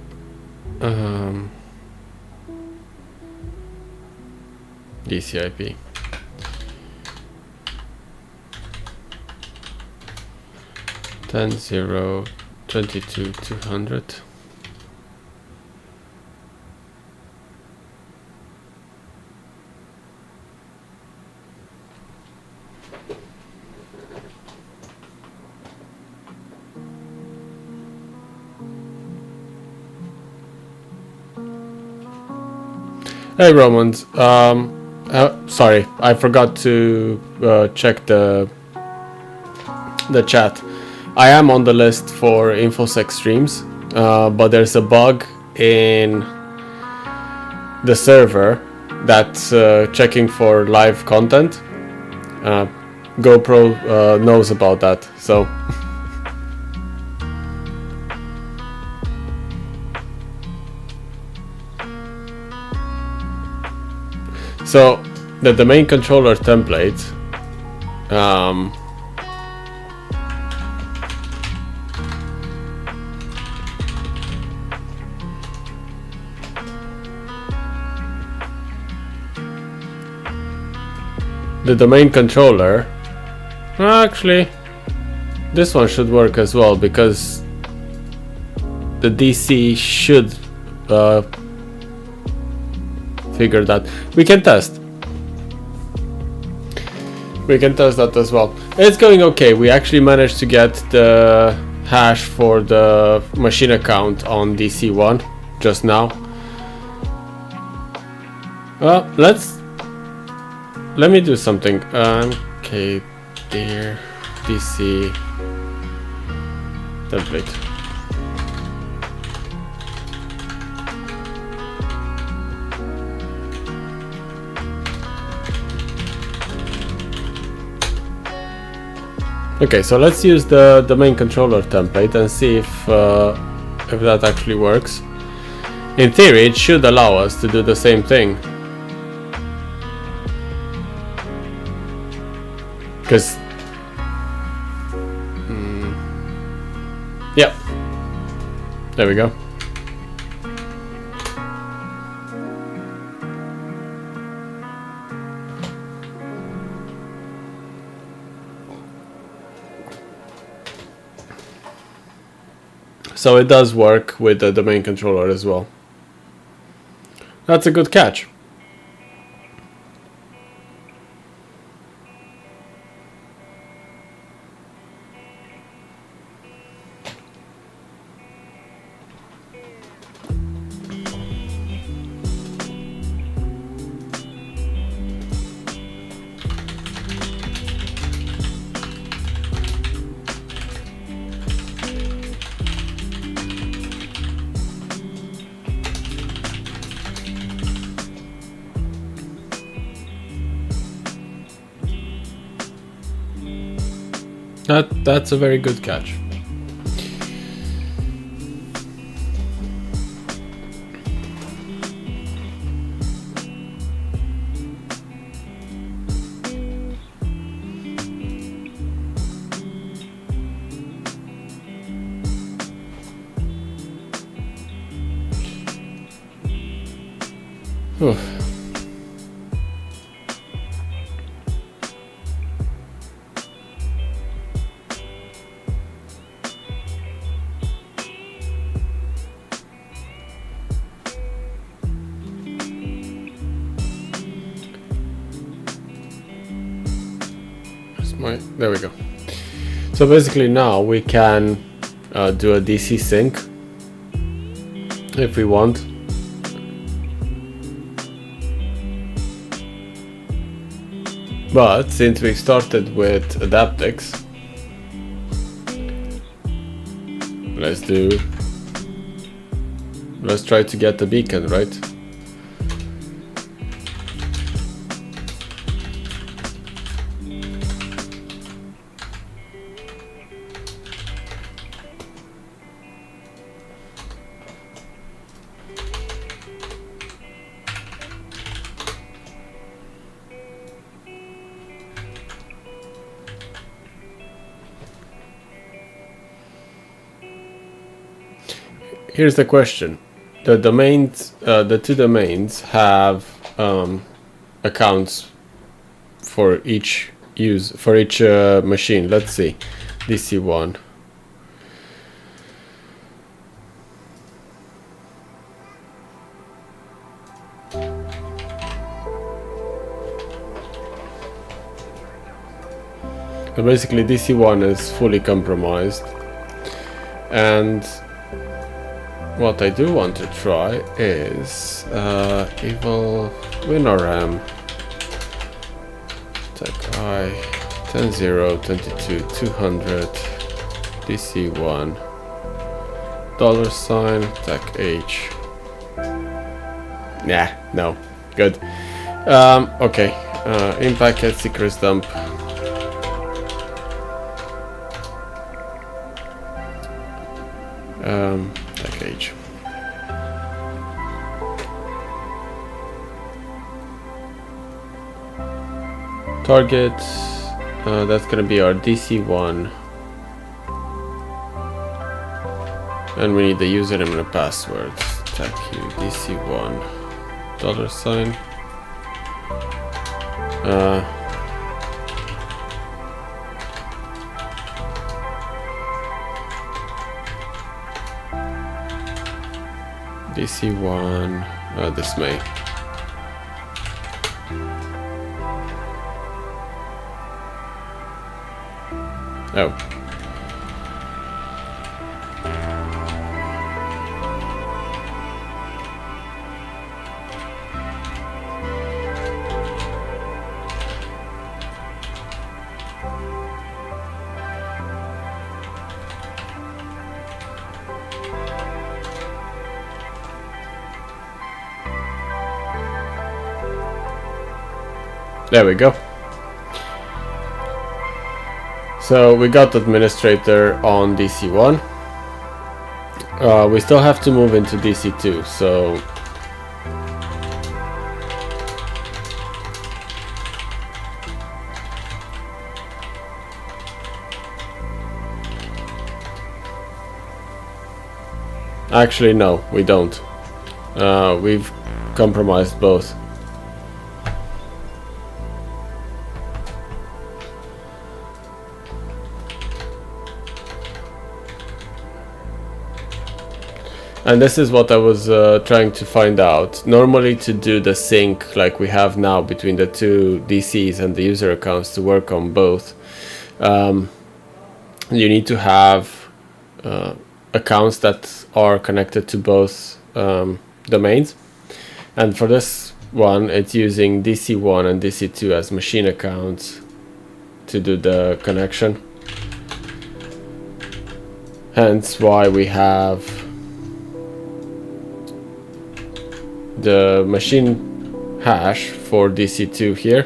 DCIP. Ten 0 22 200. Hey Romans, sorry, I forgot to check the chat. I am on the list for InfoSec streams, but there's a bug in the server that's checking for live content. GoPro knows about that, so. So the domain controller template the domain controller, actually this one should work as well, because the DC should figure that. We can test that as well. It's going okay. We actually managed to get the hash for the machine account on DC1 just now. Well, let's let me do something. Okay, there, DC template. Okay, so let's use the domain controller template and see if that actually works. In theory, it should allow us to do the same thing. Because... yep. There we go. So it does work with the domain controller as well. That's a good catch. That's a very good catch. Oof. There we go. So basically now we can do a DC sync if we want. But since we started with Adaptix, let's try to get the beacon, right? Here's the question: the domains, the two domains have accounts for each machine. Let's see, DC1. So basically, DC1 is fully compromised, and what I do want to try is evil WinRM tech I 10.0 22 200 DC1 $ tech H. Nah, no, good. Okay, in packet secrets dump. Package. Target, that's gonna be our DC1, and we need the username and a password. Tag you DC1 $. DC1 Dismay. Oh. There we go. So we got administrator on DC1. We still have to move into DC2, so actually no, we don't. We've compromised both. And this is what I was trying to find out. Normally, to do the sync like we have now between the two DCs and the user accounts to work on both, you need to have accounts that are connected to both domains. And for this one, it's using DC1 and DC2 as machine accounts to do the connection. Hence why we have the machine hash for DC2 here.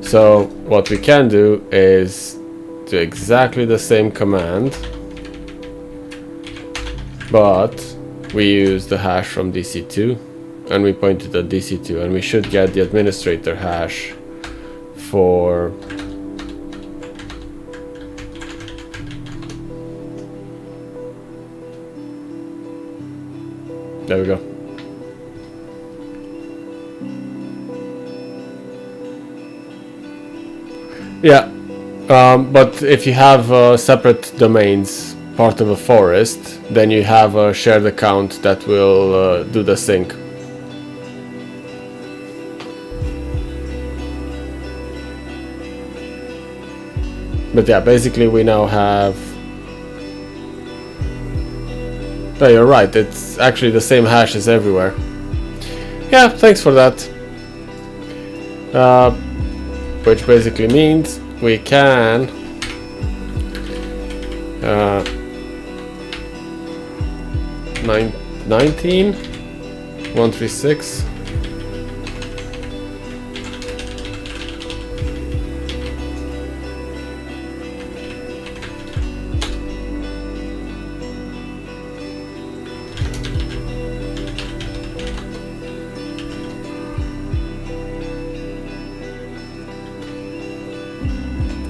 So what we can do is do exactly the same command, but we use the hash from DC2 and we point it at DC2, and we should get the administrator hash for there we go. Yeah, but if you have separate domains, part of a forest, then you have a shared account that will do the sync. But yeah, basically we now have... Oh, you're right, it's actually the same hash as everywhere. Yeah, thanks for that. Which basically means we can 19 136.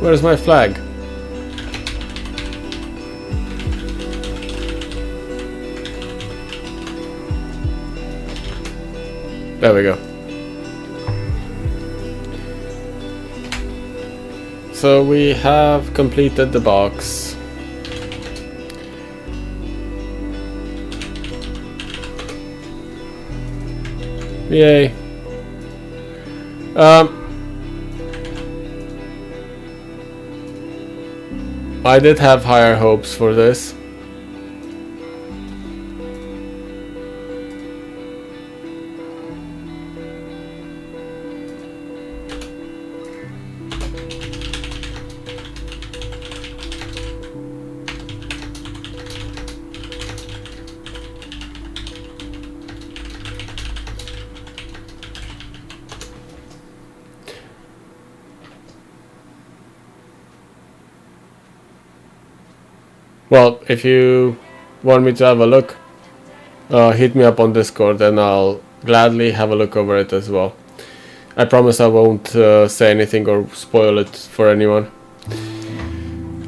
Where's my flag? There we go. So we have completed the box. Yay. I did have higher hopes for this. Well, if you want me to have a look, hit me up on Discord and I'll gladly have a look over it as well. I promise I won't say anything or spoil it for anyone.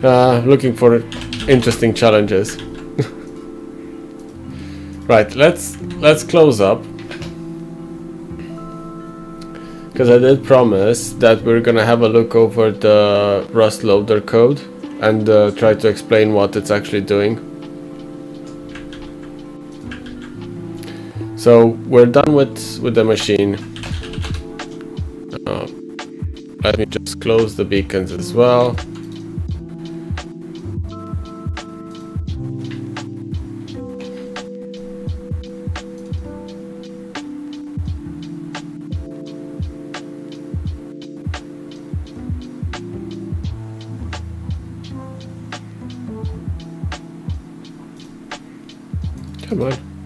Looking for interesting challenges. Right, let's close up, because I did promise that we're gonna have a look over the Rust loader code and try to explain what it's actually doing. So we're done with the machine. Let me just close the beacons as well. Come on.